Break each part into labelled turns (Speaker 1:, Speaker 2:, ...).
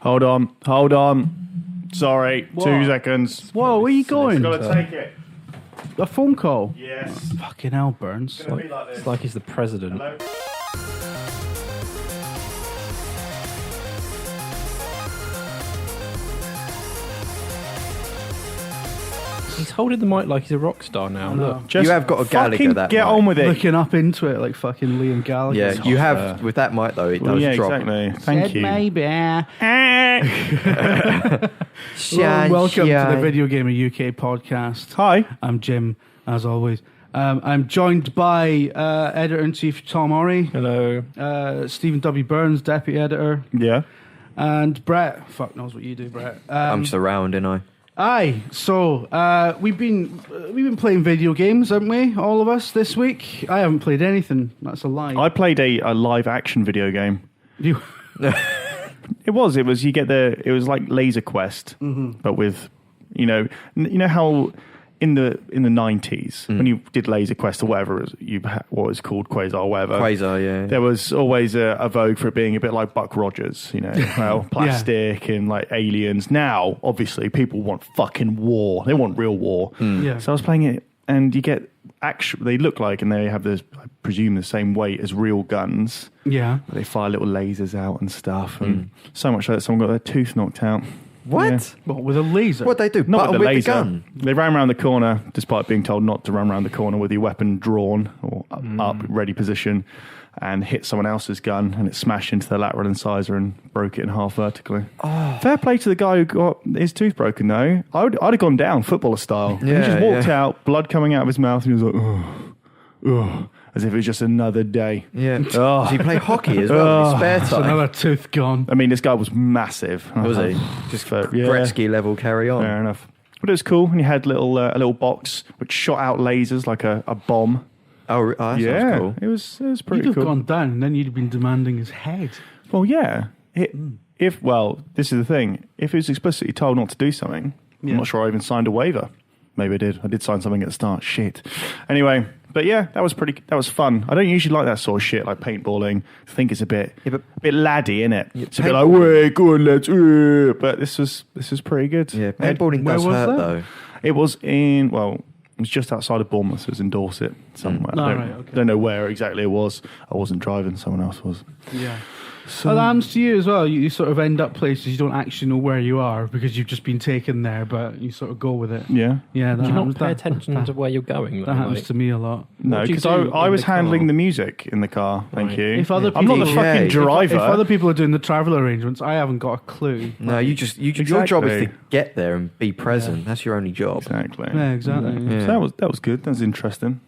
Speaker 1: Hold on. Sorry,
Speaker 2: What?
Speaker 1: 2 seconds.
Speaker 2: Whoa, where are you going?
Speaker 1: Got to take it.
Speaker 2: A phone call?
Speaker 1: Yes.
Speaker 2: Fucking hell, Burns.
Speaker 1: It's gonna be like this.
Speaker 3: It's like he's the president.
Speaker 1: Hello?
Speaker 3: He's holding the mic like he's a rock star now. Look.
Speaker 1: Just
Speaker 4: You have got a Gallagher
Speaker 1: fucking
Speaker 4: that
Speaker 1: get
Speaker 4: mic.
Speaker 1: on with it.
Speaker 2: Looking up into it like fucking Liam Gallagher.
Speaker 4: Yeah, you have with that mic though. It does
Speaker 1: yeah,
Speaker 4: drop.
Speaker 1: exactly. Thank you.
Speaker 2: Maybe.
Speaker 4: Shine,
Speaker 2: Welcome to
Speaker 4: shine.
Speaker 2: the Video Gamer UK podcast.
Speaker 1: Hi.
Speaker 2: I'm Jim, as always. I'm joined by Editor-in-Chief Tom Orry,
Speaker 3: Hello.
Speaker 2: Stephen W. Burns, Deputy Editor,
Speaker 1: Yeah.
Speaker 2: and Brett. Fuck knows what you do, Brett.
Speaker 4: I'm just around, ain't I?
Speaker 2: Aye, so we've been playing video games, haven't we? All of us this week. I haven't played anything. That's a lie.
Speaker 1: I played a live action video game.
Speaker 2: You,
Speaker 1: It was you get it was like Laser Quest, but with, you know how in the 90s when you did Laser Quest or whatever what was called Quasar or whatever.
Speaker 4: Quasar, yeah.
Speaker 1: There was always a vogue for it being a bit like Buck Rogers, well, plastic and like aliens. Now, obviously, people want fucking war. They want real war.
Speaker 2: yeah.
Speaker 1: So I was playing it, and you get they look like, and they have this, I presume, the same weight as real guns.
Speaker 2: Yeah.
Speaker 1: They fire little lasers out and stuff, and so much so that someone got their tooth knocked out.
Speaker 4: What?
Speaker 1: Yeah.
Speaker 2: What, with a laser?
Speaker 4: What they do?
Speaker 1: Not
Speaker 4: Button
Speaker 1: with the laser.
Speaker 4: gun.
Speaker 1: They ran around the corner, despite being told not to run around the corner with your weapon drawn or up, ready position, and hit someone else's gun, and it smashed into the lateral incisor and broke it in half vertically. Oh. Fair play to the guy who got his tooth broken, though. I'd have gone down, footballer style.
Speaker 4: Yeah,
Speaker 1: he just walked out, blood coming out of his mouth, and he was like, oh, as if it was just another day.
Speaker 4: Yeah.
Speaker 1: Oh.
Speaker 4: Does he play hockey as well? in his spare
Speaker 2: That's
Speaker 4: time.
Speaker 2: another tooth gone.
Speaker 1: I mean, this guy was massive.
Speaker 4: Was he?
Speaker 1: Just for
Speaker 4: Gretzky level carry on.
Speaker 1: Fair enough. But it was cool, and you had a little box which shot out lasers like a bomb.
Speaker 4: Oh, that
Speaker 1: Yeah,
Speaker 4: sounds cool.
Speaker 1: it was
Speaker 2: You'd
Speaker 1: pretty
Speaker 2: have
Speaker 1: cool.
Speaker 2: gone down, and then you'd have been demanding his head.
Speaker 1: Well, yeah. If this is the thing. If it was explicitly told not to do something,
Speaker 2: Yeah.
Speaker 1: I'm not sure I even signed a waiver. Maybe I did. I did sign something at the start. Shit. Anyway, but yeah, that was fun. I don't usually like that sort of shit, like paintballing. I think it's a bit laddie, innit? It's a bit like, wait, go on, let's. But this was pretty good.
Speaker 4: Yeah, paintballing
Speaker 2: Where
Speaker 4: does
Speaker 2: was
Speaker 4: hurt
Speaker 2: that?
Speaker 4: though.
Speaker 1: It was it was just outside of Bournemouth. So it was in Dorset somewhere.
Speaker 2: Oh,
Speaker 1: I
Speaker 2: right, okay.
Speaker 1: don't know where exactly it was. I wasn't driving. Someone else was.
Speaker 2: Yeah.
Speaker 1: So,
Speaker 2: Well, that happens to you as well. You sort of end up places you don't actually know where you are because you've just been taken there, but you sort of go with it.
Speaker 1: yeah.
Speaker 2: Yeah, that
Speaker 3: Do you
Speaker 2: happens.
Speaker 3: not pay attention to where you're going?
Speaker 2: That happens to me a lot.
Speaker 1: No,
Speaker 3: What do you
Speaker 1: because
Speaker 3: do
Speaker 1: I
Speaker 3: in
Speaker 1: was
Speaker 3: the car?
Speaker 1: handling the music in the car. Thank
Speaker 3: Right.
Speaker 1: you.
Speaker 2: If other
Speaker 1: I'm not the
Speaker 2: people-
Speaker 1: fucking
Speaker 4: Yeah,
Speaker 1: driver.
Speaker 2: If other people are doing the travel arrangements, I haven't got a clue.
Speaker 4: No, your job is to
Speaker 1: Exactly.
Speaker 4: get there and be present. That's your only job.
Speaker 1: Exactly.
Speaker 2: Yeah, exactly.
Speaker 4: Yeah.
Speaker 1: So that was good. That was interesting.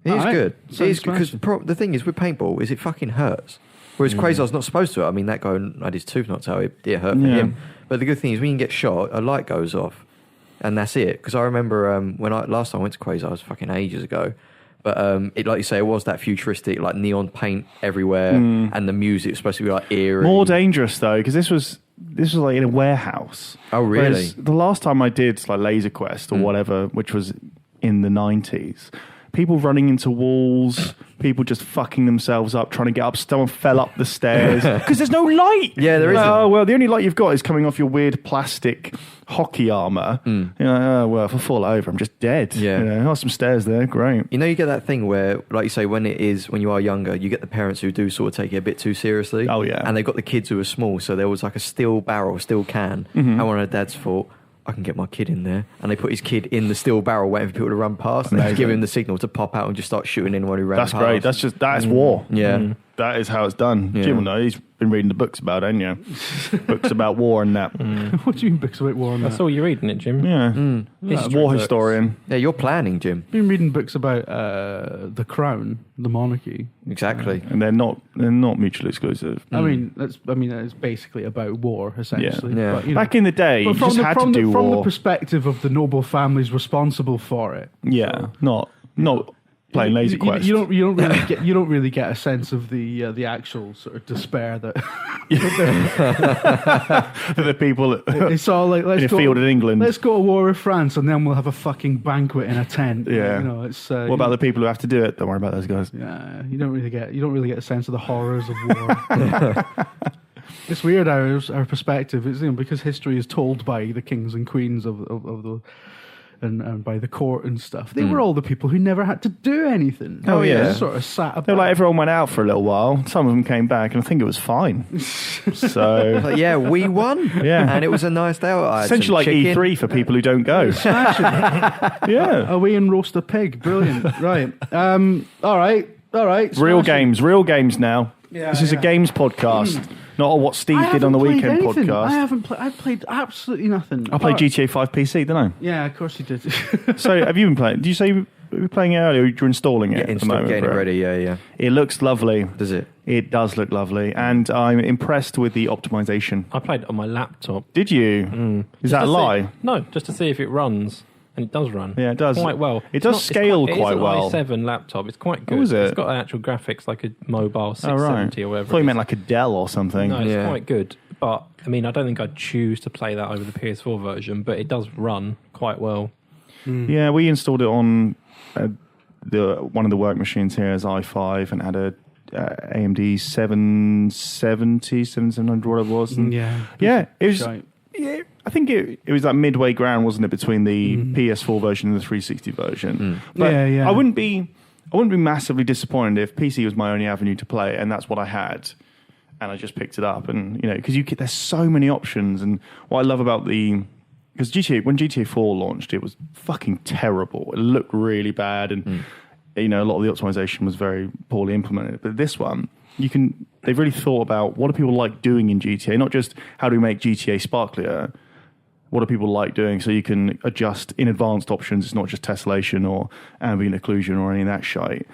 Speaker 4: It is
Speaker 2: Alright.
Speaker 4: good. It
Speaker 2: Sounds
Speaker 4: is because the thing is with paintball is it fucking hurts. Whereas Quasar's not supposed to. I mean, that guy had his tooth knocked out. It hurt for
Speaker 1: Yeah.
Speaker 4: him. But the good thing is when you get shot, a light goes off, and that's it. Because I remember when last time I went to Quasar, it was fucking ages ago. But it, like you say, it was that futuristic, like neon paint everywhere, and the music was supposed to be like eerie.
Speaker 1: More dangerous though, because this was like in a warehouse.
Speaker 4: Oh, really?
Speaker 1: Whereas the last time I did like Laser Quest or whatever, which was in the 90s, people running into walls, people just fucking themselves up trying to get up. Someone fell up the stairs because there's no light.
Speaker 4: Yeah, there isn't.
Speaker 1: Oh well, the only light you've got is coming off your weird plastic hockey armor. You're like, oh well, if I fall over, I'm just dead.
Speaker 4: Yeah.
Speaker 1: Oh, some stairs there, great.
Speaker 4: You know, you get that thing where, like you say, when you are younger, you get the parents who do sort of take it a bit too seriously.
Speaker 1: Oh, yeah.
Speaker 4: And they've got the kids who are small, so there was like a steel barrel, steel can, and one of the dads thought, I can get my kid in there. And they put his kid in the steel barrel waiting for people to run past, and they give him the signal to pop out and just start shooting anyone who ran
Speaker 1: That's
Speaker 4: past.
Speaker 1: great. That is war.
Speaker 4: Yeah.
Speaker 1: That is how it's done.
Speaker 4: Yeah.
Speaker 1: Jim will know. He's been reading the books about it, haven't you? Books about war and that.
Speaker 2: What do you mean books about war on
Speaker 3: That's
Speaker 2: that?
Speaker 3: all you're reading, it, Jim.
Speaker 1: Yeah. He's a war historian.
Speaker 4: Yeah, you're planning, Jim.
Speaker 2: I've been reading books about the crown, the monarchy.
Speaker 4: Exactly.
Speaker 1: And they're not mutually exclusive.
Speaker 2: I mean, it's basically about war essentially.
Speaker 4: Yeah.
Speaker 2: But, you know,
Speaker 1: Back in the day, you
Speaker 2: but
Speaker 1: just had to do
Speaker 2: from the
Speaker 1: war.
Speaker 2: perspective of the noble families responsible for it.
Speaker 1: Yeah, not playing Laser Quest.
Speaker 2: You don't really get a sense of the actual sort of despair that
Speaker 1: the people
Speaker 2: it's all like
Speaker 1: in a field in England.
Speaker 2: Let's go to war with France and then we'll have a fucking banquet in a tent.
Speaker 1: Yeah.
Speaker 2: You know, it's
Speaker 1: What about the people who have to do it? Don't worry about those guys.
Speaker 2: Yeah, you don't really get a sense of the horrors of war. It's weird our perspective. It's because history is told by the kings and queens of the and by the court and stuff. They were all the people who never had to do anything.
Speaker 1: Oh, yeah.
Speaker 2: They just sort of sat about.
Speaker 1: They're like everyone went out for a little while. Some of them came back, and I think it was fine. So
Speaker 4: Like, yeah, we won.
Speaker 1: Yeah.
Speaker 4: And it was a nice day. I had
Speaker 1: essentially
Speaker 4: some
Speaker 1: like
Speaker 4: chicken.
Speaker 1: E3 for people who don't go. Yeah.
Speaker 2: Away and roast a pig. Brilliant. Right. All right.
Speaker 1: Real
Speaker 2: Smashing.
Speaker 1: games now.
Speaker 2: Yeah,
Speaker 1: This is a games podcast, not what Steve
Speaker 2: I
Speaker 1: did on the
Speaker 2: haven't played
Speaker 1: weekend
Speaker 2: anything.
Speaker 1: podcast.
Speaker 2: I haven't played. I've played absolutely nothing.
Speaker 1: I played GTA 5 PC, didn't I?
Speaker 2: Yeah, of course you did.
Speaker 1: So have you been playing? Did you say you were playing it earlier or you're installing it at the moment?
Speaker 4: Getting it
Speaker 1: Brett?
Speaker 4: ready, yeah.
Speaker 1: It looks lovely.
Speaker 4: Does it?
Speaker 1: It does look lovely. And I'm impressed with the optimization.
Speaker 3: I played it on my laptop.
Speaker 1: Did you? Is
Speaker 3: Just
Speaker 1: that a
Speaker 3: to
Speaker 1: lie?
Speaker 3: See, no, just to see if it runs. And it does run.
Speaker 1: Yeah, it does.
Speaker 3: Quite well.
Speaker 1: It does scale quite well.
Speaker 3: It's an i7 laptop. It's quite good.
Speaker 1: Oh, is it?
Speaker 3: It's got actual graphics like a mobile 670 or whatever.
Speaker 1: I thought you
Speaker 3: it
Speaker 1: meant
Speaker 3: is.
Speaker 1: like a Dell or something.
Speaker 3: No, it's
Speaker 4: Yeah.
Speaker 3: quite good. But, I mean, I don't think I'd choose to play that over the PS4 version, but it does run quite well.
Speaker 1: Yeah, we installed it on one of the work machines here as i5 and had a AMD 770, 7700, whatever it was. And
Speaker 2: yeah.
Speaker 1: it was.
Speaker 2: Shite.
Speaker 1: Yeah, I think it was like midway ground, wasn't it, between the PS4 version and the 360 version? But
Speaker 2: Yeah.
Speaker 1: I wouldn't be massively disappointed if PC was my only avenue to play, and that's what I had, and I just picked it up. And because there's so many options, and what I love about because when GTA 4 launched, it was fucking terrible. It looked really bad, and a lot of the optimization was very poorly implemented. But this one, they've really thought about what do people like doing in GTA, not just how do we make GTA sparklier. What do people like doing? So you can adjust in advanced options. It's not just tessellation or ambient occlusion or any of that shite.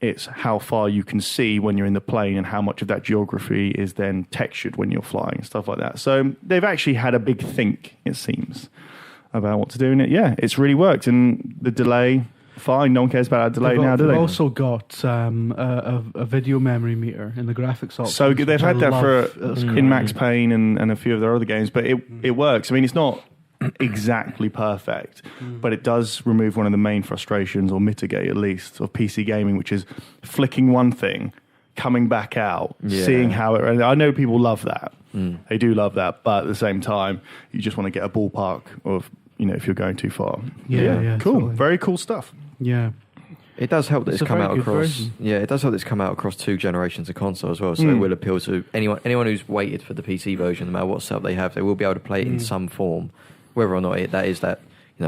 Speaker 1: It's how far you can see when you're in the plane and how much of that geography is then textured when you're flying, stuff like that. So they've actually had a big think, it seems, about what to do. And it's really worked. And the delay, fine, no one cares about that delay now, do
Speaker 2: They've
Speaker 1: they?
Speaker 2: also got a video memory meter in the graphics options.
Speaker 1: So good. They've had that
Speaker 2: That's
Speaker 1: in Max Payne and a few of their other games, but it works. I mean, it's not exactly perfect, but it does remove one of the main frustrations, or mitigate at least, of PC gaming, which is flicking one thing, coming back out, seeing how it... I know people love that. They do love that, but at the same time, you just want to get a ballpark of, if you're going too far.
Speaker 2: Yeah,
Speaker 1: cool.
Speaker 2: totally.
Speaker 1: Very cool stuff.
Speaker 2: Yeah.
Speaker 4: It does help that
Speaker 2: It's
Speaker 4: it's
Speaker 2: a
Speaker 4: come
Speaker 2: very
Speaker 4: out
Speaker 2: good
Speaker 4: across.
Speaker 2: version.
Speaker 4: Yeah, it does help that it's come out across 2 generations of console as well. So it will appeal to anyone who's waited for the PC version, no matter what setup they have. They will be able to play it in some form, whether or not that is that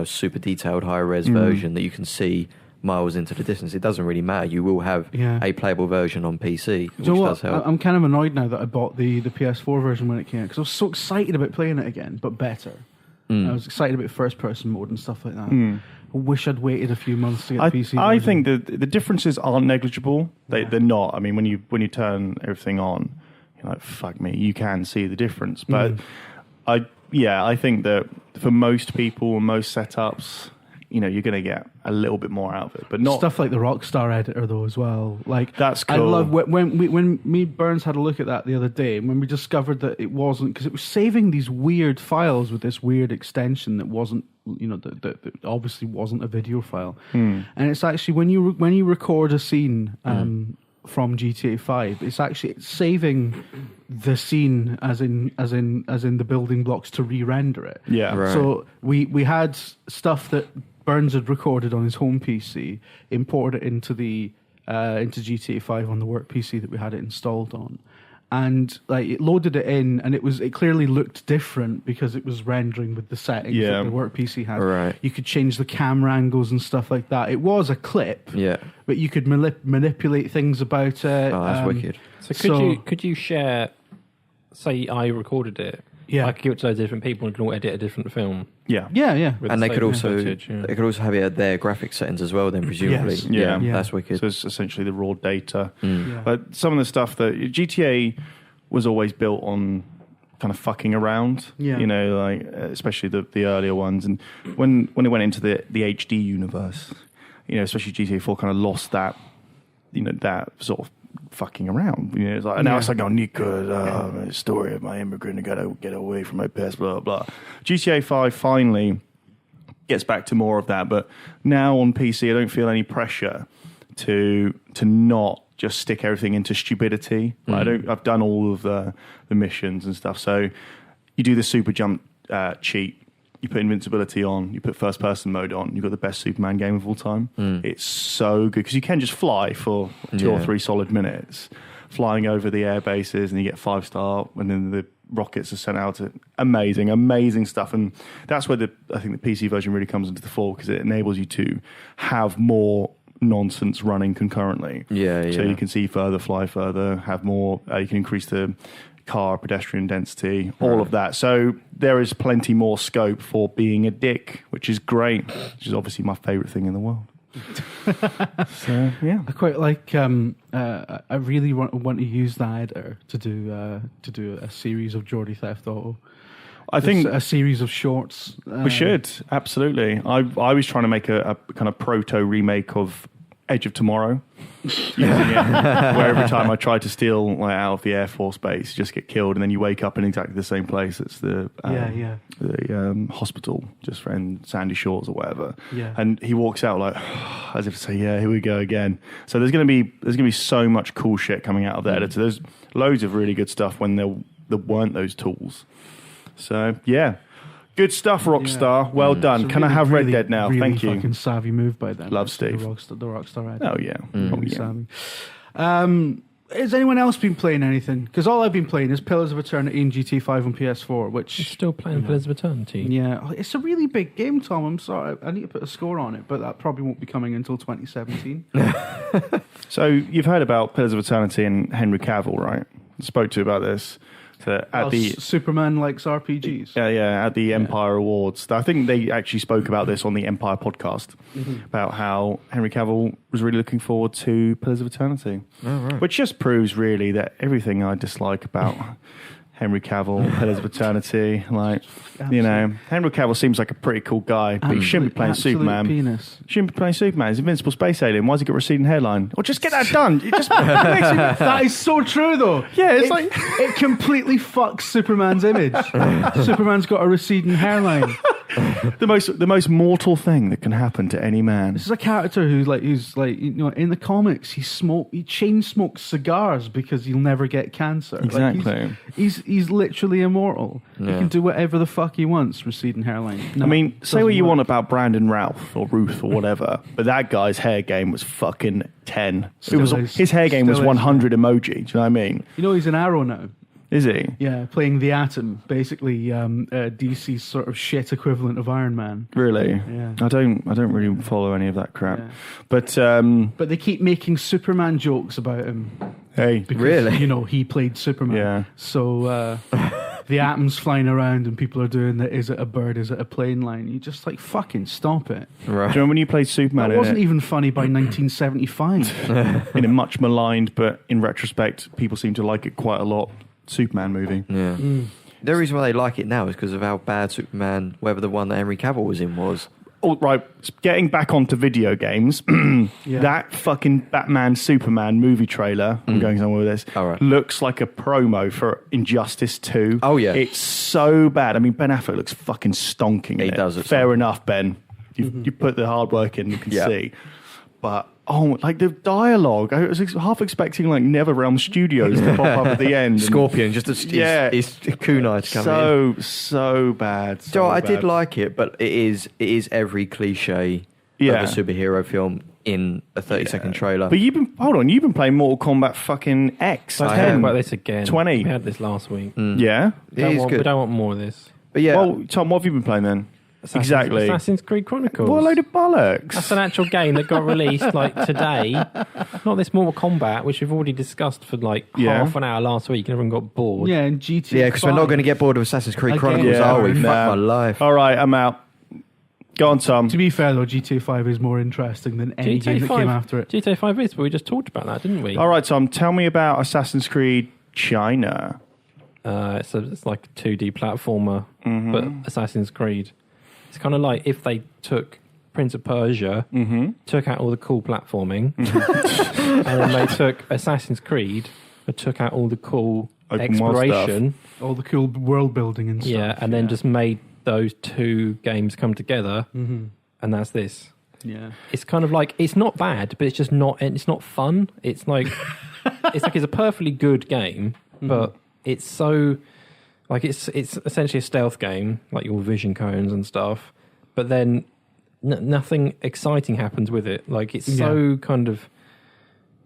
Speaker 4: super detailed, high res version that you can see miles into the distance. It doesn't really matter. You will have a playable version on PC, which does help.
Speaker 2: I'm kind of annoyed now that I bought the PS4 version when it came out, because I was so excited about playing it again, but better. I was excited about first person mode and stuff like that. I wish I'd waited a few months to get the PC version.
Speaker 1: I think that the differences aren't negligible. They're not. I mean, when you turn everything on, you're like, fuck me, you can see the difference. But I think that for most people and most setups, you're going to get a little bit more out of it, but not
Speaker 2: stuff like the Rockstar editor though as well. Like,
Speaker 1: that's cool.
Speaker 2: I love when me Burns had a look at that the other day, when we discovered that it wasn't, because it was saving these weird files with this weird extension that wasn't, that obviously wasn't a video file. And it's actually when you record a scene from GTA 5, it's saving the scene as in the building blocks to re-render it.
Speaker 1: Yeah.
Speaker 4: Right.
Speaker 2: So we had stuff that Burns had recorded on his home PC, imported it into into GTA 5 on the work PC that we had it installed on, and it loaded it in, and it clearly looked different because it was rendering with the settings that the work PC had.
Speaker 4: Right.
Speaker 2: You could change the camera angles and stuff like that. It was a clip, but you could manipulate things about it.
Speaker 4: Oh, that's wicked.
Speaker 3: So could you share? Say I recorded it.
Speaker 2: Yeah.
Speaker 3: I could give it to those different people and can all edit a different film.
Speaker 1: Yeah.
Speaker 3: with
Speaker 4: And
Speaker 3: the
Speaker 4: they could
Speaker 3: same
Speaker 4: also
Speaker 3: footage,
Speaker 4: they could also have it at their graphics settings as well. Then presumably,
Speaker 2: Yes.
Speaker 1: Yeah.
Speaker 4: that's wicked.
Speaker 1: So it's essentially the raw data.
Speaker 2: Yeah.
Speaker 1: But some of the stuff that GTA was always built on kind of fucking around, especially the earlier ones. And when it went into the HD universe, especially GTA 4 kind of lost that, that sort of fucking around. It's like, now it's like, oh, Nico, story of my immigrant, I gotta get away from my past, blah, blah. GTA 5 finally gets back to more of that, but now on PC, I don't feel any pressure to not just stick everything into stupidity. I've done all of the missions and stuff. So you do the super jump cheat. You put invincibility on, you put first person mode on, you've got the best Superman game of all time. It's so good because you can just fly for 2 or 3 solid minutes, flying over the air bases, and you get 5-star, and then the rockets are sent out. Amazing stuff. And that's where I think the PC version really comes into the fore, because it enables you to have more nonsense running concurrently. So you can see further, fly further, have more, you can increase the car pedestrian density, all of that. So there is plenty more scope for being a dick, which is great, which is obviously my favorite thing in the world. So yeah,
Speaker 2: I quite like. I really want to use the editor to do a series of Geordie Theft Auto.
Speaker 1: I think
Speaker 2: a series of shorts.
Speaker 1: We should, absolutely. I was trying to make a kind of proto remake of Edge of Tomorrow, where every time I try to steal out of the Air Force Base, you just get killed, and then you wake up in exactly the same place. It's the hospital, just in Sandy Shores or whatever. And he walks out like as if to say, "Yeah, here we go again." So there's going to be so much cool shit coming out of the editor. There's loads of really good stuff when there weren't those tools. So yeah. Good stuff, Rockstar. Well done. Can I have Red Dead now?
Speaker 2: Really
Speaker 1: Thank you.
Speaker 2: Fucking savvy move by them.
Speaker 1: Love Steve.
Speaker 2: The Rockstar Red.
Speaker 1: Oh yeah.
Speaker 2: Savvy. Has anyone else been playing anything? Because all I've been playing is Pillars of Eternity and GT5 on PS4, which...
Speaker 3: You're still playing Pillars of Eternity?
Speaker 2: Yeah. It's a really big game, Tom. I'm sorry. I need to put a score on it, but that probably won't be coming until 2017.
Speaker 1: So you've heard about Pillars of Eternity and Henry Cavill, right? I spoke to you about this.
Speaker 2: Superman likes RPGs.
Speaker 1: Yeah, at the Empire Awards. I think they actually spoke about this on the Empire podcast, about how Henry Cavill was really looking forward to Pillars of Eternity. Which just proves really that everything I dislike about Henry Cavill, Pillars of Eternity, Henry Cavill seems like a pretty cool guy, but he shouldn't be playing Superman.
Speaker 2: Penis.
Speaker 1: Shouldn't be playing Superman. He's an invincible space alien. Why's he got a receding hairline? Or just get that done. It just
Speaker 2: that is so true, though.
Speaker 1: Yeah,
Speaker 2: it completely fucks Superman's image. Superman's got a receding hairline.
Speaker 1: the most mortal thing that can happen to any man.
Speaker 2: This is a character who's in the comics he chain smokes cigars because he'll never get cancer.
Speaker 1: Exactly.
Speaker 2: He's literally immortal. He can do whatever the fuck he wants. Receding hairline. No,
Speaker 1: I mean, say what you want about Brandon Routh or Ruth or whatever, but that guy's hair game was fucking 10. His hair game was 100 emoji. Do you know what I mean?
Speaker 2: You know he's an Arrow now.
Speaker 1: Is he?
Speaker 2: Yeah, playing the Atom, basically DC's sort of shit equivalent of Iron Man.
Speaker 1: Really?
Speaker 2: Yeah.
Speaker 1: I don't really follow any of that crap.
Speaker 2: Yeah. But they keep making Superman jokes about him.
Speaker 1: Hey,
Speaker 2: because,
Speaker 4: really?
Speaker 2: He played Superman.
Speaker 1: Yeah.
Speaker 2: So the Atom's flying around and people are doing the "is it a bird, is it a plane" line. You just fucking stop it.
Speaker 1: Do
Speaker 4: Right.
Speaker 1: you remember when you played Superman?
Speaker 2: That wasn't even funny by 1975.
Speaker 1: In a much maligned, but in retrospect, people seem to like it quite a lot. Superman movie.
Speaker 4: Yeah. The reason why they like it now is because of how bad Superman, whether the one that Henry Cavill was in, was.
Speaker 1: All right, getting back onto video games, that fucking Batman Superman movie trailer, I'm going somewhere with this, looks like a promo for Injustice 2.
Speaker 4: Oh, yeah.
Speaker 1: It's so bad. I mean, Ben Affleck looks fucking stonking in it.
Speaker 4: He does.
Speaker 1: Fair enough, Ben. You put the hard work in, you can see. But, the dialogue, I was half expecting, NetherRealm Studios to pop up at the end.
Speaker 4: Scorpion, just his kunai to come in.
Speaker 1: So bad.
Speaker 4: I did like it, but it is every cliche of a superhero film in a 30-second trailer.
Speaker 1: But you've been playing Mortal Kombat fucking X.
Speaker 3: Let's talk about this again.
Speaker 1: 20.
Speaker 3: We had this last week.
Speaker 1: Yeah?
Speaker 4: It is good.
Speaker 3: We don't want more of this.
Speaker 4: But yeah.
Speaker 1: Well, Tom, what have you been playing then?
Speaker 3: Assassin's Creed Chronicles.
Speaker 1: What a load of bollocks.
Speaker 3: That's an actual game that got released today. Not this Mortal Kombat, which we've already discussed for half an hour last week and everyone got bored.
Speaker 2: Yeah, and GTA.
Speaker 4: Yeah, because we're not going to get bored of Assassin's Creed Chronicles, are we? Fuck my life.
Speaker 1: All right, I'm out. Go on, Tom.
Speaker 2: To be fair, though, GTA 5 is more interesting than any game that came after it.
Speaker 3: GTA 5 is, but we just talked about that, didn't we?
Speaker 1: All right, Tom, tell me about Assassin's Creed China.
Speaker 3: It's like a 2D platformer, but Assassin's Creed. It's kind of like if they took Prince of Persia, took out all the cool platforming, and then they took Assassin's Creed, but took out all the cool exploration,
Speaker 2: all the cool world building and stuff.
Speaker 3: Yeah, and then just made those two games come together, and that's this.
Speaker 2: Yeah.
Speaker 3: It's kind of like it's not bad, but it's just not. It's not fun. It's like it's a perfectly good game, but it's so like it's essentially a stealth game, like your vision cones and stuff. But then nothing exciting happens with it. Like it's so kind of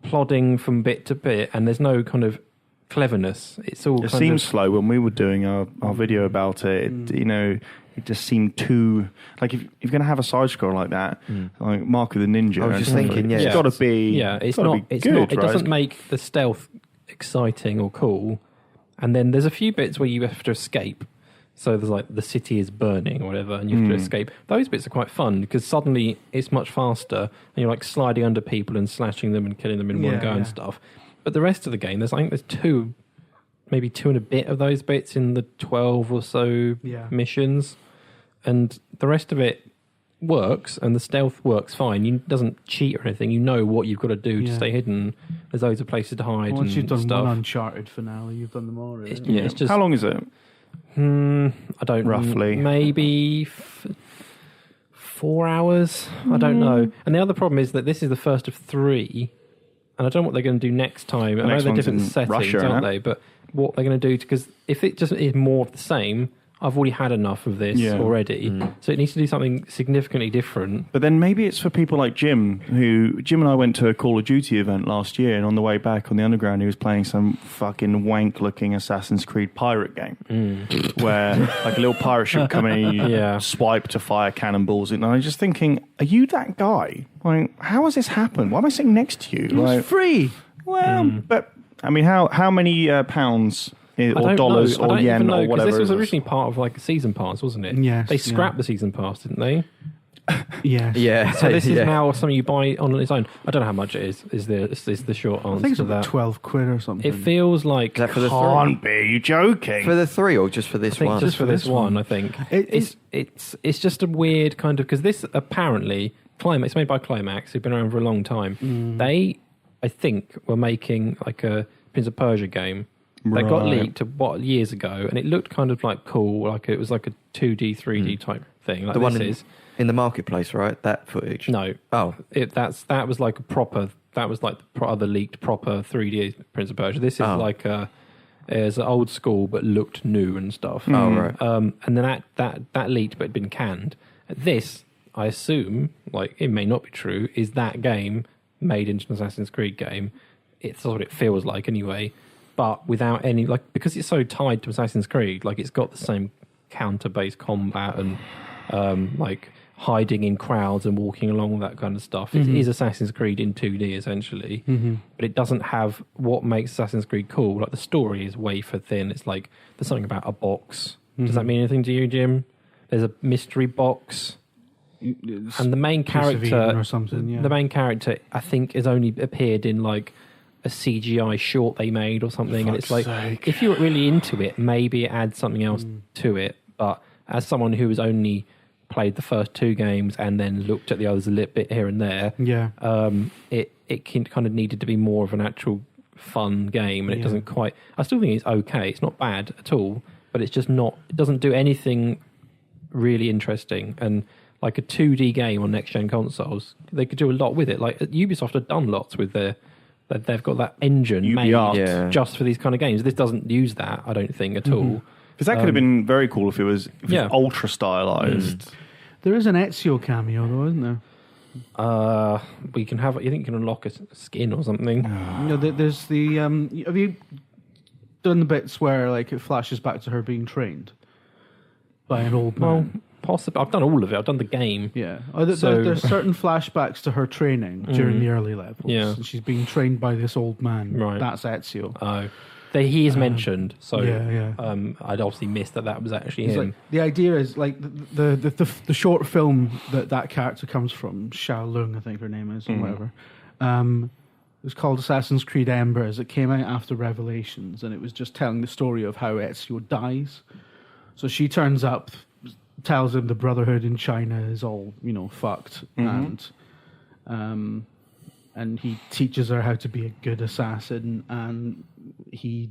Speaker 3: plodding from bit to bit, and there's no kind of cleverness. It's all.
Speaker 1: It seems slow when we were doing our video about it. It just seemed too like if you're going to have a side scroll like that, like Mark of the Ninja.
Speaker 4: I was just thinking,
Speaker 1: it's got to be.
Speaker 3: It's
Speaker 1: gotta
Speaker 3: not.
Speaker 1: be
Speaker 3: It's
Speaker 1: good,
Speaker 3: not. It
Speaker 1: right?
Speaker 3: doesn't make the stealth exciting or cool. And then there's a few bits where you have to escape. So there's like the city is burning or whatever, and you have to escape. Those bits are quite fun because suddenly it's much faster, and you're like sliding under people and slashing them and killing them in one go and stuff. But the rest of the game, I think there's maybe two and a bit of those bits in the 12 or so missions, and the rest of it works, and the stealth works fine. It doesn't cheat or anything. You know what you've got to do to stay hidden. There's loads of places to hide.
Speaker 2: Once you've done
Speaker 3: stuff.
Speaker 2: one Uncharted finale, you've done them all. Really.
Speaker 3: It's just
Speaker 1: how long is it?
Speaker 3: I don't
Speaker 1: Roughly.
Speaker 3: Maybe 4 hours. I don't know. And the other problem is that this is the first of 3, and I don't know what they're going to do next time. I know
Speaker 1: next
Speaker 3: they're
Speaker 1: one's
Speaker 3: different
Speaker 1: in
Speaker 3: settings,
Speaker 1: Russia,
Speaker 3: aren't
Speaker 1: isn't
Speaker 3: they? But what they're going to do, because if it just is more of the same, I've already had enough of this already. So it needs to do something significantly different.
Speaker 1: But then maybe it's for people like Jim and I went to a Call of Duty event last year, and on the way back on the underground he was playing some fucking wank looking Assassin's Creed pirate game where like a little pirate ship come in and you swipe to fire cannonballs, and I was just thinking, are you that guy? Like, how has this happened? Why am I sitting next to you?
Speaker 2: It was free.
Speaker 1: Well, but I mean, how many pounds or dollars or yen or whatever?
Speaker 3: This was originally part of like a season pass, wasn't it?
Speaker 2: Yes.
Speaker 3: They scrapped the season pass, didn't they?
Speaker 2: Yes.
Speaker 4: Yeah.
Speaker 3: So this is now something you buy on its own. I don't know how much it is the short answer
Speaker 2: I think it's
Speaker 3: to
Speaker 2: about
Speaker 3: that.
Speaker 2: £12 or something.
Speaker 3: It feels like
Speaker 4: Is that for the
Speaker 1: Can't be, you joking?
Speaker 4: For the 3 or just for this
Speaker 3: I think
Speaker 4: one?
Speaker 3: just for this one, I think. It's just a weird kind of, because this apparently, it's made by Climax, who've been around for a long time. They, I think, were making like a Prince of Persia game. They got leaked years ago, and it looked kind of like cool, like it was like a 2D, 3D type thing. Like
Speaker 4: the one
Speaker 3: is.
Speaker 4: In the marketplace, right? That footage?
Speaker 3: No.
Speaker 4: Oh.
Speaker 3: That was like the other leaked proper 3D Prince of Persia. This is like it's old school but looked new and stuff.
Speaker 4: Oh, right.
Speaker 3: And then that leaked but had been canned. This, I assume, like it may not be true, is that game made into an Assassin's Creed game. It's what it feels like anyway. But without any, like, because it's so tied to Assassin's Creed, like it's got the same counter-based combat and like hiding in crowds and walking along, that kind of stuff. It is Assassin's Creed in 2D essentially, but it doesn't have what makes Assassin's Creed cool. Like the story is wafer thin. It's like there's something about a box. Does that mean anything to you, Jim? There's a mystery box. And the main character
Speaker 2: or something,
Speaker 3: the main character I think has only appeared in like a CGI short they made or something, and it's like if you're really into it, maybe it adds something else to it. But as someone who has only played the first 2 games and then looked at the others a little bit here and there, it kind of needed to be more of an actual fun game, and it doesn't quite. I still think it's okay. It's not bad at all, but it's just not. It doesn't do anything really interesting. And like a 2D game on next gen consoles, they could do a lot with it. Like Ubisoft have done lots with they've got that engine made just for these kind of games. This doesn't use that, I don't think, at all.
Speaker 1: Because that could have been very cool if it was ultra stylized.
Speaker 2: There is an Ezio cameo, though, isn't there?
Speaker 3: You can have. You think you can unlock a skin or something?
Speaker 2: There's the. Have you done the bits where like it flashes back to her being trained by an old man?
Speaker 3: Well, possibly. I've done all of it. I've done the game.
Speaker 2: Yeah. There's certain flashbacks to her training during the early levels.
Speaker 3: Yeah.
Speaker 2: And she's being trained by this old man.
Speaker 3: Right.
Speaker 2: That's Ezio.
Speaker 3: Oh. He is mentioned, so
Speaker 2: yeah.
Speaker 3: I'd obviously missed that was actually
Speaker 2: It's
Speaker 3: him.
Speaker 2: like, the idea is like the short film that character comes from, Xiao Lung, I think her name is, or whatever. It was called Assassin's Creed Embers. It came out after Revelations, and it was just telling the story of how Ezio dies. So she turns up, tells him the Brotherhood in China is all fucked, and he teaches her how to be a good assassin, and he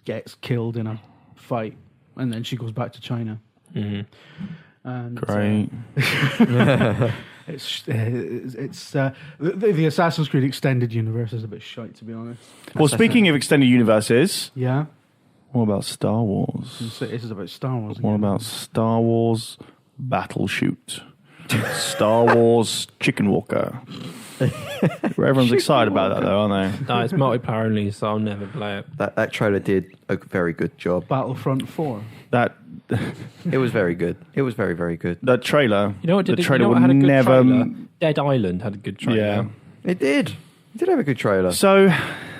Speaker 2: gets killed in a fight, and then she goes back to China.
Speaker 1: Great.
Speaker 2: The Assassin's Creed extended universe is a bit shite, to be honest.
Speaker 1: Well, speaking of extended universes,
Speaker 2: Yeah,
Speaker 1: what about Star Wars?
Speaker 2: so this is about Star Wars.
Speaker 1: What
Speaker 2: again.
Speaker 1: about Star Wars Battleshoot? Star Wars Chicken Walker. Everyone's excited about that, though, aren't they?
Speaker 3: No, it's multiplayer only, so I'll never play it.
Speaker 4: That trailer did a very good job.
Speaker 2: Battlefront 4?
Speaker 1: That
Speaker 4: It was very good. It was very, very good.
Speaker 1: that trailer.
Speaker 3: You know what?
Speaker 1: The
Speaker 3: Did
Speaker 1: trailer
Speaker 3: you know
Speaker 1: would
Speaker 3: what had a good
Speaker 1: never.
Speaker 3: trailer? Dead Island had a good trailer.
Speaker 1: Yeah.
Speaker 4: It did. It did have a good trailer.
Speaker 1: So,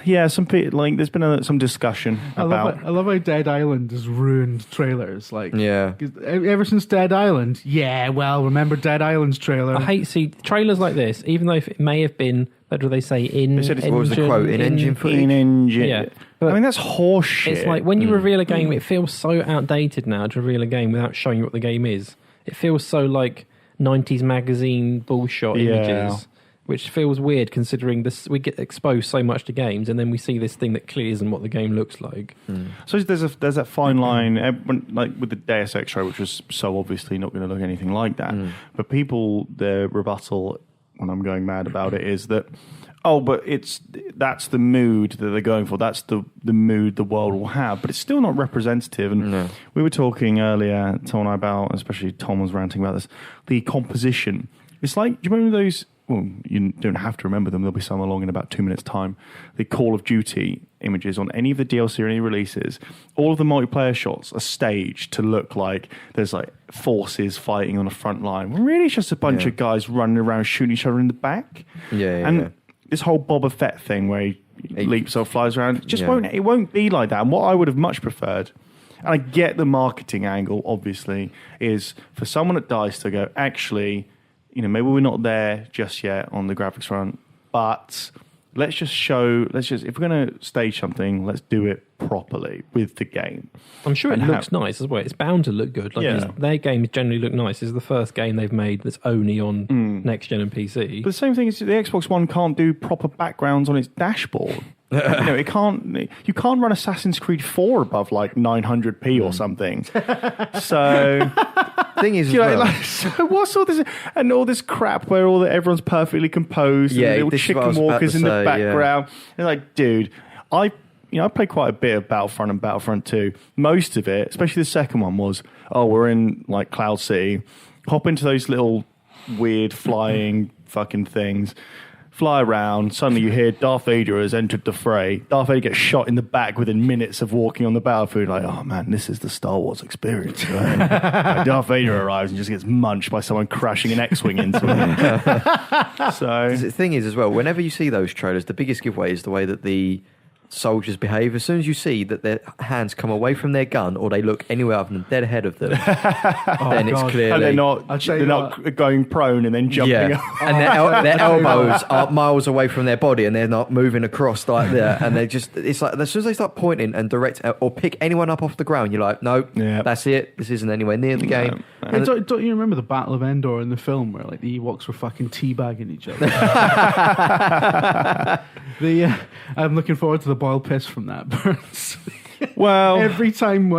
Speaker 1: yeah, some people like. There's been some discussion
Speaker 2: I
Speaker 1: about.
Speaker 2: love how Dead Island has ruined trailers. Like,
Speaker 4: Yeah.
Speaker 2: 'cause ever since Dead Island, yeah. Well, remember Dead Island's trailer?
Speaker 3: I hate trailers like this, even though it may have been. What do they say? In
Speaker 1: They said it's-
Speaker 4: what was the quote? In engine footage?
Speaker 1: In engine.
Speaker 3: Yeah,
Speaker 1: I
Speaker 3: but
Speaker 1: mean, that's horseshit.
Speaker 3: it's like when you reveal a game, it feels so outdated now to reveal a game without showing you what the game is. It feels so like 90s magazine bullshit
Speaker 1: Yeah.
Speaker 3: images, which feels weird considering this. We get exposed so much to games, and then we see this thing that clearly isn't what the game looks like.
Speaker 1: So there's that fine line, like with the Deus Ex show, which was so obviously not going to look anything like that. But people, their rebuttal when I'm going mad about it is that, oh, but that's the mood that they're going for. That's the mood the world will have. But it's still not representative. And we were talking earlier, Tom and I, about, especially Tom was ranting about this, the composition. It's like, do you remember those? Well, you don't have to remember them. There'll be some along in about 2 minutes' time. The Call of Duty images on any of the DLC or any releases, all of the multiplayer shots are staged to look like there's like forces fighting on a front line. When really it's just a bunch of guys running around shooting each other in the back. And this whole Boba Fett thing where he leaps or flies around, it just won't be like that. And what I would have much preferred, and I get the marketing angle, obviously, is for someone at DICE to go, actually, you know, maybe we're not there just yet on the graphics front, but if we're going to stage something, let's do it properly with the game.
Speaker 3: I'm sure it looks nice as well. It's bound to look good. Like their games generally look nice. It's the first game they've made that's only on next gen and PC.
Speaker 1: But the same thing is the Xbox One can't do proper backgrounds on its dashboard. It can't. You can't run Assassin's Creed 4 above like 900p or something. So
Speaker 4: Thing is,
Speaker 1: so what's all this and all this crap where everyone's perfectly composed and little chicken walkers in the background? And like, dude, I played quite a bit of Battlefront and Battlefront 2. Most of it, especially the second one, was we're in like Cloud City, hop into those little weird flying fucking things. Fly around, suddenly you hear Darth Vader has entered the fray. Darth Vader gets shot in the back within minutes of walking on the battlefield. Like, oh man, this is the Star Wars experience. Right? Like Darth Vader arrives and just gets munched by someone crashing an X-Wing into him. So
Speaker 4: the thing is as well, whenever you see those trailers, the biggest giveaway is the way that the soldiers behave. As soon as you see that their hands come away from their gun or they look anywhere other than dead ahead of them, then it's clearly...
Speaker 1: And they're not going prone and then jumping up.
Speaker 4: And their elbows are miles away from their body and they're not moving across like that. And they just... It's like, as soon as they start pointing and direct or pick anyone up off the ground, you're like, no, that's it. This isn't anywhere near the game.
Speaker 2: Hey, don't you remember the Battle of Endor in the film where like the Ewoks were fucking teabagging each other? I'm looking forward to the boiled piss from that, Burns.
Speaker 1: Well,
Speaker 2: every time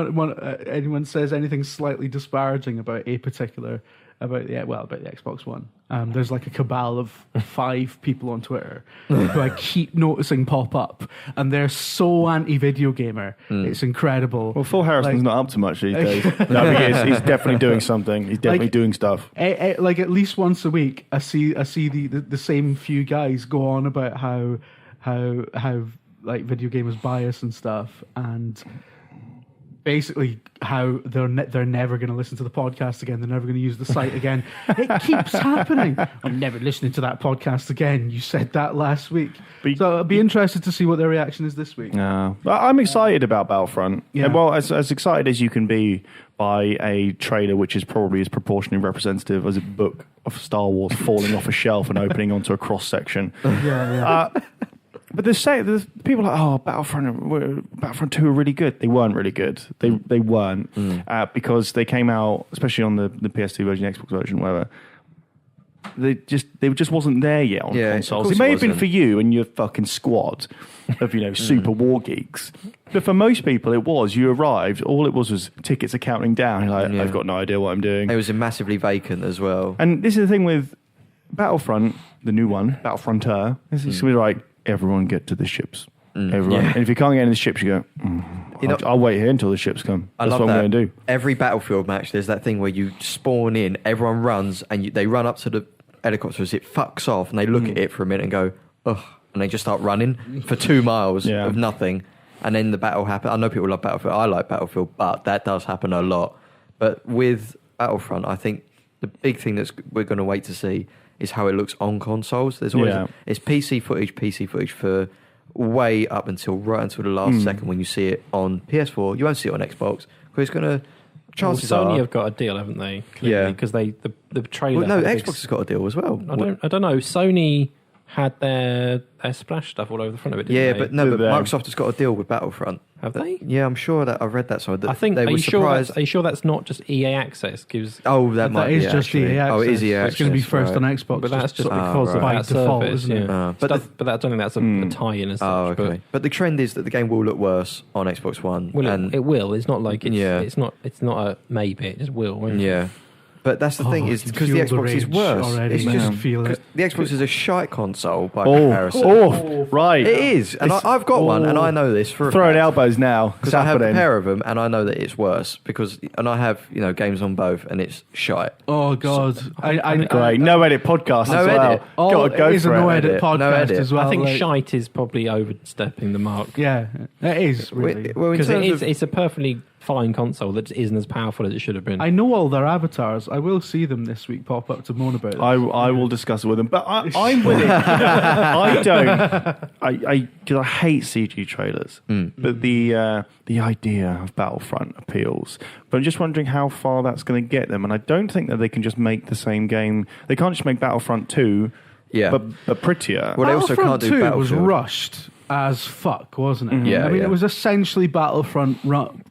Speaker 2: anyone says anything slightly disparaging about the Xbox One, there's like a cabal of 5 people on Twitter who I keep noticing pop up, and they're so anti-video gamer. It's incredible.
Speaker 1: Well, Phil Harrison's not up to much these days. No, he is. He's definitely doing something. He's definitely doing stuff.
Speaker 2: Like at least once a week, I see the same few guys go on about how like video gamers bias and stuff, and basically how they're never going to listen to the podcast again. They're never going to use the site again. It keeps happening. I'm never listening to that podcast again. You said that last week. So I'll be interested to see what their reaction is this week.
Speaker 1: I'm excited about Battlefront.
Speaker 2: Yeah.
Speaker 1: And, well, as excited as you can be by a trailer which is probably as proportionally representative as a book of Star Wars falling off a shelf and opening onto a cross section. But the people are like, oh, Battlefront 2 are really good. They weren't really good. They weren't because they came out, especially on the PS2 version, Xbox version, whatever. They just wasn't there yet on consoles. It may have been for you and your fucking squad of super war geeks, but for most people it was. You arrived, all it was tickets are counting down. You're like, I've got no idea what I'm doing.
Speaker 4: It was massively vacant as well.
Speaker 1: And this is the thing with Battlefront, the new one, Battlefronter, it's going to be like, everyone get to the ships. Everyone. And if you can't get in the ships, you go, I'll wait here until the ships come. That's what I'm going to do.
Speaker 4: Every Battlefield match, there's that thing where you spawn in, everyone runs, and they run up to the helicopter as it fucks off, and they look at it for a minute and go, ugh, and they just start running for 2 miles of nothing, and then the battle happens. I know people love Battlefield. I like Battlefield, but that does happen a lot. But with Battlefront, I think the big thing we're going to wait to see is how it looks on consoles. There's always it's PC footage for right until the last second when you see it on PS4. You won't see it on Xbox because it's going to. Chances
Speaker 3: Sony
Speaker 4: are
Speaker 3: have got a deal, haven't they? Clearly,
Speaker 4: Yeah,
Speaker 3: because the trailer.
Speaker 4: Well, no, Xbox has got a deal as well.
Speaker 3: I don't know. Sony had their splash stuff all over the front of it. Didn't they?
Speaker 4: but Microsoft has got a deal with Battlefront.
Speaker 3: Have they?
Speaker 4: Yeah, I'm sure that I've read that. So
Speaker 3: I think
Speaker 4: they were surprised.
Speaker 3: Are you sure that's not just EA Access? Gives
Speaker 4: that might
Speaker 2: is
Speaker 4: be
Speaker 2: just
Speaker 4: actually.
Speaker 2: EA Access.
Speaker 4: Oh, it is EA
Speaker 2: So
Speaker 4: Access.
Speaker 2: it's going to be first
Speaker 4: right.
Speaker 2: on Xbox.
Speaker 3: but that's just
Speaker 4: right.
Speaker 3: because of
Speaker 2: By
Speaker 3: that
Speaker 2: default,
Speaker 3: service,
Speaker 2: isn't it?
Speaker 3: But I don't think that's a tie-in as such.
Speaker 4: Oh, okay. But the trend is that the game will look worse on Xbox One.
Speaker 3: Well, it will. It's not like it's not a maybe. It just will. Won't it?
Speaker 4: Yeah. But that's the thing is because the Xbox is worse.
Speaker 2: Already,
Speaker 4: It's just
Speaker 2: feel it.
Speaker 4: the Xbox is a shite console by comparison.
Speaker 1: Right.
Speaker 4: It is, and I've got one, and I know this for
Speaker 1: throwing elbows now
Speaker 4: because I have a pair of them, and I know that it's worse and I have games on both, and it's shite.
Speaker 2: Oh God!
Speaker 1: Great. No edit podcast
Speaker 4: No
Speaker 1: as well.
Speaker 4: edit.
Speaker 1: Gotta go
Speaker 2: it is a
Speaker 1: for
Speaker 2: no
Speaker 1: it.
Speaker 2: edit podcast
Speaker 4: No edit.
Speaker 2: as well.
Speaker 3: I think
Speaker 2: like,
Speaker 3: shite is probably overstepping the mark.
Speaker 2: Yeah, it is really.
Speaker 4: Well, in
Speaker 3: Because
Speaker 4: terms of
Speaker 3: it's a perfectly fine console that isn't as powerful as it should have been.
Speaker 2: I know all their avatars. I will see them this week. Pop up to moan about it.
Speaker 1: I will discuss it with them, but I'm with it. I don't. Because I hate CG trailers, but the idea of Battlefront appeals. But I'm just wondering how far that's going to get them, and I don't think that they can just make the same game. They can't just make Battlefront 2, but prettier.
Speaker 4: Well, they also can't do
Speaker 2: 2 was
Speaker 4: Battlefield.
Speaker 2: rushed as fuck, wasn't it?
Speaker 4: Yeah,
Speaker 2: I mean,
Speaker 4: yeah.
Speaker 2: it was essentially Battlefront 1.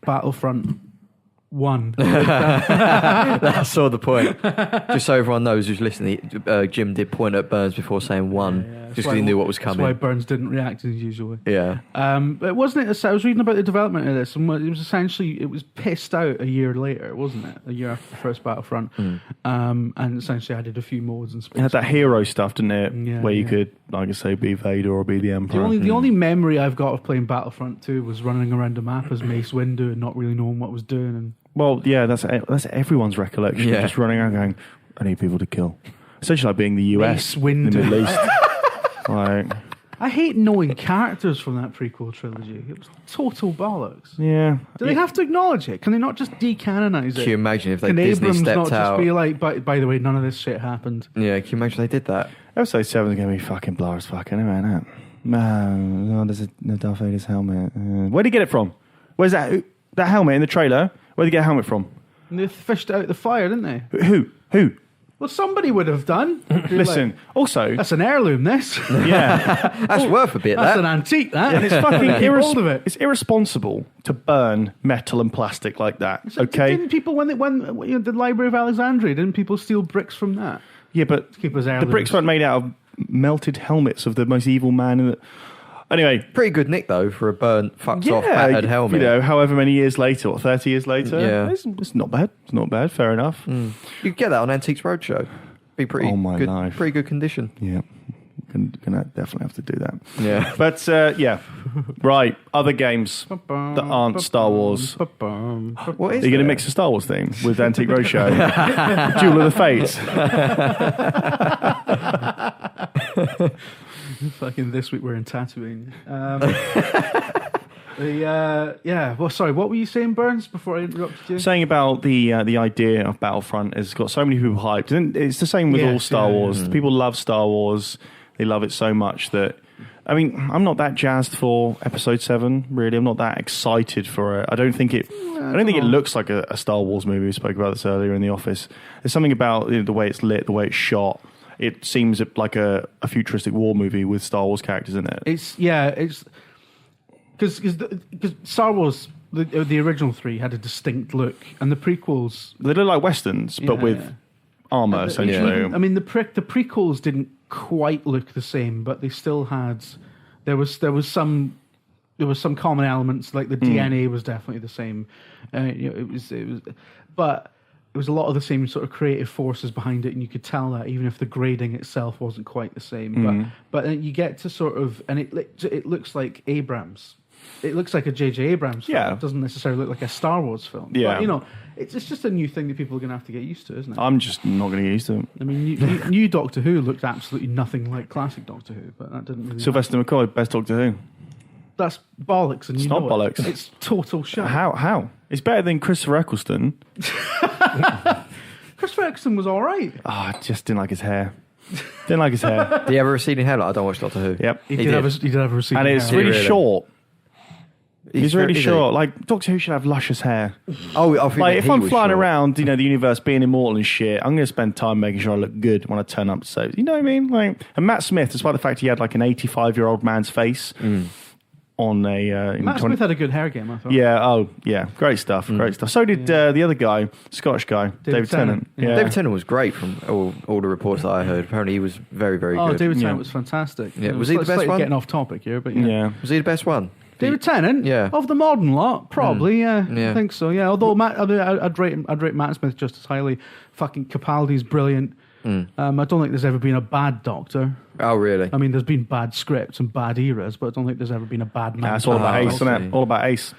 Speaker 4: I saw the point. Just so everyone knows who's listening, Jim did point at Burns before saying one, just because he knew what was
Speaker 2: That's why
Speaker 4: coming.
Speaker 2: Burns didn't react as usual.
Speaker 4: Yeah.
Speaker 2: But wasn't it? I was reading about the development of this, and it was essentially it was pissed out a year later, wasn't it? A year after the first Battlefront, and essentially added a few modes and
Speaker 1: It had that hero stuff, didn't it?
Speaker 2: Yeah,
Speaker 1: Where you
Speaker 2: yeah.
Speaker 1: could, like I say, be Vader or be the Emperor.
Speaker 2: The only memory I've got of playing Battlefront 2 was running around the map as Mace Windu and not really knowing what I was doing. And
Speaker 1: Well, yeah, that's everyone's recollection.
Speaker 4: Yeah.
Speaker 1: Just running around going, I need people to kill. Essentially like being the US,
Speaker 2: Mace Windu.
Speaker 1: the Middle East. Like,
Speaker 2: I hate knowing characters from that prequel trilogy. It was total bollocks.
Speaker 1: yeah.
Speaker 2: Do they have to acknowledge it? Can they not just decanonize
Speaker 4: Can
Speaker 2: it?
Speaker 4: you imagine if
Speaker 2: Can
Speaker 4: Disney
Speaker 2: Abrams
Speaker 4: stepped
Speaker 2: not
Speaker 4: out?
Speaker 2: just be like, by the way, none of this shit happened?
Speaker 4: Yeah, can you imagine they did that?
Speaker 1: Episode 7 is going to be fucking blur as fuck anyway, isn't it? No, there's no Darth Vader's helmet. Where'd he get it from? Where's that helmet in the trailer? Where'd he get a helmet from?
Speaker 2: And they fished it out the fire, didn't they?
Speaker 1: Who?
Speaker 2: Well, somebody would have done.
Speaker 1: Listen,
Speaker 2: Like,
Speaker 1: also,
Speaker 2: that's an heirloom, this.
Speaker 1: yeah,
Speaker 4: That's worth a bit,
Speaker 2: That's
Speaker 4: that.
Speaker 2: an antique, that.
Speaker 1: and it's fucking
Speaker 2: Keep hold of it.
Speaker 1: it's irresponsible to burn metal and plastic like that.
Speaker 2: So
Speaker 1: Okay,
Speaker 2: Didn't people, when the Library of Alexandria, didn't people steal bricks from that?
Speaker 1: yeah, but
Speaker 2: Keep us
Speaker 1: the
Speaker 2: heirlooms.
Speaker 1: bricks weren't made out of melted helmets of the most evil man in the. Anyway,
Speaker 4: Pretty good nick, though, for a burnt, fucked off, battered helmet.
Speaker 1: You know, however many years later, or 30 years later,
Speaker 4: Yeah.
Speaker 1: it's not bad. It's not bad. Fair enough.
Speaker 4: You could get that on Antiques Roadshow. Be pretty
Speaker 1: Oh, my
Speaker 4: good,
Speaker 1: life.
Speaker 4: pretty good condition.
Speaker 1: Yeah, gonna definitely have to do that.
Speaker 4: Yeah.
Speaker 1: But yeah, right. Other games that aren't Star Wars.
Speaker 4: What
Speaker 1: Are
Speaker 4: is
Speaker 1: you going to
Speaker 4: there?
Speaker 1: mix a Star Wars theme with Antique Roadshow? Duel of the Fates.
Speaker 2: Fucking this week we're in Tatooine. Well, sorry, what were you saying, Burns, before I interrupted you?
Speaker 1: Saying about the idea of Battlefront has got so many people hyped. And it's the same with all
Speaker 2: Yes,
Speaker 1: Star
Speaker 2: yeah,
Speaker 1: Wars. People love Star Wars. They love it so much that, I mean, I'm not that jazzed for Episode 7, really. I'm not that excited for it. I don't think it looks like a Star Wars movie. We spoke about this earlier in the office. There's something about the way it's lit, the way it's shot. It seems like a futuristic war movie with Star Wars characters in it.
Speaker 2: It's because Star Wars, the original 3 had a distinct look, and the prequels,
Speaker 1: They look like westerns, but with armor, essentially.
Speaker 2: I mean, the prequels didn't quite look the same, but they still had. There was some common elements, like the DNA was definitely the same. It was, but was a lot of the same sort of creative forces behind it, and you could tell that even if the grading itself wasn't quite the same. But then you get to sort of, and it looks like Abrams. It looks like a J.J. Abrams film.
Speaker 1: Yeah.
Speaker 2: It doesn't necessarily look like a Star Wars film.
Speaker 1: Yeah.
Speaker 2: But, you know, it's just a new thing that people are going to have to get used to, isn't it?
Speaker 1: I'm just not going to get used to it.
Speaker 2: I mean, new Doctor Who looked absolutely nothing like classic Doctor Who, but that didn't really
Speaker 1: Sylvester McCoy, best Doctor Who.
Speaker 2: That's bollocks, and
Speaker 1: It's
Speaker 2: you
Speaker 1: not
Speaker 2: know
Speaker 1: bollocks.
Speaker 2: it. It's total shit.
Speaker 1: How? It's better than Christopher Eccleston.
Speaker 2: Chris Eccleston was all right.
Speaker 1: I just didn't like his hair. Didn't like his hair.
Speaker 4: Do you have a receding hairline? I don't watch Doctor Who.
Speaker 1: Yep.
Speaker 2: He did have a receding
Speaker 1: And it's
Speaker 2: hair.
Speaker 1: really
Speaker 4: Really?
Speaker 1: short. He's really
Speaker 4: is he?
Speaker 1: short. Like, Doctor Who should have luscious hair.
Speaker 4: Oh, I think
Speaker 1: Like,
Speaker 4: that
Speaker 1: if
Speaker 4: he
Speaker 1: I'm
Speaker 4: was
Speaker 1: flying
Speaker 4: short.
Speaker 1: around, you know, the universe being immortal and shit, I'm going to spend time making sure I look good when I turn up to soaps. You know what I mean? Like, and Matt Smith, despite the fact he had like an 85-year-old man's face on a...
Speaker 2: Matt Smith had a good hair game, I thought.
Speaker 1: Yeah, great stuff, great stuff. So did the other guy, Scottish guy, David Tennant.
Speaker 2: Yeah.
Speaker 1: Yeah.
Speaker 4: David Tennant was great from all the reports that I heard. Apparently, he was very, very
Speaker 2: Oh,
Speaker 4: good.
Speaker 2: David
Speaker 1: Yeah.
Speaker 2: Tennant was fantastic.
Speaker 4: Yeah,
Speaker 2: It
Speaker 4: was he the best
Speaker 2: slightly
Speaker 4: one?
Speaker 2: Getting off topic here, but
Speaker 1: Yeah.
Speaker 4: Was he the best one?
Speaker 2: David Tennant,
Speaker 4: Yeah.
Speaker 2: of the modern lot, probably, yeah.
Speaker 4: Yeah.
Speaker 2: I think so, yeah. Although I'd rate Matt Smith just as highly. Fucking Capaldi's brilliant. I don't think there's ever been a bad Doctor.
Speaker 4: Oh, really?
Speaker 2: I mean, there's been bad scripts and bad eras, but I don't think there's ever been a bad man.
Speaker 1: That's all about
Speaker 4: Oh,
Speaker 1: Ace, isn't
Speaker 4: okay.
Speaker 1: it? All about Ace.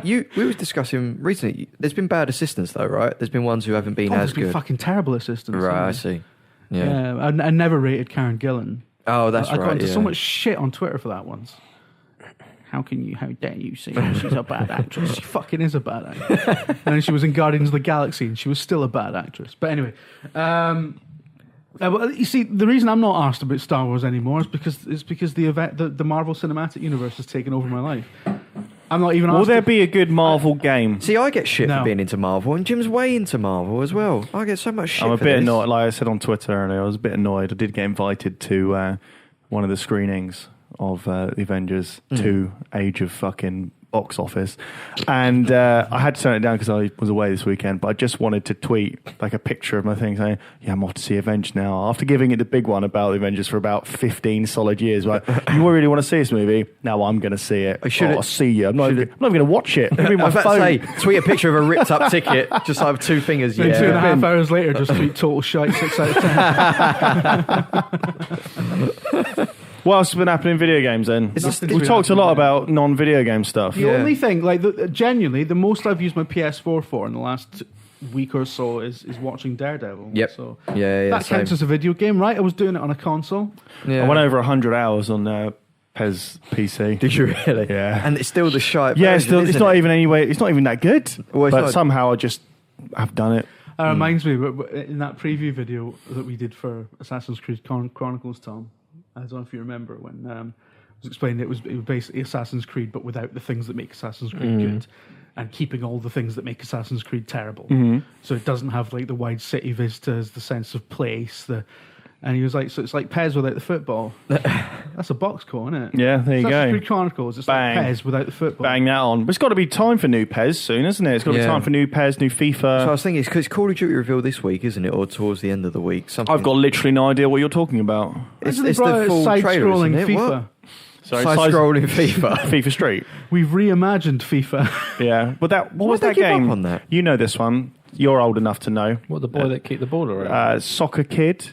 Speaker 4: We was discussing recently. There's been bad assistants, though, right? There's been ones who haven't been
Speaker 2: There's
Speaker 4: as
Speaker 2: been
Speaker 4: good.
Speaker 2: fucking terrible assistants.
Speaker 4: Right, I
Speaker 2: yeah.
Speaker 4: see. Yeah.
Speaker 2: I never rated Karen Gillan.
Speaker 4: Oh, that's
Speaker 2: I got
Speaker 4: right.
Speaker 2: into
Speaker 4: Yeah.
Speaker 2: so much shit on Twitter for that once. How dare you say she's a bad actress? She fucking is a bad actress. And then she was in Guardians of the Galaxy and she was still a bad actress. But anyway, well, you see, the reason I'm not asked about Star Wars anymore is because the Marvel Cinematic Universe has taken over my life. I'm not even asked.
Speaker 1: Will there be a good Marvel game?
Speaker 4: See, I get shit
Speaker 2: No.
Speaker 4: for being into Marvel, and Jim's way into Marvel as well. I get so much shit.
Speaker 1: I'm a
Speaker 4: for
Speaker 1: bit
Speaker 4: this.
Speaker 1: annoyed. Like I said on Twitter earlier, I was a bit annoyed. I did get invited to one of the screenings of the Avengers 2 Age of fucking box office, and I had to turn it down because I was away this weekend, but I just wanted to tweet like a picture of my thing saying, yeah, I'm off to see Avengers now, after giving it the big one about the Avengers for about 15 solid years. Like, you really want to see this movie? Now I'm going to see it. I'll see you. I'm not even going to watch it. It'll be
Speaker 4: I
Speaker 1: my
Speaker 4: was about
Speaker 1: phone.
Speaker 4: to say, tweet a picture of a ripped up ticket, just like with two fingers.
Speaker 2: Then
Speaker 4: Yeah.
Speaker 2: 2.5 hours later, just tweet total shite, 6 out of 10.
Speaker 1: What else has been happening in video games then?
Speaker 2: Nothing's
Speaker 1: We
Speaker 2: been
Speaker 1: talked a lot
Speaker 2: happening.
Speaker 1: about non-video game stuff.
Speaker 2: The
Speaker 4: Yeah.
Speaker 2: only thing, like, genuinely, the most I've used my PS4 for in the last week or so is watching Daredevil.
Speaker 4: Yep.
Speaker 2: So
Speaker 4: Yeah,
Speaker 2: that counts
Speaker 4: same.
Speaker 2: as a video game, right? I was doing it on a console.
Speaker 4: Yeah.
Speaker 1: I went over 100 hours on PES PC.
Speaker 4: Did you really?
Speaker 1: Yeah.
Speaker 4: And it's still the shite.
Speaker 1: Yeah,
Speaker 4: version,
Speaker 1: it's
Speaker 4: isn't
Speaker 1: not
Speaker 4: it?
Speaker 1: even anyway. It's not even that good.
Speaker 4: Well, it's
Speaker 1: but
Speaker 4: not-
Speaker 1: somehow I just have done it.
Speaker 2: That reminds me, in that preview video that we did for Assassin's Creed Chronicles, Tom, I don't know if you remember when I was explaining it was basically Assassin's Creed, but without the things that make Assassin's Creed good, and keeping all the things that make Assassin's Creed terrible. So it doesn't have like the wide city vistas, the sense of place, and he was like, so it's like PES without the football. That's a box score, isn't it?
Speaker 1: Yeah, there you
Speaker 2: Assassin's
Speaker 1: go.
Speaker 2: Creed Chronicles, it's
Speaker 1: Bang.
Speaker 2: like PES without the football.
Speaker 1: Bang that on. But it's got to be time for new PES soon, isn't it? It's got to be
Speaker 4: Yeah.
Speaker 1: time for new PES, new FIFA.
Speaker 4: So I was thinking, it's Call of Duty revealed this week, isn't it? Or towards the end of the week? Something.
Speaker 1: I've got literally no idea what you're talking about.
Speaker 4: It's,
Speaker 2: Isn't it
Speaker 4: it's
Speaker 2: brought
Speaker 4: the
Speaker 2: out
Speaker 4: full trailer,
Speaker 2: side-scrolling
Speaker 4: isn't it?
Speaker 2: FIFA?
Speaker 4: What?
Speaker 1: Sorry,
Speaker 4: Side-scrolling FIFA.
Speaker 1: FIFA Street.
Speaker 2: We've reimagined FIFA.
Speaker 1: Yeah. But what was
Speaker 4: Why'd
Speaker 1: that
Speaker 4: they give up
Speaker 1: game?
Speaker 4: on that?
Speaker 1: You know this one. You're old enough to know.
Speaker 3: What, the boy that kicked the ball around?
Speaker 1: Soccer Kid.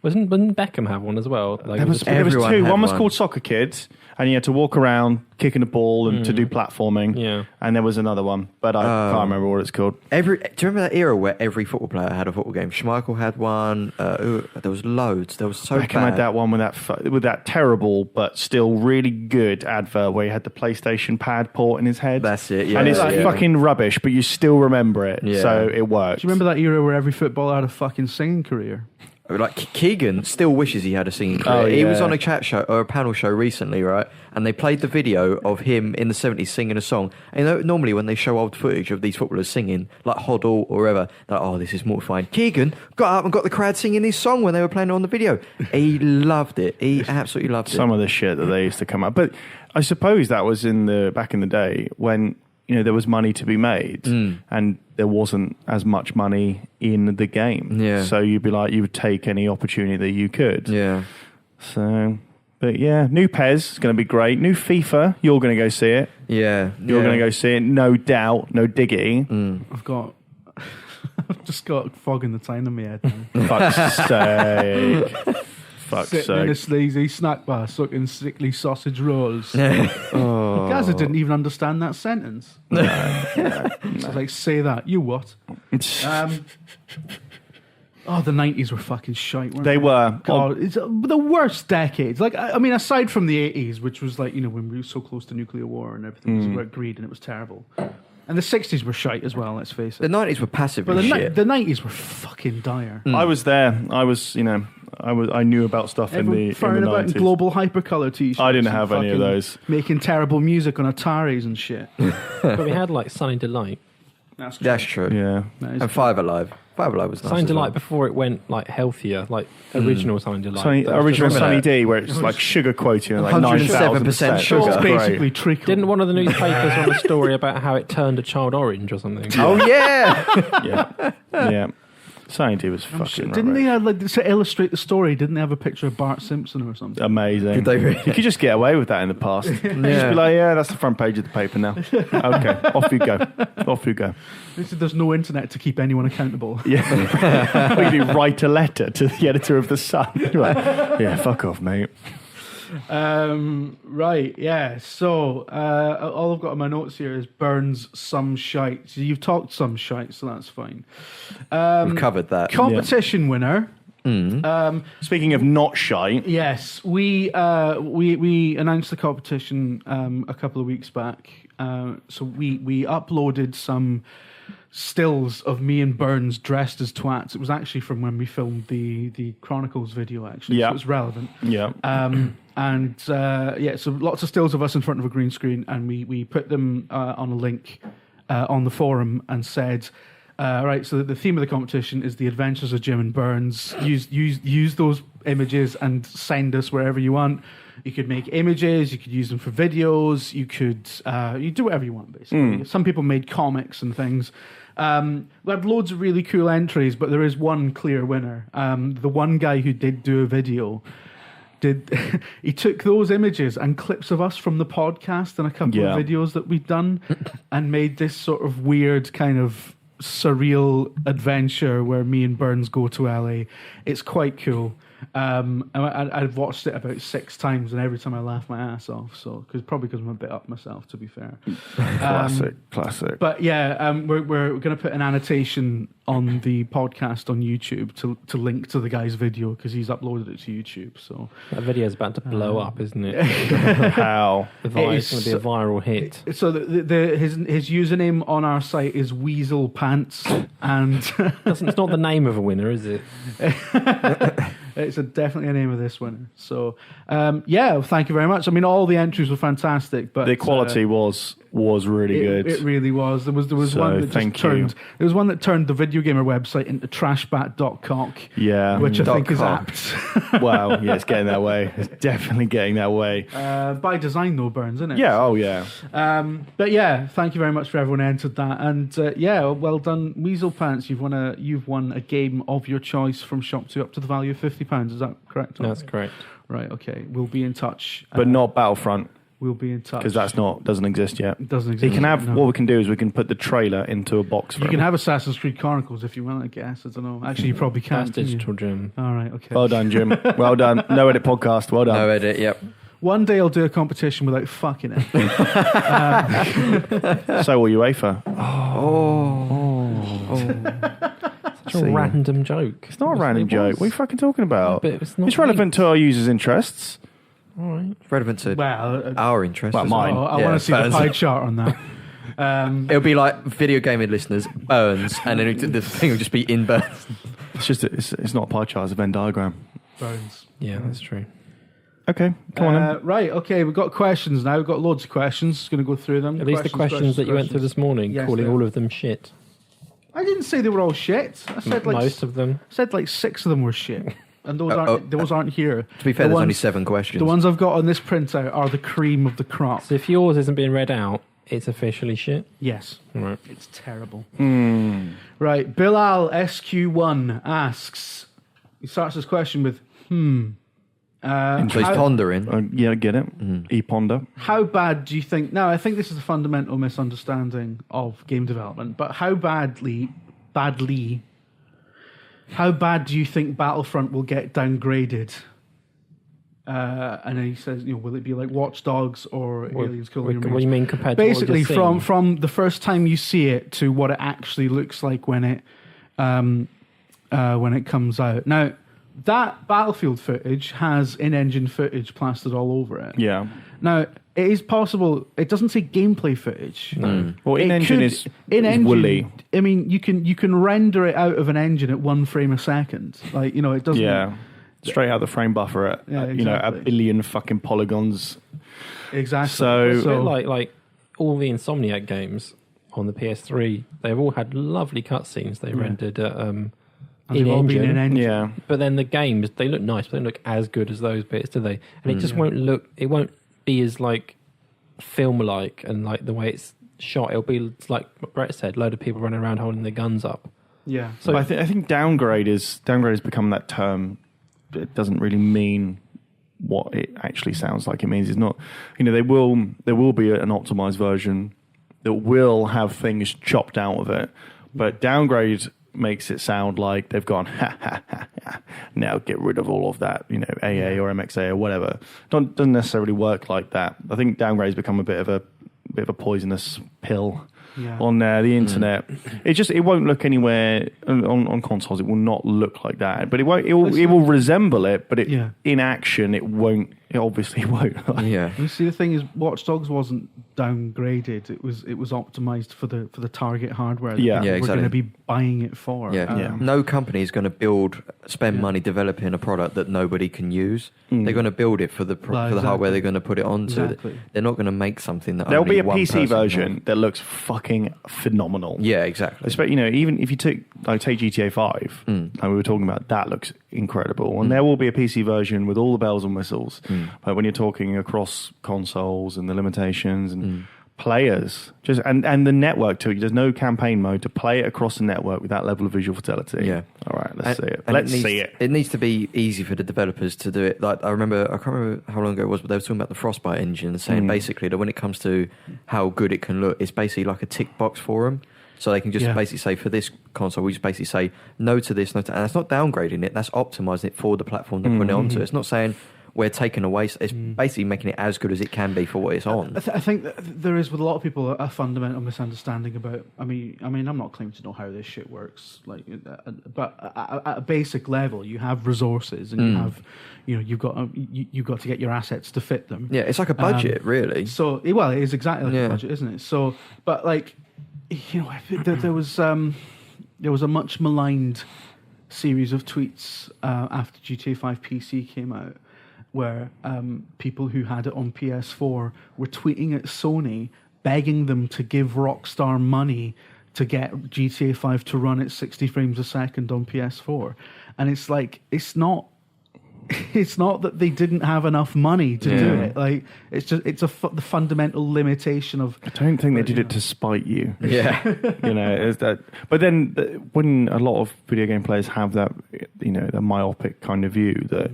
Speaker 3: Wouldn't Beckham have one as well? Like,
Speaker 1: There was
Speaker 4: Everyone
Speaker 1: two.
Speaker 4: had
Speaker 1: One was
Speaker 4: one.
Speaker 1: called Soccer Kid, and you had to walk around kicking the ball and to do platforming.
Speaker 3: Yeah.
Speaker 1: And there was another one, but I can't remember what it's called.
Speaker 4: Do you remember that era where every football player had a football game? Schmeichel had one. There was loads. There was so
Speaker 1: Beckham
Speaker 4: bad.
Speaker 1: had that one with that terrible but still really good advert where he had the PlayStation pad port in his head.
Speaker 4: That's it, yeah.
Speaker 1: And it's
Speaker 4: Yeah.
Speaker 1: fucking rubbish, but you still remember it,
Speaker 4: Yeah.
Speaker 1: so it works.
Speaker 2: Do you remember that era where every footballer had a fucking singing career?
Speaker 4: Like Keegan still wishes he had a singing career.
Speaker 1: Oh,
Speaker 4: He was
Speaker 1: yeah.
Speaker 4: on a chat show or a panel show recently, right? And they played the video of him in the 70s singing a song. And you know, normally when they show old footage of these footballers singing, like Hoddle or whatever, they're like, oh, this is mortifying. Keegan got up and got the crowd singing his song when they were playing it on the video. He loved it. He absolutely loved it.
Speaker 1: Some of the shit that they used to come up. But I suppose that was back in the day when there was money to be made and there wasn't as much money in the game.
Speaker 4: Yeah.
Speaker 1: So you would take any opportunity that you could.
Speaker 4: Yeah.
Speaker 1: So, but yeah, new PES is going to be great. New FIFA, you're going to go see it.
Speaker 4: Yeah.
Speaker 1: You're going to go see it, no doubt, no diggity.
Speaker 2: I've got I've just got fog in the time in my head now.
Speaker 1: Fuck's sake. Fuck's
Speaker 2: Sitting in a
Speaker 1: sake.
Speaker 2: sleazy snack bar, sucking sickly sausage rolls. Gaza didn't even understand that sentence. So like, say that. You what? The 90s were fucking shite, weren't they?
Speaker 1: They were.
Speaker 2: God, it's the worst decades. Like, I mean, aside from the 80s, which was like, when we were so close to nuclear war and everything was about greed and it was terrible. And the 60s were shite as well, let's face it.
Speaker 4: The 90s were passively
Speaker 2: But
Speaker 4: shit.
Speaker 2: the 90s were fucking dire.
Speaker 1: I was there. I was, I knew about stuff in the
Speaker 2: firing about in
Speaker 1: 90s.
Speaker 2: global hypercolor t-shirts.
Speaker 1: I didn't
Speaker 2: and
Speaker 1: have any of
Speaker 2: fucking
Speaker 1: those.
Speaker 2: Making terrible music on Ataris and shit.
Speaker 3: But we had like Sunny Delight.
Speaker 4: That's true.
Speaker 1: Yeah.
Speaker 2: That is
Speaker 4: And Five Alive. Five Alive was nice.
Speaker 3: Sunny
Speaker 4: as well.
Speaker 3: Delight before it went like healthier, like original Sunny Delight.
Speaker 1: Original
Speaker 4: remember
Speaker 1: Sunny
Speaker 4: that.
Speaker 1: D, where it's like sugar quoting, like
Speaker 4: 107%
Speaker 1: 9,000%
Speaker 4: sugar.
Speaker 2: It's
Speaker 4: Great.
Speaker 2: basically treacle.
Speaker 3: Didn't one of the newspapers run a story about how it turned a child orange or something?
Speaker 4: Oh, yeah.
Speaker 1: Yeah. Yeah. Sunny D was fucking
Speaker 2: Didn't they
Speaker 1: rubbish.
Speaker 2: to illustrate the story? Didn't they have a picture of Bart Simpson or something?
Speaker 1: Amazing.
Speaker 4: Did they really?
Speaker 1: You could just get away with that in the past. Just be like, yeah, that's the front page of the paper now. Okay, off you go. Off you go.
Speaker 2: There's no internet to keep anyone accountable.
Speaker 1: Yeah. Or you do write a letter to the editor of The Sun. You're like, yeah, fuck off, mate.
Speaker 2: Right, yeah. So all I've got in my notes here is Burns some shite. So you've talked some shite, so that's fine.
Speaker 4: We've covered that.
Speaker 2: Competition winner.
Speaker 1: Speaking of not shite,
Speaker 2: Yes, we announced the competition a couple of weeks back. So we uploaded some stills of me and Burns dressed as twats. It was actually from when we filmed the Chronicles video, actually.
Speaker 1: Yeah.
Speaker 2: So it's relevant.
Speaker 1: yeah.
Speaker 2: So lots of stills of us in front of a green screen, and we put them on a link on the forum and said, right, so the theme of the competition is the adventures of Jim and Burns. Use those images and send us wherever you want. You could make images, you could use them for videos, you could you do whatever you want, basically. Some people made comics and things. We had loads of really cool entries, but there is one clear winner. The one guy who did do a video he took those images and clips of us from the podcast and a couple of videos that we'd done and made this sort of weird kind of surreal adventure where me and Burns go to LA. It's quite cool. I've watched it about 6 times, and every time I laugh my ass off. So, because I'm a bit up myself, to be fair.
Speaker 1: Classic.
Speaker 2: But yeah, we're going to put an annotation on the podcast on YouTube to link to the guy's video because he's uploaded it to YouTube. So
Speaker 3: That video's about to blow up, isn't it?
Speaker 1: How?
Speaker 3: It's going to be a viral hit.
Speaker 2: So his username on our site is Weasel Pants, and
Speaker 3: It's not the name of a winner, is it?
Speaker 2: it's definitely a name of this winner. So yeah, thank you very much. I mean, all the entries were fantastic, but
Speaker 1: The quality was really good.
Speaker 2: It really was. There was
Speaker 1: So,
Speaker 2: one that
Speaker 1: thank
Speaker 2: just
Speaker 1: you.
Speaker 2: turned. There was one that turned the VideoGamer website into trashbat.cock.
Speaker 1: Yeah.
Speaker 2: Which I think is
Speaker 4: .com.
Speaker 2: apt.
Speaker 1: Wow. Yeah, it's getting that way. It's definitely getting that way.
Speaker 2: By design, though, Burns, isn't it?
Speaker 1: Yeah. Oh, yeah.
Speaker 2: But yeah, thank you very much for everyone who entered that, and yeah, well done, Weasel Pants. You've won a game of your choice from Shop2 up to the value of £50. Is that correct?
Speaker 3: That's correct.
Speaker 2: Right. Okay. We'll be in touch.
Speaker 1: But not Battlefront,
Speaker 2: We'll be in touch
Speaker 1: because doesn't exist yet.
Speaker 2: It doesn't
Speaker 1: So
Speaker 2: exist.
Speaker 1: you can have,
Speaker 2: no.
Speaker 1: what we can do is we can put the trailer into a box for
Speaker 2: You can
Speaker 1: him.
Speaker 2: have Assassin's Creed Chronicles if you want. I guess I don't know. Actually, you probably can't.
Speaker 3: That's
Speaker 2: can you?
Speaker 3: digital, Jim.
Speaker 2: All right. Okay.
Speaker 1: Well done, Jim. Well done. No Edit Podcast. Well done.
Speaker 4: No edit, yep.
Speaker 2: One day I'll do a competition without fucking it.
Speaker 1: So will UEFA.
Speaker 3: Such a random joke.
Speaker 1: It's not a random joke. What are you fucking talking about?
Speaker 3: But it's not
Speaker 1: It's relevant to our users' interests.
Speaker 3: All right.
Speaker 4: Relevant to
Speaker 2: Well,
Speaker 4: our interest.
Speaker 1: Well,
Speaker 4: as
Speaker 1: mine.
Speaker 2: I
Speaker 4: Yeah,
Speaker 2: want to see the
Speaker 4: Burns.
Speaker 2: pie chart on that.
Speaker 4: It'll be like video gaming listeners, Burns, and then the thing will just be in Burns.
Speaker 1: It's not a pie chart, it's a Venn diagram.
Speaker 2: Burns.
Speaker 3: Yeah, that's true.
Speaker 1: Okay, come on then.
Speaker 2: Right, okay, we've got questions now. We've got loads of questions. Going to go through them.
Speaker 3: Are these the questions that you went through this morning,
Speaker 2: Yes,
Speaker 3: calling
Speaker 2: they are.
Speaker 3: all of them shit?
Speaker 2: I didn't say they were all shit. I said like
Speaker 3: Most of them.
Speaker 2: said like 6 of them were shit, and those aren't here.
Speaker 4: To be fair,
Speaker 2: The
Speaker 4: there's only
Speaker 2: ones-
Speaker 4: 7 questions.
Speaker 2: The ones I've got on this printout are the cream of the crop.
Speaker 3: So if yours isn't being read out, it's officially shit.
Speaker 2: Yes,
Speaker 3: All right.
Speaker 2: it's terrible.
Speaker 1: Hmm.
Speaker 2: Right, Bilal SQ1 asks. He starts his question with
Speaker 4: so he's pondering.
Speaker 1: Yeah, I get it. E-Ponder.
Speaker 2: How bad do you think? Now, I think this is a fundamental misunderstanding of game development, but how bad badly. How bad do you think Battlefront will get downgraded? And then he says, will it be like Watch Dogs or Aliens Colonial Marines?
Speaker 3: What do you mean compared
Speaker 2: Basically,
Speaker 3: to what
Speaker 2: from the first time you see it to what it actually looks like when it comes out. Now, that Battlefield footage has in-engine footage plastered all over it.
Speaker 1: Yeah.
Speaker 2: Now, it is possible. It doesn't say gameplay footage.
Speaker 3: No.
Speaker 1: Well, in-engine is woolly.
Speaker 2: I mean, you can render it out of an engine at 1 frame a second. Like, it doesn't.
Speaker 1: Yeah. Straight out the frame buffer at, a billion fucking polygons.
Speaker 2: Exactly.
Speaker 1: So
Speaker 3: It's a bit like all the Insomniac games on the PS3, they've all had lovely cutscenes they rendered
Speaker 2: and they've all been in engine.
Speaker 1: yeah.
Speaker 3: But then the games, they look nice, but they don't look as good as those bits, do they? And it just won't be as like film-like and like the way it's shot. It'll be like Brett said, load of people running around holding their guns up.
Speaker 2: Yeah.
Speaker 1: So I think downgrade has become that term. It doesn't really mean what it actually sounds like it means. It's not, there will be an optimized version that will have things chopped out of it, but downgrade makes it sound like they've gone, now get rid of all of that, AA or MXA or whatever. Doesn't necessarily work like that. I think downgrade's become a bit of a poisonous pill on the internet. It won't look anywhere on consoles. It will not look like that, but it will resemble it. But in action, it won't. It obviously won't.
Speaker 4: Yeah.
Speaker 2: You see, the thing is, Watch Dogs wasn't downgraded. It was optimized for the target hardware that people were going to be buying it for.
Speaker 4: No company is going to spend money developing a product that nobody can use. They're going to build it for the hardware they're going to put it onto.
Speaker 2: Exactly.
Speaker 4: They're not going to make something that
Speaker 1: there'll
Speaker 4: only
Speaker 1: be a
Speaker 4: one
Speaker 1: PC
Speaker 4: person
Speaker 1: version that looks fucking phenomenal.
Speaker 4: Yeah, exactly.
Speaker 1: Even if you take GTA 5, and we were talking about that, looks incredible, and there will be a PC version with all the bells and whistles. But when you're talking across consoles and the limitations and players, and the network too, there's no campaign mode to play it across the network with that level of visual fidelity. Yeah. All right, let's see it. Let's see it.
Speaker 4: It needs to be easy for the developers to do it. Like I can't remember how long ago it was, but they were talking about the Frostbite engine and saying basically that when it comes to how good it can look, it's basically like a tick box for them. So they can just basically say, for this console, we just basically say no to this, no to, and that's not downgrading it. That's optimizing it for the platform they're putting it onto. It's not saying we're taking away. It's basically making it as good as it can be for what it's on.
Speaker 2: I think that there is with a lot of people a fundamental misunderstanding about. I mean, I'm not claiming to know how this shit works. Like, but at a basic level, you have resources and you have, you've got to get your assets to fit them.
Speaker 4: Yeah, it's like a budget, really.
Speaker 2: So, well, it is exactly like a budget, isn't it? So, but like, there was a much maligned series of tweets after GTA 5 PC came out, where people who had it on PS4 were tweeting at Sony, begging them to give Rockstar money to get GTA 5 to run at 60 frames a second on PS4. And it's like, it's not that they didn't have enough money to do it. Like, it's the fundamental limitation of.
Speaker 1: I don't think they did it to spite you.
Speaker 4: Yeah,
Speaker 1: is that? But then when a lot of video game players have that, the myopic kind of view that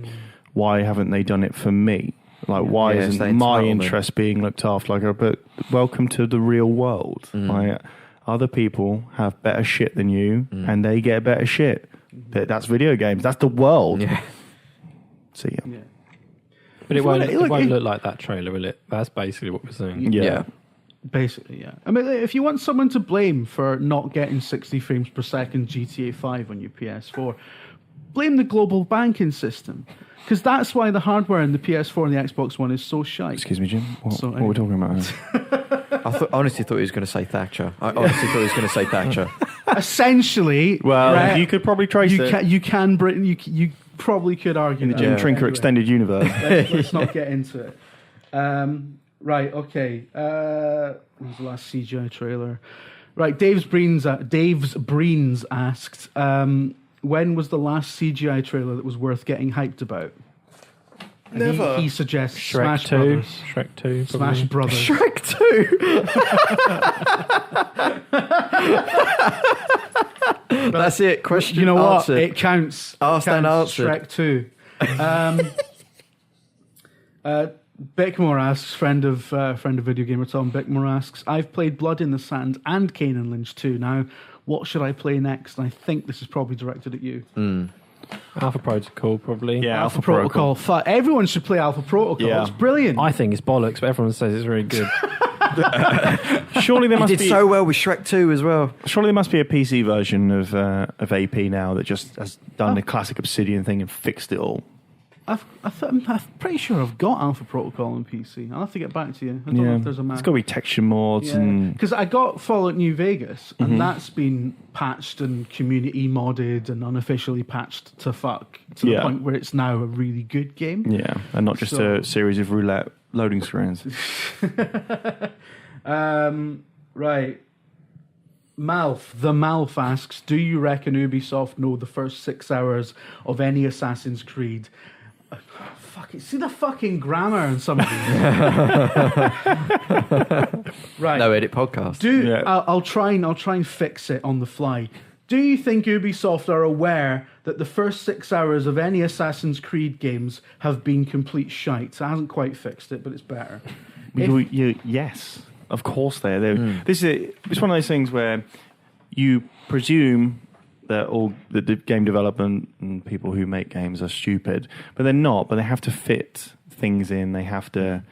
Speaker 1: why haven't they done it for me? Like, why isn't my interest being looked after? But welcome to the real world. Like, other people have better shit than you, and they get better shit. That's video games. That's the world.
Speaker 4: Yeah.
Speaker 1: See ya.
Speaker 3: Yeah. But it won't look like that trailer, will it? That's basically what we're saying.
Speaker 1: Yeah.
Speaker 2: Basically, yeah. I mean, if you want someone to blame for not getting 60 frames per second GTA 5 on your PS4, blame the global banking system. Because that's why the hardware in the PS4 and the Xbox One is so shite.
Speaker 1: Excuse me, Jim. What are we talking about here?
Speaker 4: I honestly thought he was going to say Thatcher.
Speaker 2: Essentially,
Speaker 1: well, you could probably trace it.
Speaker 2: You probably could argue
Speaker 1: in the Jim Trinker extended universe.
Speaker 2: Let's not get into it. Right, okay. What was the last CGI trailer? Right, Dave's Breens asked, when was the last CGI trailer that was worth getting hyped about? And
Speaker 4: Never.
Speaker 2: He suggests
Speaker 3: Shrek
Speaker 2: Smash
Speaker 3: 2.
Speaker 2: Brothers.
Speaker 3: Shrek 2.
Speaker 2: Smash Brothers.
Speaker 4: Shrek 2. That's it. Question.
Speaker 2: You know
Speaker 4: answered.
Speaker 2: what? It counts.
Speaker 4: Asked and answered.
Speaker 2: Shrek 2. Bickmore asks, friend of VideoGamer Tom Bickmore asks, I've played Blood in the Sand and Kane and Lynch 2. Now, what should I play next? And I think this is probably directed at you.
Speaker 3: Alpha Protocol, probably.
Speaker 1: Yeah,
Speaker 2: Alpha Protocol. Everyone should play Alpha Protocol.
Speaker 1: Yeah.
Speaker 2: It's brilliant.
Speaker 3: I think it's bollocks, but everyone says it's really good.
Speaker 1: Surely there
Speaker 4: He
Speaker 1: must
Speaker 4: did
Speaker 1: be.
Speaker 4: so well with Shrek 2 as well.
Speaker 1: Surely there must be a PC version of AP now that just has done the classic Obsidian thing and fixed it all.
Speaker 2: I'm pretty sure I've got Alpha Protocol on PC. I'll have to get back to you. I don't know if there's a Mac.
Speaker 1: It's got to be texture mods and
Speaker 2: Because I got Fallout New Vegas, and that's been patched and community modded and unofficially patched to fuck to the point where it's now a really good game.
Speaker 1: yeah, and not just a series of roulette loading screens.
Speaker 2: Right. The Malf asks, do you reckon Ubisoft know the first 6 hours of any Assassin's Creed? Fuck it. See the fucking grammar on some of these. Right.
Speaker 4: No Edit podcast.
Speaker 2: I'll try and fix it on the fly. Do you think Ubisoft are aware that the first 6 hours of any Assassin's Creed games have been complete shite? I hasn't quite fixed it, but it's better.
Speaker 1: Yes, of course they are. It's one of those things where you presume that all the game development and people who make games are stupid, but they're not. But they have to fit things in. They have to,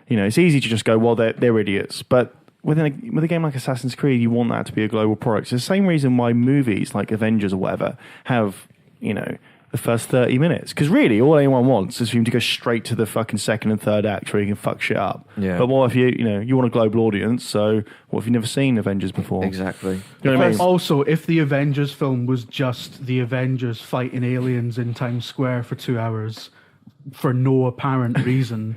Speaker 1: it's easy to just go, well, they're idiots. But with a game like Assassin's Creed, you want that to be a global product. It's the same reason why movies like Avengers or whatever have, the first 30 minutes. Because really, all anyone wants is for you to go straight to the fucking second and third act where you can fuck shit up.
Speaker 4: Yeah.
Speaker 1: But what if you want a global audience, so what if you've never seen Avengers before?
Speaker 4: Exactly.
Speaker 1: You know what I mean?
Speaker 2: Also, if the Avengers film was just the Avengers fighting aliens in Times Square for 2 hours for no apparent reason,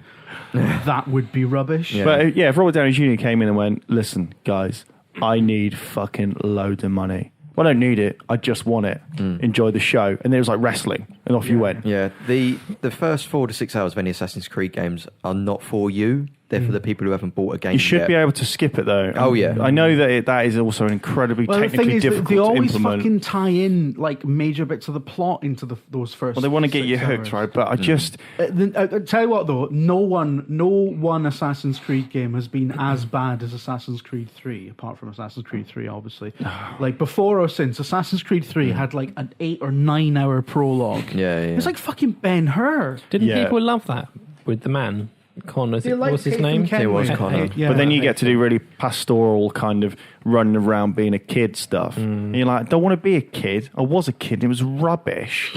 Speaker 2: that would be rubbish.
Speaker 4: Yeah.
Speaker 1: But if Robert Downey Jr. came in and went, listen, guys, I need fucking loads of money. Well, I don't need it. I just want it. Enjoy the show. And then it was like wrestling. And off you went.
Speaker 4: Yeah. The first 4 to 6 hours of any Assassin's Creed games are not for you. They're for the people who haven't bought a game
Speaker 1: You should
Speaker 4: yet.
Speaker 1: be able to skip it, though.
Speaker 4: Oh, yeah.
Speaker 1: I know that that is also an incredibly
Speaker 2: Well, the
Speaker 1: technically
Speaker 2: thing is,
Speaker 1: difficult
Speaker 2: they
Speaker 1: to
Speaker 2: always
Speaker 1: implement.
Speaker 2: fucking tie in like major bits of the plot into those first.
Speaker 1: Well, they want to get
Speaker 2: 6
Speaker 1: you hooked,
Speaker 2: hours.
Speaker 1: right? But I just...
Speaker 2: I'll tell you what, though, no one Assassin's Creed game has been as bad as Assassin's Creed 3, apart from Assassin's Creed 3, obviously. Like, before or since, Assassin's Creed 3 had like an 8 or 9 hour prologue.
Speaker 4: Yeah.
Speaker 2: It's like fucking Ben-Hur.
Speaker 3: Didn't
Speaker 1: Yeah.
Speaker 3: people love that with the man? Connor,
Speaker 2: They like
Speaker 3: what's his
Speaker 2: Nathan
Speaker 3: name?
Speaker 2: Kenway.
Speaker 4: It was Connor.
Speaker 2: Yeah.
Speaker 1: But then you get to do really pastoral kind of running around being a kid stuff. And you're like, I don't want to be a kid. I was a kid. It was rubbish.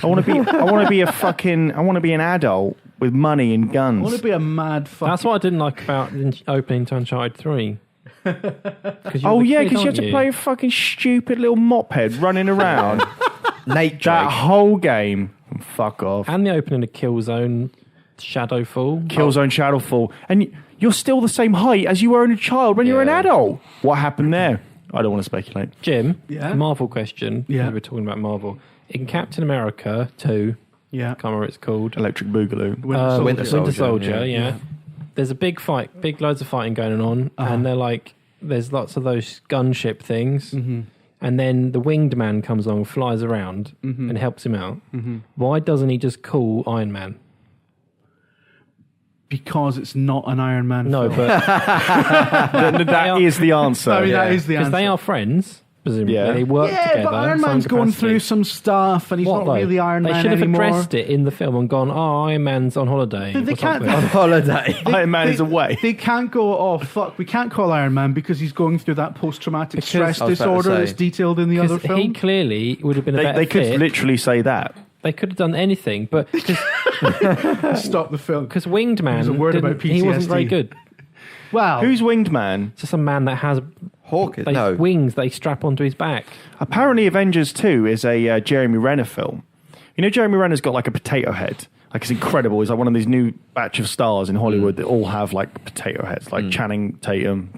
Speaker 1: I want to be an adult with money and
Speaker 2: I
Speaker 1: guns.
Speaker 2: want to be a mad fuck.
Speaker 3: That's what I didn't like about the opening to Uncharted 3. Because
Speaker 1: Oh yeah, because you have to play a fucking stupid little mophead running around.
Speaker 4: Nate
Speaker 1: That
Speaker 4: Drake.
Speaker 1: whole game. Fuck off.
Speaker 3: And the opening of Killzone Shadowfall.
Speaker 1: Killzone Shadowfall. And you're still the same height as you were in a child when you were an
Speaker 4: Yeah.
Speaker 1: adult. What happened there? I don't want to speculate.
Speaker 3: Jim,
Speaker 2: Yeah?
Speaker 3: Marvel question.
Speaker 2: Yeah.
Speaker 3: We were talking about Marvel. In Captain America 2,
Speaker 2: Yeah.
Speaker 3: can't remember what it's called.
Speaker 1: Electric Boogaloo.
Speaker 2: Winter Soldier.
Speaker 4: Winter
Speaker 3: Soldier,
Speaker 4: yeah.
Speaker 3: yeah. There's a big fight, loads of fighting going on, and they're like, there's lots of those gunship things, and then the winged man comes along, flies around, and helps him out. Why doesn't he just call Iron Man?
Speaker 2: Because it's not an Iron Man
Speaker 3: No,
Speaker 2: film.
Speaker 3: but
Speaker 1: That is the answer.
Speaker 2: I mean, that is the
Speaker 3: because
Speaker 2: answer.
Speaker 3: they are friends, presumably.
Speaker 1: Yeah.
Speaker 3: They work
Speaker 2: Yeah,
Speaker 3: together.
Speaker 2: but Iron
Speaker 3: in some
Speaker 2: Man's going
Speaker 3: capacity.
Speaker 2: through some stuff, and he's
Speaker 3: What,
Speaker 2: not
Speaker 3: though?
Speaker 2: really Iron
Speaker 3: They
Speaker 2: Man
Speaker 3: should have
Speaker 2: anymore.
Speaker 3: addressed it in the film and gone, oh, Iron Man's on holiday.
Speaker 2: They
Speaker 3: or
Speaker 2: can't-
Speaker 3: something.
Speaker 4: On holiday.
Speaker 1: Iron Man is away.
Speaker 2: They can't go, oh, fuck, we can't call Iron Man because he's going through that post-traumatic
Speaker 3: Because-
Speaker 2: stress
Speaker 4: I was about to
Speaker 2: disorder
Speaker 4: say.
Speaker 2: that's detailed in the other
Speaker 3: Because he
Speaker 2: film.
Speaker 3: clearly would have been a better
Speaker 1: They could
Speaker 3: fit.
Speaker 1: literally say that.
Speaker 3: They could have done anything, but
Speaker 2: Stop the film.
Speaker 3: because Winged Man,
Speaker 2: There's a word about
Speaker 3: he wasn't very
Speaker 2: PTSD.
Speaker 3: good.
Speaker 2: Wow.
Speaker 1: Who's Winged Man?
Speaker 3: It's just a man that has
Speaker 4: Hawk. No.
Speaker 3: wings they strap onto his back.
Speaker 1: Apparently, Avengers 2 is a Jeremy Renner film. You know, Jeremy Renner's got like a potato head. Like, it's incredible. He's like one of these new batch of stars in Hollywood that all have like potato heads, like Channing Tatum.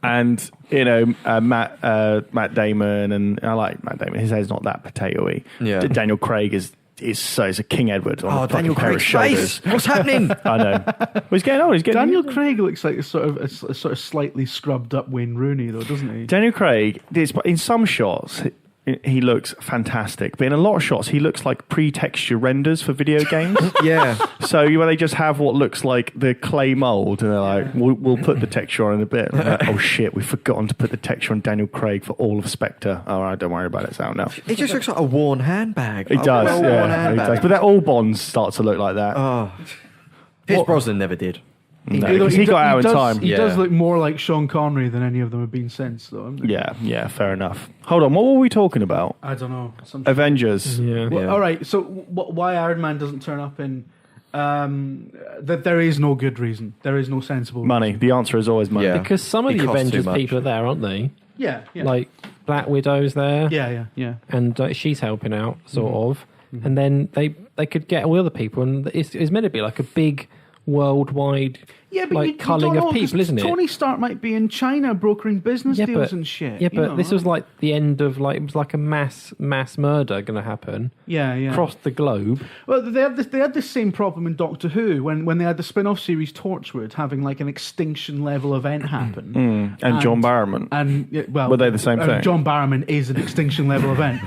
Speaker 1: And, Matt Damon. And I like Matt Damon. His head's not that potato-y.
Speaker 4: Yeah.
Speaker 1: Daniel Craig is a King Edward on
Speaker 4: Oh,
Speaker 1: a fucking
Speaker 4: Daniel
Speaker 1: pair of
Speaker 4: Craig's
Speaker 1: shoulders.
Speaker 4: face. What's happening?
Speaker 1: I know. Well, he's getting old.
Speaker 2: Daniel Craig looks like a sort of slightly scrubbed up Wayne Rooney, though, doesn't he?
Speaker 1: Daniel Craig, in some shots, he looks fantastic. But in a lot of shots, he looks like pre-texture renders for video games.
Speaker 4: Yeah.
Speaker 1: So where they just have what looks like the clay mold, and they're like, we'll put the texture on in a bit. And like, oh shit, we've forgotten to put the texture on Daniel Craig for all of Spectre. All right, don't worry about it, it's out now.
Speaker 4: It just looks like a worn handbag.
Speaker 1: It does, yeah. It does. But all Bonds start to look like that.
Speaker 4: Oh. Pierce Brosnan never did.
Speaker 1: No, because he got out in time.
Speaker 2: He does look more like Sean Connery than any of them have been since, though.
Speaker 1: Yeah, fair enough. Hold on, what were we talking about?
Speaker 2: I don't know.
Speaker 1: Avengers.
Speaker 3: Yeah.
Speaker 2: Well, all right, so why Iron Man doesn't turn up in... that there is no good reason. There is no sensible
Speaker 1: Money. The answer is always money.
Speaker 4: Yeah.
Speaker 3: Because some of the Avengers people are there, aren't they?
Speaker 2: Yeah.
Speaker 3: Like Black Widow's there.
Speaker 2: Yeah.
Speaker 3: And she's helping out, sort of. Mm-hmm. And then they could get all the other people, and it's meant to be like a big worldwide culling of people, isn't it?
Speaker 2: Tony Stark might be in China brokering business deals and shit.
Speaker 3: Yeah, but this was like the end of it was like a mass murder going to happen.
Speaker 2: Yeah.
Speaker 3: Across the globe.
Speaker 2: Well, they had this same problem in Doctor Who when they had the spin-off series Torchwood having like an extinction level event happen.
Speaker 1: And John Barrowman.
Speaker 2: And were
Speaker 1: they the same thing?
Speaker 2: John Barrowman is an extinction level event.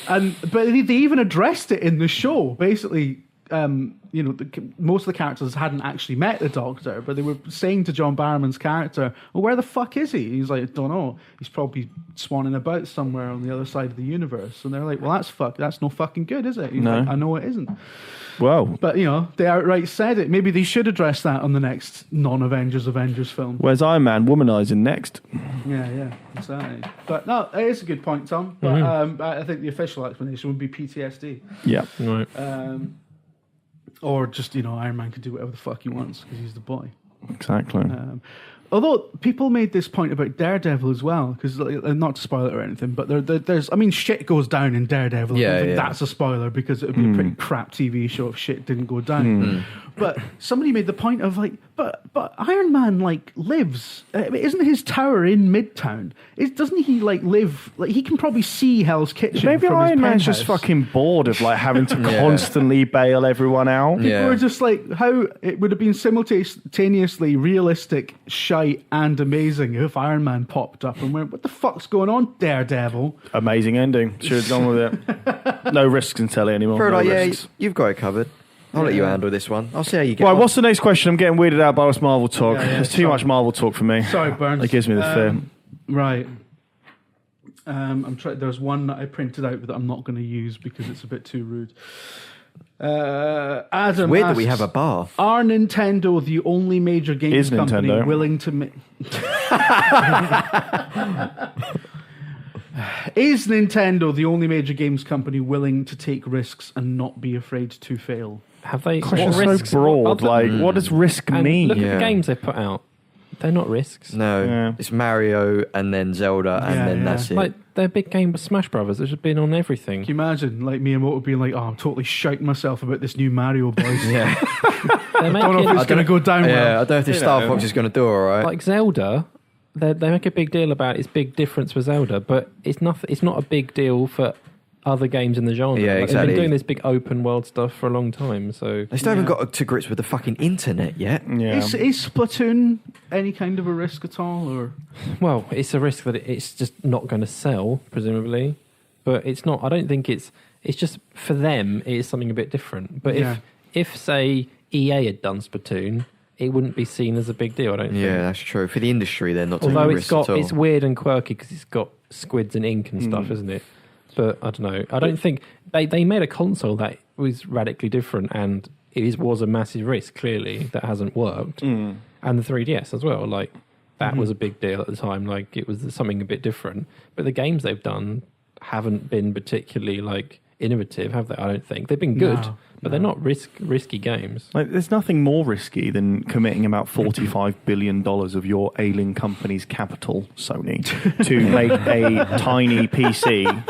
Speaker 2: But they even addressed it in the show. Basically, most of the characters hadn't actually met the Doctor, but they were saying to John Barrowman's character, "Well, where the fuck is he?" He's like, "I don't know. He's probably swanning about somewhere on the other side of the universe." And they're like, "Well, that's no fucking good, is it?" He's
Speaker 1: No.
Speaker 2: like, "I know it isn't."
Speaker 1: Well,
Speaker 2: But they outright said it. Maybe they should address that on the next non-Avengers film.
Speaker 1: where's Iron Man womanizing next?
Speaker 2: Yeah, exactly. But no, it is a good point, Tom. But I think the official explanation would be PTSD.
Speaker 1: Yeah.
Speaker 3: Right.
Speaker 2: Or just, Iron Man can do whatever the fuck he wants because he's the boy.
Speaker 1: Exactly.
Speaker 2: Although people made this point about Daredevil as well, because not to spoil it or anything, but there's, shit goes down in Daredevil. I don't think that's a spoiler because it would be a pretty crap TV show if shit didn't go down. But somebody made the point of but Iron Man lives. Isn't his tower in Midtown? Doesn't he live? He can probably see Hell's Kitchen.
Speaker 1: Maybe
Speaker 2: from
Speaker 1: Iron
Speaker 2: his
Speaker 1: Man's just
Speaker 2: penthouse.
Speaker 1: fucking bored of having to constantly bail everyone out.
Speaker 2: People were just how it would have been simultaneously realistic, shite, and amazing if Iron Man popped up and went, "What the fuck's going on, Daredevil?"
Speaker 1: Amazing ending. Should have gone with it. No risks in telly anymore.
Speaker 4: Frodo,
Speaker 1: No risks.
Speaker 4: you've got it covered. I'll let you handle this one. I'll see how you get
Speaker 1: Right,
Speaker 4: on.
Speaker 1: what's the next question? I'm getting weirded out by this Marvel talk. There's too much Marvel talk for me.
Speaker 2: Sorry, Burns.
Speaker 1: It gives me the fear.
Speaker 2: Right. There's one that I printed out that I'm not going to use because it's a bit too rude. Adam
Speaker 4: It's weird that
Speaker 2: asks,
Speaker 4: we have a bar.
Speaker 2: Are Nintendo the only major games
Speaker 1: Is
Speaker 2: company
Speaker 1: Nintendo.
Speaker 2: willing to make... Is Nintendo the only major games company willing to take risks and not be afraid to fail?
Speaker 3: Have they?
Speaker 1: Question's
Speaker 3: what risks?
Speaker 1: so broad. What does risk
Speaker 3: and
Speaker 1: mean?
Speaker 3: Look at
Speaker 4: Yeah.
Speaker 3: the games they put out. They're not risks.
Speaker 4: No,
Speaker 1: Yeah.
Speaker 4: it's Mario and then Zelda and then that's it.
Speaker 3: Like their big game was Smash Brothers. It should have been on everything.
Speaker 2: Can you imagine, Miyamoto being like, "Oh, I'm totally shouting myself about this new Mario, boys."
Speaker 4: yeah,
Speaker 3: They're
Speaker 2: I don't know if
Speaker 3: making,
Speaker 2: it's going to go down
Speaker 4: yeah.
Speaker 2: well.
Speaker 4: I don't know if this Star Fox is going to do all right.
Speaker 3: like Zelda. They make a big deal about its big difference for Zelda, but it's not a big deal for other games in the genre.
Speaker 4: Yeah,
Speaker 3: They've
Speaker 4: exactly.
Speaker 3: been doing this big open world stuff for a long time. So
Speaker 4: They still haven't got to grips with the fucking internet yet.
Speaker 1: Yeah.
Speaker 2: Is Splatoon any kind of a risk at all, or
Speaker 3: well, it's a risk that it's just not going to sell, presumably. But it's not. I don't think it's just for them. It is something a bit different. But if say EA had done Splatoon, it wouldn't be seen as a big deal. I don't think.
Speaker 4: Yeah, that's true. For the industry, they're not taking
Speaker 3: Although
Speaker 4: risks at all.
Speaker 3: it's weird and quirky because it's got squids and ink and stuff, isn't it? But I don't know. I don't think they made a console that was radically different, and it was a massive risk. Clearly, that hasn't worked. And the 3DS as well. That was a big deal at the time. It was something a bit different. But the games they've done haven't been particularly innovative, have they? I don't think they've been good, but they're not risky games.
Speaker 1: There's nothing more risky than committing about $45 billion of your ailing company's capital, Sony, to make a tiny PC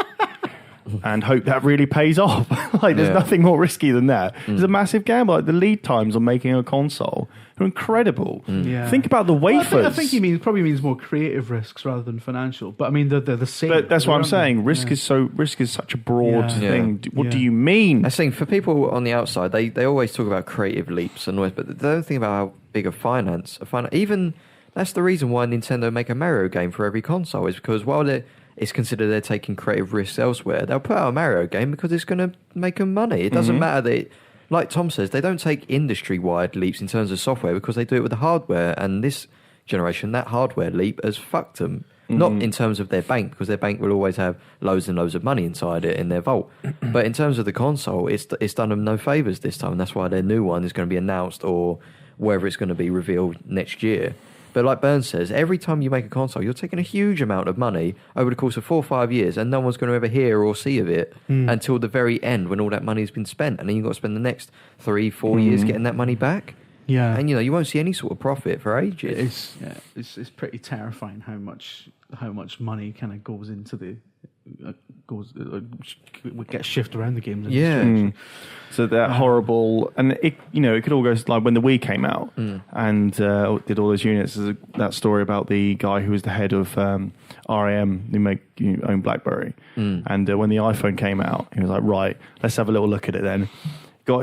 Speaker 1: and hope that really pays off. There's nothing more risky than that. It's a massive gamble. The lead times on making a console are incredible.
Speaker 2: Yeah.
Speaker 1: Think about the wafers.
Speaker 2: Well, I think he probably means more creative risks rather than financial. But I mean, they're the same.
Speaker 1: But that's what I'm saying. Risk
Speaker 2: Yeah.
Speaker 1: is such a broad
Speaker 2: Yeah.
Speaker 1: thing.
Speaker 2: Yeah.
Speaker 1: What do you mean?
Speaker 4: I think for people on the outside, they always talk about creative leaps and noise, but they don't think about how big a finance. Even That's the reason why Nintendo make a Mario game for every console, is because while it's considered they're taking creative risks elsewhere, they'll put out a Mario game because it's going to make them money. It doesn't matter that, like Tom says, they don't take industry-wide leaps in terms of software because they do it with the hardware. And this generation, that hardware leap has fucked them. Not in terms of their bank, because their bank will always have loads and loads of money inside it in their vault. But in terms of the console, it's done them no favours this time. And that's why their new one is going to be announced, or whether it's going to be revealed next year. But like Burns says, every time you make a console, you're taking a huge amount of money over the course of 4 or 5 years, and no one's going to ever hear or see of it until the very end when all that money's been spent. And then you've got to spend the next 3-4 years getting that money back.
Speaker 2: Yeah,
Speaker 4: and you won't see any sort of profit for ages.
Speaker 2: It's pretty terrifying how much money kind of goes into the gets shifted around the games.
Speaker 4: Yeah.
Speaker 1: So that horrible, and it could all go like when the Wii came out and did all those units. There's that story about the guy who was the head of RAM, who owned BlackBerry, and when the iPhone came out, he was like, right, let's have a little look at it then. Got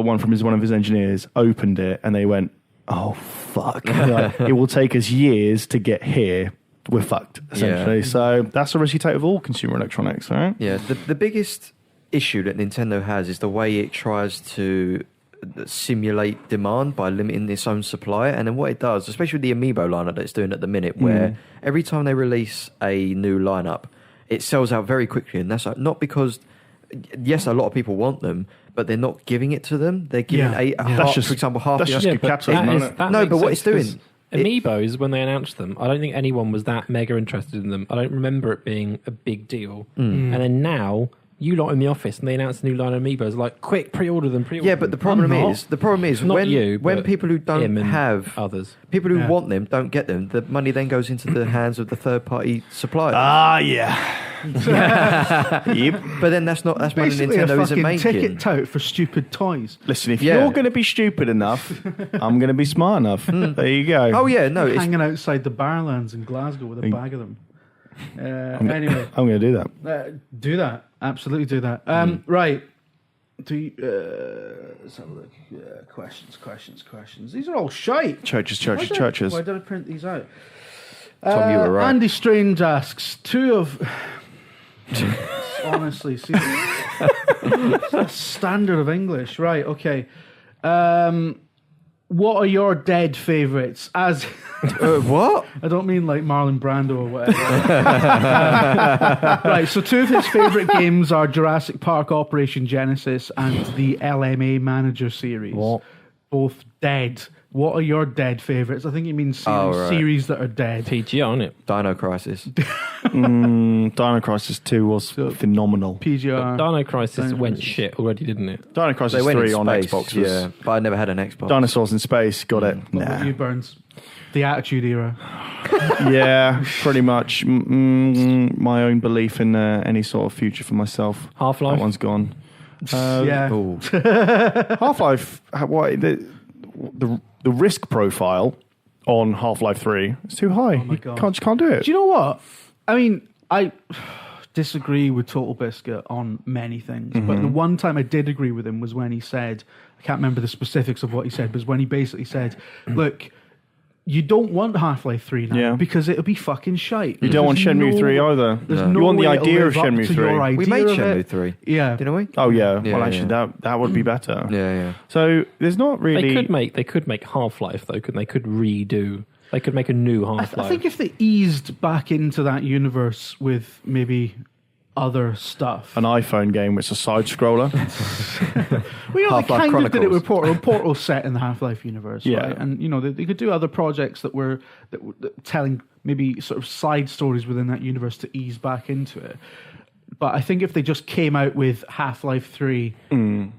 Speaker 1: one from one of his engineers, opened it, and they went, "Oh fuck! Like, it will take us years to get here. We're fucked, essentially."
Speaker 4: Yeah.
Speaker 1: So that's the risk you take with all consumer electronics, right?
Speaker 4: Yeah. The biggest issue that Nintendo has is the way it tries to simulate demand by limiting its own supply, and then what it does, especially with the Amiibo lineup that it's doing at the minute, where every time they release a new lineup, it sells out very quickly, and that's not because. Yes, a lot of people want them, but they're not giving it to them. They're giving half, for example, half.
Speaker 1: That's just good capitalism, isn't it?
Speaker 4: No, but what it's doing,
Speaker 3: Amiibos, when they announced them, I don't think anyone was that mega interested in them. I don't remember it being a big deal. And then now, you lot in the office, and they announce a new line of Amiibos, like, quick, pre-order them.
Speaker 4: Yeah, but the problem is when people who don't have
Speaker 3: others,
Speaker 4: people who want them don't get them. The money then goes into the hands of the third-party suppliers.
Speaker 1: Ah, yeah. Yep.
Speaker 4: But then that's money
Speaker 2: Basically
Speaker 4: Nintendo
Speaker 2: a
Speaker 4: isn't
Speaker 2: fucking
Speaker 4: making.
Speaker 2: ticket tout for stupid toys.
Speaker 1: Listen, if you're going to be stupid enough, I'm going to be smart enough. There you go.
Speaker 4: Oh yeah, no, it's
Speaker 2: Hanging outside the Barlands in Glasgow with a bag of them. Anyway,
Speaker 1: I'm going to do that.
Speaker 2: do that. Absolutely do that. Right. Do you, let's have a look. Questions. These are all shite.
Speaker 1: Churches.
Speaker 2: Why did I print these out?
Speaker 4: Tom, you were right.
Speaker 2: Andy Strange asks, two of... Honestly, see, that's standard of English. Right, okay. What are your dead favourites? As
Speaker 4: what?
Speaker 2: I don't mean like Marlon Brando or whatever. Right, so two of his favourite games are Jurassic Park Operation Genesis and the LMA Manager series.
Speaker 3: What?
Speaker 2: Both dead. What are your dead favourites? I think he means series that are dead.
Speaker 3: PG on it.
Speaker 4: Dino Crisis.
Speaker 1: Dino Crisis 2 was phenomenal.
Speaker 2: PGR.
Speaker 3: Dino Crisis went shit already, didn't it?
Speaker 1: Dino Crisis 3 on Xbox was...
Speaker 4: Yeah, but I never had an Xbox.
Speaker 1: Dinosaurs in Space, got it.
Speaker 2: What about you, Burns? The Attitude Era.
Speaker 1: Yeah, pretty much. My own belief in any sort of future for myself.
Speaker 3: Half-Life?
Speaker 1: That one's gone.
Speaker 2: Yeah.
Speaker 1: Half-Life, the risk profile on Half-Life 3 is too high.
Speaker 2: Oh my
Speaker 1: You
Speaker 2: God.
Speaker 1: can't do it.
Speaker 2: Do you know what? I mean, I disagree with Total Biscuit on many things, but the one time I did agree with him was when he said, I can't remember the specifics of what he said, but it was when he basically said, look, you don't want Half-Life 3 now because it'll be fucking shite.
Speaker 1: You don't want Shenmue 3 either. You want the idea of Shenmue 3.
Speaker 4: We made Shenmue 3.
Speaker 2: Yeah.
Speaker 4: Didn't we?
Speaker 1: Oh, yeah. Well, actually, that would be better.
Speaker 4: Yeah.
Speaker 1: So there's not really...
Speaker 3: They could make Half-Life, though, couldn't they? Could redo... They could make a new Half-Life.
Speaker 2: I think if they eased back into that universe with maybe other stuff.
Speaker 1: An iPhone game which is a side-scroller.
Speaker 2: Well, they
Speaker 4: Half-Life
Speaker 2: kind of did it
Speaker 4: Chronicles.
Speaker 2: with Portal. Portal's set in the Half-Life universe,
Speaker 1: Yeah.
Speaker 2: right? And, they could do other projects that were telling maybe sort of side stories within that universe to ease back into it. But I think if they just came out with Half-Life 3, it'd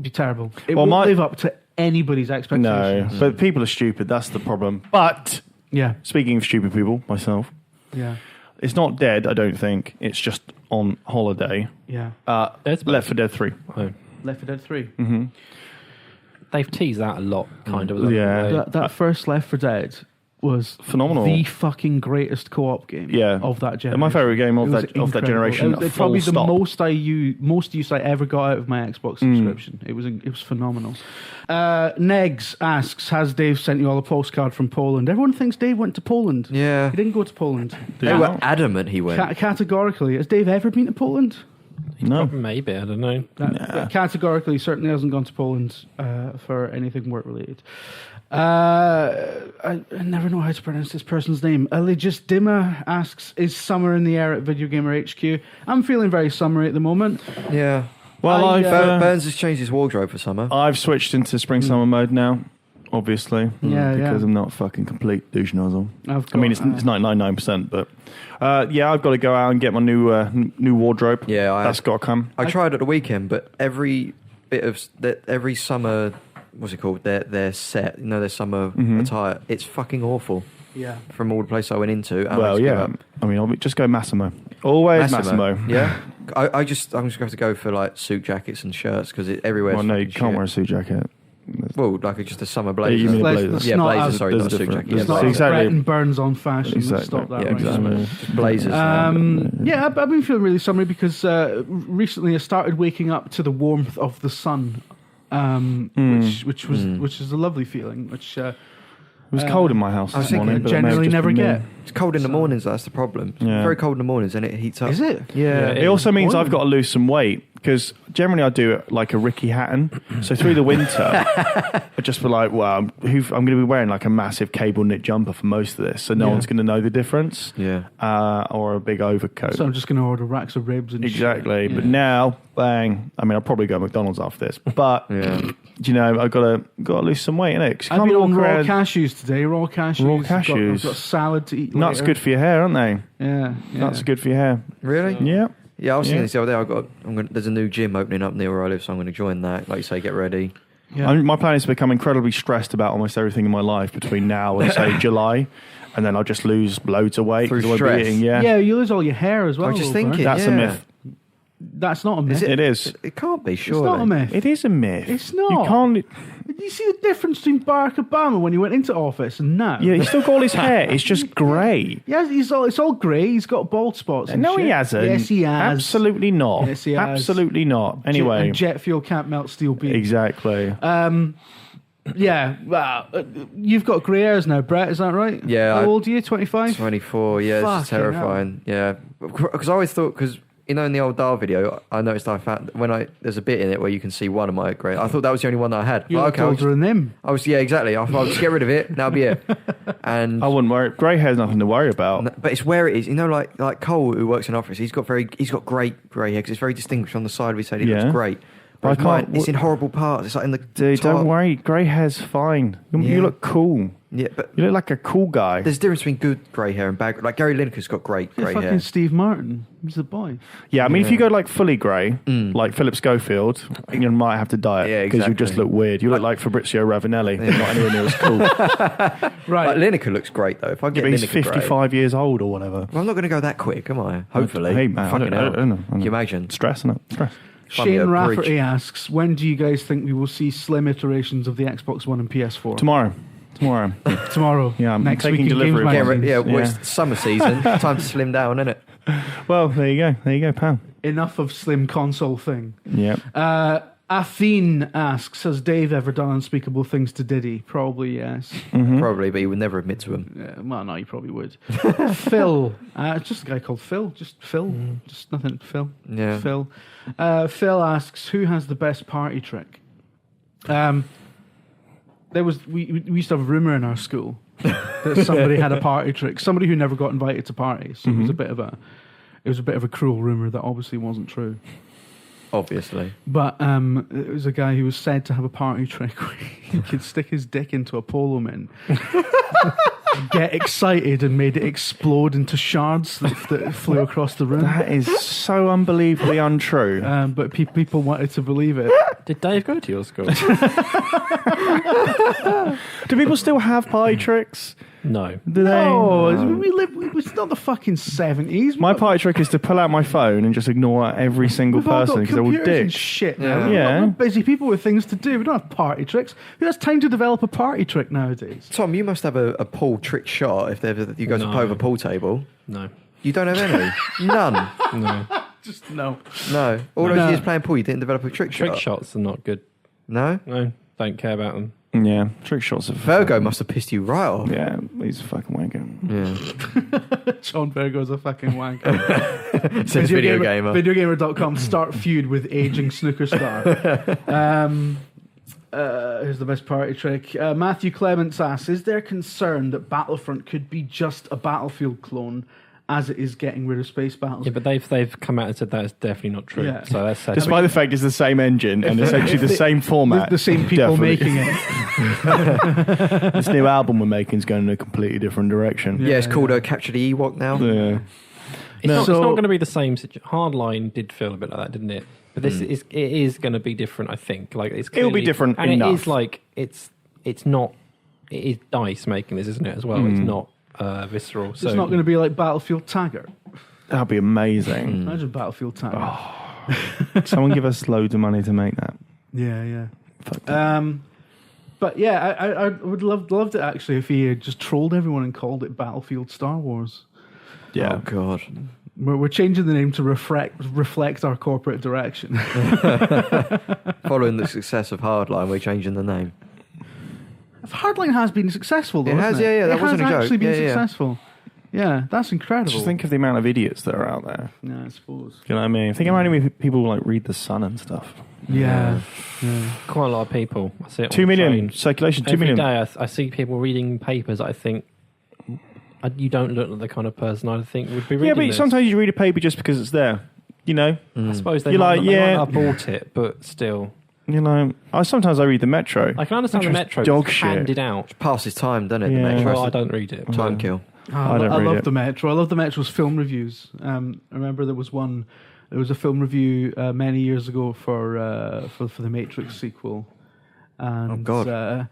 Speaker 2: be terrible. It won't live up to anybody's
Speaker 1: No,
Speaker 2: expectations.
Speaker 1: but people are stupid. That's the problem. But
Speaker 2: Yeah.
Speaker 1: speaking of stupid people, myself,
Speaker 2: Yeah.
Speaker 1: it's not dead, I don't think. It's just on holiday.
Speaker 2: Yeah.
Speaker 1: Left 4 Dead 3.
Speaker 3: Oh.
Speaker 2: Left 4 Dead 3.
Speaker 3: They've teased that a lot, kind of.
Speaker 1: Yeah.
Speaker 2: That first Left 4 Dead, was
Speaker 1: Phenomenal.
Speaker 2: the fucking greatest co-op game of that generation.
Speaker 1: My favourite game of
Speaker 2: It was
Speaker 1: that
Speaker 2: incredible.
Speaker 1: generation.
Speaker 2: It was probably the most use I ever got out of my Xbox subscription. It was phenomenal. Negs asks, has Dave sent you all a postcard from Poland? Everyone thinks Dave went to Poland.
Speaker 4: Yeah.
Speaker 2: He didn't go to Poland.
Speaker 4: They were adamant he went.
Speaker 2: Categorically. Has Dave ever been to Poland?
Speaker 1: No.
Speaker 3: Maybe, I don't know.
Speaker 2: Categorically, certainly hasn't gone to Poland for anything work-related. I never know how to pronounce this person's name. Legis Dimmer asks, is summer in the air at VideoGamer HQ? I'm feeling very summery at the moment.
Speaker 4: Yeah.
Speaker 1: Well,
Speaker 4: Burns has changed his wardrobe for summer.
Speaker 1: I've switched into spring-summer mode now, obviously. Because I'm not a fucking complete douche nozzle. I mean, it's 99%, but I've got to go out and get my new wardrobe.
Speaker 4: Yeah,
Speaker 1: that's got to come.
Speaker 4: I tried at the weekend, but every bit of every summer, what's it called? Their set, their summer attire. It's fucking awful. Yeah. From all the places I went into.
Speaker 1: I mean, I'll just go Massimo. Always Massimo.
Speaker 4: Yeah. I'm just going to have to go for like suit jackets and shirts because everywhere.
Speaker 1: Well, no, you can't wear a suit jacket.
Speaker 4: Well, like just a summer blazer.
Speaker 1: You mean blazer?
Speaker 4: Yeah, blazer. Sorry, not a suit jacket.
Speaker 2: It's not
Speaker 1: exactly.
Speaker 2: Brett and Burns on fashion.
Speaker 1: Exactly.
Speaker 2: Stop that.
Speaker 4: Yeah,
Speaker 2: right
Speaker 4: exactly. Blazers.
Speaker 2: I've been feeling really summery because recently I started waking up to the warmth of the sun, which is a lovely feeling.
Speaker 1: It was cold in my house this morning. But
Speaker 2: generally never get.
Speaker 4: It's cold in the mornings. That's the problem. It's very cold in the mornings, and it heats up.
Speaker 2: Is it?
Speaker 1: Yeah. It also means I've got to lose some weight because generally I do it like a Ricky Hatton. So through the winter, I just feel like, well, I'm going to be wearing like a massive cable knit jumper for most of this, so no one's going to know the difference. Yeah. Or a big overcoat.
Speaker 2: So I'm just going to order racks of ribs and
Speaker 1: exactly. Shit. But now, bang! I mean, I'll probably go to McDonald's after this, but I've got to lose some weight, innit?
Speaker 2: I've been on raw cashews today. Raw cashews. I've got salad to eat.
Speaker 1: Nuts good for your hair, aren't they?
Speaker 2: Yeah.
Speaker 1: Nuts are good for your hair.
Speaker 4: Really?
Speaker 1: Yeah.
Speaker 4: Yeah, I was thinking this the other day. There's a new gym opening up near where I live, so I'm going to join that. Like you say, get ready.
Speaker 1: Yeah. My plan is to become incredibly stressed about almost everything in my life between now and say July, and then I'll just lose loads of weight
Speaker 4: through stress.
Speaker 1: Eating,
Speaker 2: you lose all your hair as well.
Speaker 4: I was just thinking
Speaker 1: that's a myth.
Speaker 2: That's not a myth.
Speaker 1: It is.
Speaker 4: It can't be. Surely.
Speaker 2: It's not a myth.
Speaker 1: It is a myth.
Speaker 2: It's not.
Speaker 1: You can't.
Speaker 2: You see the difference between Barack Obama when he went into office and now?
Speaker 1: Yeah, he's still got all his hair. It's just grey.
Speaker 2: Yeah, it's all grey. He's got bald spots. And
Speaker 1: no,
Speaker 2: shit.
Speaker 1: he hasn't.
Speaker 2: Yes, he has.
Speaker 1: Absolutely not.
Speaker 2: Yes, he has.
Speaker 1: Absolutely not. Anyway,
Speaker 2: and jet fuel can't melt steel beams.
Speaker 1: Exactly.
Speaker 2: You've got grey hairs now, Brett. Is that right?
Speaker 4: Yeah.
Speaker 2: How old are you? 25.
Speaker 4: 24. Yeah, it's terrifying. Yeah, because I always thought in the old Dahl video, I noticed I found there's a bit in it where you can see one of my grey. I thought that was the only one that I had.
Speaker 2: You're older than them.
Speaker 4: Exactly. I'll just get rid of it. That'll be it. And
Speaker 1: I wouldn't worry. Grey hair's nothing to worry about.
Speaker 4: But it's where it is. Like Cole, who works in office, he's got great grey hair because it's very distinguished on the side of his head. It looks great. But it's in horrible parts. It's like in the
Speaker 1: Dude, don't worry. Grey hair's fine. You look cool.
Speaker 4: Yeah, but
Speaker 1: you look like a cool guy.
Speaker 4: There's a difference between good grey hair and bad. Like Gary Lineker's got great grey hair.
Speaker 2: Fucking Steve Martin. He's the boy.
Speaker 1: Yeah, I mean, if you go like fully grey, like Philip Schofield, you might have to dye it because you just look weird. You look like Fabrizio Ravanelli. Not anywhere near as cool.
Speaker 4: Right. Like Lineker looks great though. If I get
Speaker 1: he's
Speaker 4: Lineker
Speaker 1: 55 years old or whatever.
Speaker 4: Well, I'm not going to go that quick, am I? Hopefully.
Speaker 1: Hey man, I don't know.
Speaker 4: Can you imagine?
Speaker 1: Stress, isn't it? Stress.
Speaker 2: Shane Rafferty asks, when do you guys think we will see slim iterations of the Xbox One and PS4?
Speaker 1: Tomorrow.
Speaker 2: Tomorrow.
Speaker 1: Yeah, I'm
Speaker 2: next
Speaker 1: taking
Speaker 2: week
Speaker 1: delivery.
Speaker 4: It's summer season. Time to slim down, isn't it?
Speaker 1: Well, there you go, pal.
Speaker 2: Enough of slim console thing.
Speaker 1: Yeah.
Speaker 2: Athene asks, has Dave ever done unspeakable things to Diddy? Probably yes.
Speaker 4: Mm-hmm. Probably, but he would never admit to them.
Speaker 2: Well, no, he probably would. Phil, it's just a guy called Phil. Just Phil. Just nothing. Phil.
Speaker 4: Yeah.
Speaker 2: Phil. Phil asks, who has the best party trick? We used to have a rumor in our school that somebody had a party trick. Somebody who never got invited to parties. So it was a bit of a cruel rumor that obviously wasn't true.
Speaker 4: Obviously.
Speaker 2: But it was a guy who was said to have a party trick where he could stick his dick into a polo min, get excited and made it explode into shards that flew across the room.
Speaker 1: That is so unbelievably untrue.
Speaker 2: But people wanted to believe it.
Speaker 3: Did Dave go to your school?
Speaker 1: Do people still have party tricks?
Speaker 3: No.
Speaker 1: Do they?
Speaker 2: It's not the fucking 70s.
Speaker 1: My party trick is to pull out my phone and just ignore every single
Speaker 2: We've all got
Speaker 1: person because they're all
Speaker 2: computers and
Speaker 1: dicks.
Speaker 2: shit now.
Speaker 1: Yeah.
Speaker 2: We're busy people with things to do. We don't have party tricks. Who has time to develop a party trick nowadays?
Speaker 4: Tom, you must have a pool trick shot if ever you go to
Speaker 3: No.
Speaker 4: over pool table.
Speaker 3: No.
Speaker 4: You don't have any? None?
Speaker 3: No.
Speaker 2: Just no.
Speaker 4: No. All those
Speaker 2: No.
Speaker 4: years playing pool, you didn't develop a trick
Speaker 3: Trick
Speaker 4: shot?
Speaker 3: shots are not good.
Speaker 4: No?
Speaker 3: No. Don't care about them.
Speaker 1: Yeah, trick shots are
Speaker 4: Virgo must have pissed you right off.
Speaker 1: Yeah, he's a fucking wanker.
Speaker 4: Yeah.
Speaker 2: John Virgo's a fucking wanker.
Speaker 4: Says Video Gamer.
Speaker 2: VideoGamer.com. Start feud with aging snooker star. Here's the best party trick. Matthew Clements asks, is there concern that Battlefront could be just a Battlefield clone as it is getting rid of space battles?
Speaker 3: Yeah, but they've come out and said that's definitely not true.
Speaker 2: Yeah.
Speaker 3: So that's
Speaker 1: Despite the fact it's the same engine and essentially the same format.
Speaker 2: The same people
Speaker 1: definitely.
Speaker 2: making it.
Speaker 1: This new album we're making is going in a completely different direction.
Speaker 4: Yeah, it's called Capture the Ewok now.
Speaker 1: Yeah.
Speaker 3: it's not going to be the same. Hardline did feel a bit like that, didn't it? But this is going to be different. I think. Like it's
Speaker 1: It'll be different
Speaker 3: and
Speaker 1: enough.
Speaker 3: it is like it's not. It is DICE making this, isn't it? As well, it's not visceral. So
Speaker 2: It's not going to be like Battlefield Taggart.
Speaker 1: That'd be amazing.
Speaker 2: Imagine Battlefield Taggart.
Speaker 1: Someone give us loads of money to make that.
Speaker 2: Yeah. But yeah, I would loved it actually if he had just trolled everyone and called it Battlefield Star Wars.
Speaker 1: Yeah.
Speaker 4: Oh, God.
Speaker 2: We're changing the name to reflect our corporate direction.
Speaker 4: Following the success of Hardline, we're changing the name.
Speaker 2: Hardline has been successful, though.
Speaker 4: It has,
Speaker 2: hasn't
Speaker 4: yeah, that
Speaker 2: it
Speaker 4: wasn't a
Speaker 2: has
Speaker 4: joke.
Speaker 2: actually been
Speaker 4: Yeah, yeah.
Speaker 2: successful. Yeah, that's incredible.
Speaker 1: Just think of the amount of idiots that are out there.
Speaker 2: Yeah, I suppose.
Speaker 1: You know what I mean? Think of how many people like read The Sun and stuff.
Speaker 2: Yeah.
Speaker 3: quite a lot of people. I see it on
Speaker 1: 2
Speaker 3: the
Speaker 1: million
Speaker 3: train.
Speaker 1: circulation. 2
Speaker 3: Every
Speaker 1: million.
Speaker 3: day I see people reading papers. I think you don't look like the kind of person I think would be reading
Speaker 1: Yeah, but
Speaker 3: this.
Speaker 1: sometimes you read a paper just because it's there. You know.
Speaker 3: I suppose they
Speaker 1: You're
Speaker 3: might,
Speaker 1: like,
Speaker 3: they might
Speaker 1: yeah.
Speaker 3: not have bought it, but still.
Speaker 1: You know. Sometimes I read the Metro.
Speaker 3: I can understand the
Speaker 1: Metro's
Speaker 3: Metro
Speaker 1: dog
Speaker 3: is
Speaker 1: shit.
Speaker 3: handed out.
Speaker 4: Passes time, doesn't it?
Speaker 1: Yeah.
Speaker 4: The Metro.
Speaker 3: Well, I don't read it.
Speaker 4: Time kill.
Speaker 1: I don't read
Speaker 2: love
Speaker 1: it.
Speaker 2: the Metro. I love the Metro's film reviews. I remember there was a film review many years ago for the Matrix sequel, and
Speaker 4: Oh, God.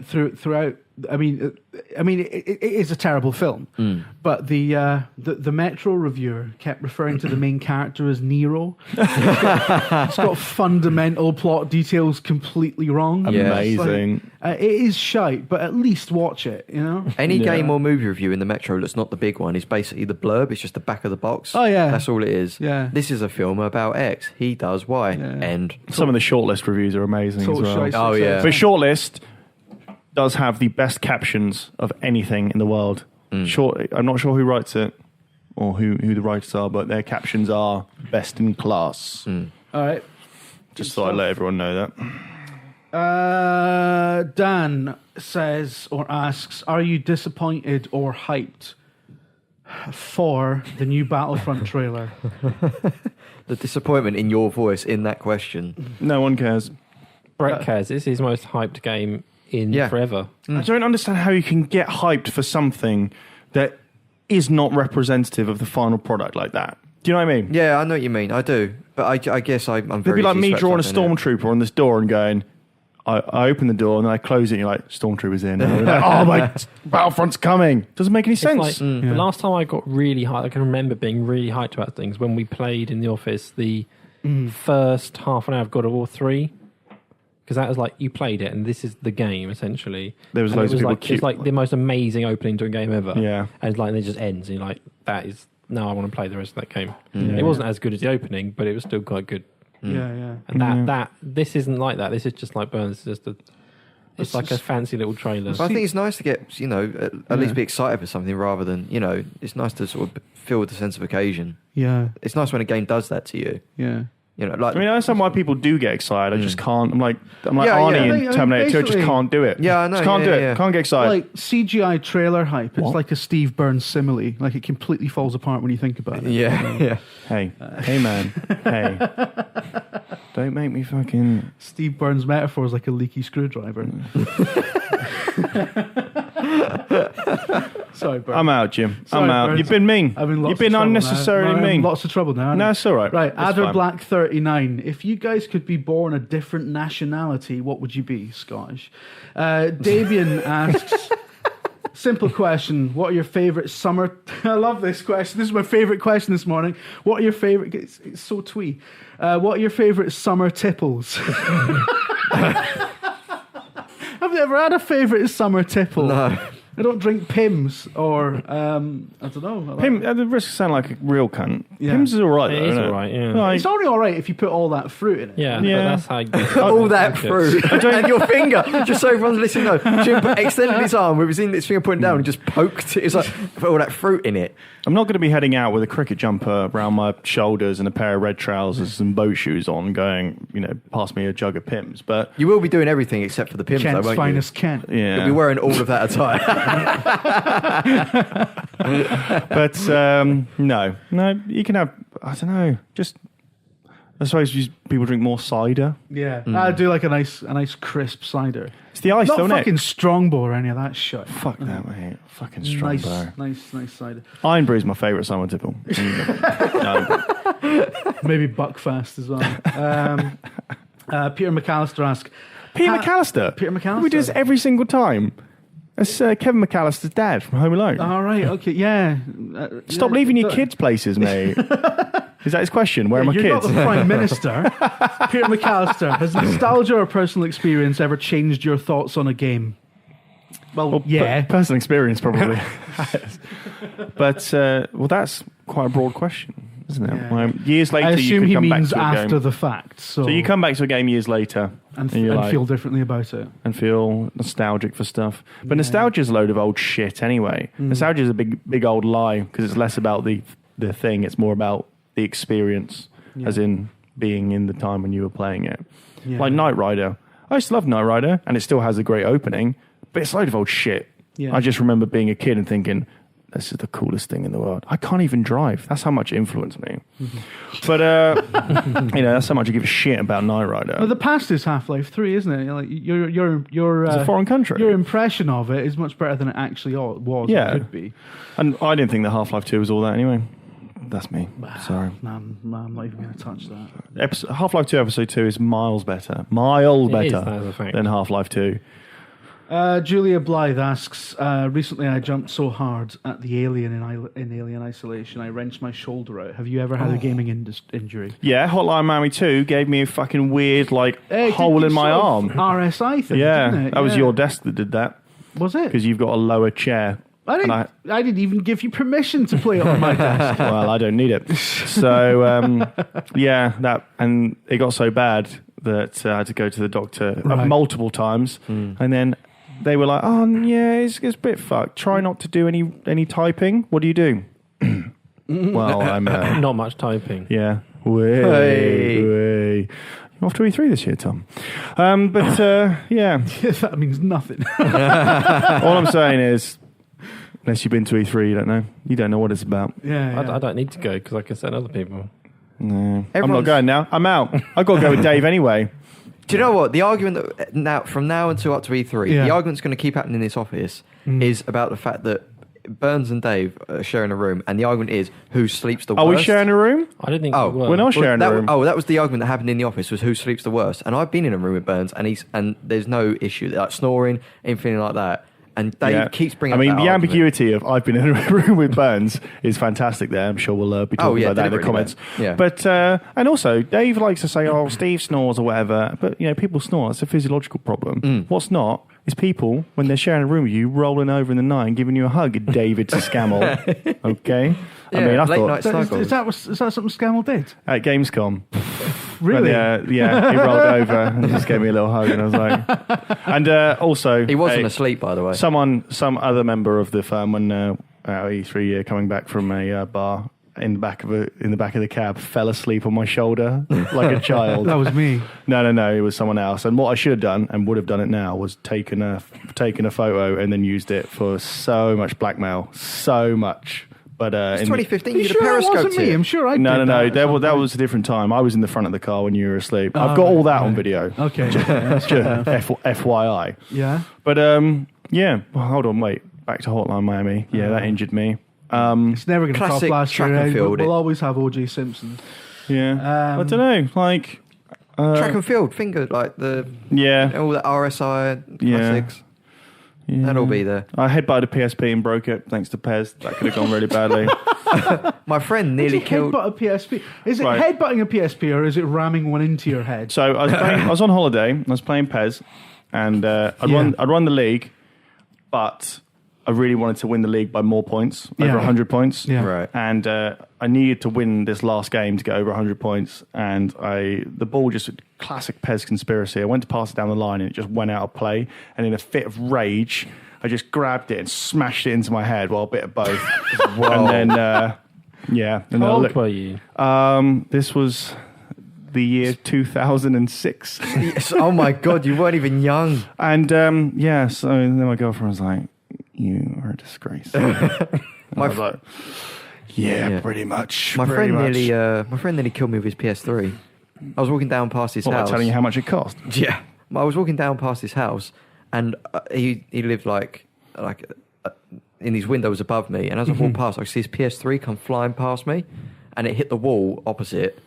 Speaker 2: Throughout. I mean, it is a terrible film, but the Metro reviewer kept referring to the main character as Nero. It's got fundamental plot details completely wrong.
Speaker 4: Yeah.
Speaker 2: It's like,
Speaker 1: Amazing.
Speaker 2: it is shite, but at least watch it. You know.
Speaker 4: Any
Speaker 1: Yeah.
Speaker 4: game or movie review in the Metro that's not the big one is basically the blurb. It's just the back of the box.
Speaker 2: Oh, yeah.
Speaker 4: That's all it is.
Speaker 2: Yeah.
Speaker 4: This is a film about X. He does Y.
Speaker 2: Yeah.
Speaker 4: End.
Speaker 1: Some of the shortlist reviews are amazing as
Speaker 2: Total
Speaker 1: well.
Speaker 2: shite
Speaker 4: Oh, yeah.
Speaker 2: success.
Speaker 1: But shortlist does have the best captions of anything in the world. I'm not sure who writes it or who the writers are, but their captions are best in class.
Speaker 2: All right.
Speaker 1: Just thought I'd let everyone know that.
Speaker 2: Dan says or asks, are you disappointed or hyped for the new Battlefront trailer?
Speaker 4: The disappointment in your voice in that question.
Speaker 1: No one cares.
Speaker 3: Brett cares. It's his most hyped game in
Speaker 4: Yeah.
Speaker 3: forever.
Speaker 1: I don't understand how you can get hyped for something that is not representative of the final product like that. Do you know what I mean?
Speaker 4: Yeah, I know what you mean. I do. But I guess I'm
Speaker 1: It'd
Speaker 4: very
Speaker 1: be like me
Speaker 4: swept
Speaker 1: drawing a
Speaker 4: up in it.
Speaker 1: stormtrooper on this door and going, I open the door and then I close it and you're like, stormtrooper's in. And you're like, oh my, Battlefront's coming. Doesn't make any
Speaker 3: It's
Speaker 1: sense.
Speaker 3: like the last time I got really hyped, I can remember being really hyped about things when we played in the office the first half an hour of God of War 3. Because that was like, you played it and this is the game essentially.
Speaker 1: There was
Speaker 3: And
Speaker 1: loads
Speaker 3: it
Speaker 1: of people
Speaker 3: like, it's like the most amazing opening to a game ever.
Speaker 1: Yeah.
Speaker 3: And it's like, and it just ends and you're like, that is, now I want to play the rest of that game.
Speaker 1: Yeah.
Speaker 3: It wasn't as good as the opening, but it was still quite good.
Speaker 2: Yeah.
Speaker 3: And this isn't like that. This is just like Burns. It's like a fancy little trailer.
Speaker 4: But I think it's nice to get, at least be excited for something rather than, it's nice to sort of feel with a sense of occasion.
Speaker 2: Yeah.
Speaker 4: It's nice when a game does that to you.
Speaker 2: Yeah.
Speaker 4: Like
Speaker 1: I mean, I understand why people do get excited. I just can't. I'm like
Speaker 4: Yeah,
Speaker 1: Arnie
Speaker 4: yeah.
Speaker 1: in
Speaker 2: I mean,
Speaker 1: Terminator 2. I just
Speaker 2: basically-
Speaker 1: can't do it.
Speaker 4: Yeah, I know,
Speaker 1: Just can't
Speaker 4: yeah,
Speaker 1: do it.
Speaker 4: yeah.
Speaker 1: Can't get excited.
Speaker 2: Like CGI trailer hype. It's
Speaker 1: What?
Speaker 2: like a Steve Burns simile. Like it completely falls apart when you think about it.
Speaker 4: yeah.
Speaker 1: hey man, hey, don't make me fucking.
Speaker 2: Steve Burns' metaphor is like a leaky screwdriver. Sorry, Burns.
Speaker 1: I'm out, Jim.
Speaker 2: Sorry,
Speaker 1: I'm out.
Speaker 2: Burns.
Speaker 1: You've been mean.
Speaker 2: I'm in lots
Speaker 1: You've been
Speaker 2: of trouble
Speaker 1: unnecessarily
Speaker 2: now. I'm in
Speaker 1: mean.
Speaker 2: Lots of trouble now.
Speaker 1: No, it's all right.
Speaker 2: Right,
Speaker 1: That's
Speaker 2: Adder
Speaker 1: fine.
Speaker 2: Black 39. If you guys could be born a different nationality, what would you be? Scottish. Davian asks, Simple question. What are your favourite summer... I love this question. This is my favourite question this morning. What are your favourite... It's so twee. What are your favourite summer tipples? Have you ever had a favourite summer tipple?
Speaker 4: No.
Speaker 2: I don't drink Pims or I don't know.
Speaker 1: Pim, at the risk of sounding like a real cunt,
Speaker 2: Yeah.
Speaker 1: Pims is all right.
Speaker 3: It
Speaker 1: though,
Speaker 3: is
Speaker 1: isn't
Speaker 3: all right, yeah.
Speaker 1: Like,
Speaker 2: It's only all right if you put all that fruit in it.
Speaker 3: Yeah,
Speaker 1: Yeah.
Speaker 3: but that's how
Speaker 4: All that fruit. And your finger, just so everyone's listening though, Jim extended his arm with his finger pointing down and just poked it. It's like, put all that fruit in it.
Speaker 1: I'm not going to be heading out with a cricket jumper around my shoulders and a pair of red trousers and boat shoes on, going, pass me a jug of Pims. But
Speaker 4: You will be doing everything except for the Pims, though,
Speaker 2: Kent's
Speaker 4: won't
Speaker 2: finest Kent.
Speaker 1: yeah,
Speaker 4: you? You'll be wearing all of that attire.
Speaker 1: but no, you can have. I don't know. Just I suppose people drink more cider.
Speaker 2: Yeah, I do like a nice crisp cider.
Speaker 1: It's the ice,
Speaker 2: Not
Speaker 1: don't
Speaker 2: fucking
Speaker 1: it?
Speaker 2: Strongbow or any of that shit.
Speaker 1: Fuck that, mate. Fucking Strongbow.
Speaker 2: Nice cider.
Speaker 1: Iron Brew's my favourite summer tipple. No.
Speaker 2: Maybe Buckfast as well. Peter McAllister asks.
Speaker 1: Peter McAllister.
Speaker 2: Peter McAllister.
Speaker 1: We do this every single time. That's Kevin McAllister's dad from Home Alone.
Speaker 2: All right. Okay. Yeah.
Speaker 1: Stop leaving your kids places, mate. Is that his question? Where are my
Speaker 2: You're
Speaker 1: kids?
Speaker 2: not the Prime Minister. Peter McAllister, has nostalgia or personal experience ever changed your thoughts on a game? Well, yeah.
Speaker 1: Personal experience probably. But that's quite a broad question, isn't it?
Speaker 2: Yeah.
Speaker 1: Well, years later,
Speaker 2: I
Speaker 1: you
Speaker 2: assume
Speaker 1: could
Speaker 2: he
Speaker 1: come back
Speaker 2: means
Speaker 1: to a
Speaker 2: after
Speaker 1: game.
Speaker 2: the fact. So
Speaker 1: So you come back to a game years later
Speaker 2: and
Speaker 1: you're like,
Speaker 2: feel differently about it.
Speaker 1: and feel nostalgic for stuff. But nostalgia's a load of old shit anyway. Nostalgia's a big old lie because it's less about the thing. It's more about the experience, as in being in the time when you were playing it.
Speaker 2: Yeah.
Speaker 1: Like Knight Rider. I used to love Knight Rider, and it still has a great opening, but it's a load of old shit.
Speaker 2: Yeah.
Speaker 1: I just remember being a kid and thinking, this is the coolest thing in the world. I can't even drive. That's how much it influenced me. But, that's how much I give a shit about Knight Rider.
Speaker 2: But the past is Half-Life 3, isn't it? Like your
Speaker 1: It's a foreign country.
Speaker 2: Your impression of it is much better than it actually was.
Speaker 1: Yeah.
Speaker 2: Or could be.
Speaker 1: And I didn't think that Half-Life 2 was all that anyway. That's me. Sorry.
Speaker 2: No, I'm not even going to touch that.
Speaker 1: Half-Life 2 Episode 2 is miles better. Miles
Speaker 3: It is,
Speaker 1: better
Speaker 3: that is a fact.
Speaker 1: than Half-Life 2.
Speaker 2: Julia Blythe asks, recently I jumped so hard at the alien in Alien Isolation, I wrenched my shoulder out. Have you ever had a gaming injury?
Speaker 1: Yeah, Hotline Miami 2 gave me a fucking weird,
Speaker 2: Hey,
Speaker 1: hole in my arm.
Speaker 2: RSI thing,
Speaker 1: Yeah,
Speaker 2: didn't it?
Speaker 1: that was your desk that did that.
Speaker 2: Was it?
Speaker 1: Because you've got a lower chair.
Speaker 2: I didn't even give you permission to play it on my desk.
Speaker 1: Well, I don't need it. So, and it got so bad that I had to go to the doctor multiple times. And then they were like, oh, yeah, it's a bit fucked. Try not to do any typing. What do you do? Well, I'm...
Speaker 3: Not much typing.
Speaker 1: yeah.
Speaker 4: Hey.
Speaker 1: You're off to E3 this year, Tom. Yeah.
Speaker 2: That means nothing.
Speaker 1: All I'm saying is, unless you've been to E3, you don't know. You don't know what it's about.
Speaker 2: Yeah.
Speaker 3: I don't need to go because I can send other people.
Speaker 1: No. I'm not
Speaker 4: Everyone's-
Speaker 1: going now. I'm out. I've got to go with Dave anyway.
Speaker 4: Do you know what? The argument that from now until up to E3,
Speaker 2: Yeah.
Speaker 4: the argument's going to keep happening in this office is about the fact that Burns and Dave are sharing a room, and the argument is who sleeps the worst.
Speaker 1: Are we sharing a room?
Speaker 3: I didn't think
Speaker 4: Oh,
Speaker 3: you were.
Speaker 1: we're not sharing a room.
Speaker 4: That was the argument that happened in the office, was who sleeps the worst. And I've been in a room with Burns, and there's no issue, like snoring, anything like that. And Dave keeps bringing up that
Speaker 1: the
Speaker 4: argument.
Speaker 1: ambiguity of I've been in a room with Burns is fantastic there. I'm sure we'll be talking about that in the
Speaker 4: deliberately,
Speaker 1: comments.
Speaker 4: yeah.
Speaker 1: But, and also, Dave likes to say, oh, Steve snores or whatever. But, people snore. It's a physiological problem. What's not is people, when they're sharing a room with you, rolling over in the night and giving you a hug, David to Scammell. Okay?
Speaker 4: Yeah,
Speaker 1: I
Speaker 4: late
Speaker 1: thought...
Speaker 4: night snuggles.
Speaker 2: Is that something Scammell did?
Speaker 1: At Gamescom.
Speaker 2: Really?
Speaker 1: But, he rolled over and just gave me a little hug, and I was like... And also...
Speaker 4: He wasn't asleep, by the way.
Speaker 1: Some other member of the firm, when our E3 coming back from a bar in the back of the cab, fell asleep on my shoulder like a child.
Speaker 2: That was me.
Speaker 1: No, it was someone else. And what I should have done, and would have done it now, was taken a photo and then used it for so much blackmail, so much. But
Speaker 4: It's
Speaker 1: in
Speaker 4: 2015.
Speaker 2: You
Speaker 4: You
Speaker 2: sure it
Speaker 4: periscope
Speaker 2: wasn't me? I'm sure I did
Speaker 1: no,
Speaker 2: that.
Speaker 1: that was a different time. I was in the front of the car when you were asleep. I've got all that on video.
Speaker 2: Okay.
Speaker 1: FYI.
Speaker 2: Yeah.
Speaker 1: But well, hold on, wait. Back to Hotline Miami. Yeah, that injured me.
Speaker 2: It's never going to top
Speaker 4: Classic
Speaker 2: last
Speaker 4: track
Speaker 2: year.
Speaker 4: and field.
Speaker 2: We'll always have O.J. Simpson.
Speaker 1: Yeah, I don't know. Like
Speaker 4: Track and field, finger, like
Speaker 1: yeah,
Speaker 4: all the RSI
Speaker 1: Yeah.
Speaker 4: classics. That'll be there.
Speaker 1: I headbutted a PSP and broke it, thanks to Pez. That could have gone really badly.
Speaker 4: My friend nearly killed.
Speaker 2: Headbutt a PSP. Is it
Speaker 1: Right.
Speaker 2: headbutting a PSP or is it ramming one into your head?
Speaker 1: So I was on holiday, I was playing Pez, and I'd won the league, but I really wanted to win the league by more points, over 100 points.
Speaker 2: Yeah.
Speaker 4: Right.
Speaker 1: And I needed to win this last game to get over 100 points. And the ball just, classic Pez conspiracy. I went to pass it down the line and it just went out of play. And in a fit of rage, I just grabbed it and smashed it into my head. Well, a bit of both.
Speaker 4: Whoa.
Speaker 1: And then, And
Speaker 3: How old were you?
Speaker 1: this was the year 2006.
Speaker 4: Yes, oh my God, you weren't even young.
Speaker 1: And so then my girlfriend was like, "You are a disgrace." I was like, yeah, pretty much.
Speaker 4: My
Speaker 1: pretty
Speaker 4: friend
Speaker 1: much.
Speaker 4: nearly killed me with his PS3. I was walking down past his
Speaker 1: What,
Speaker 4: house.
Speaker 1: like telling you how much it cost?
Speaker 4: Yeah, I was walking down past his house, and he lived like in his windows above me. And as I walked past, I see his PS3 come flying past me, and it hit the wall opposite.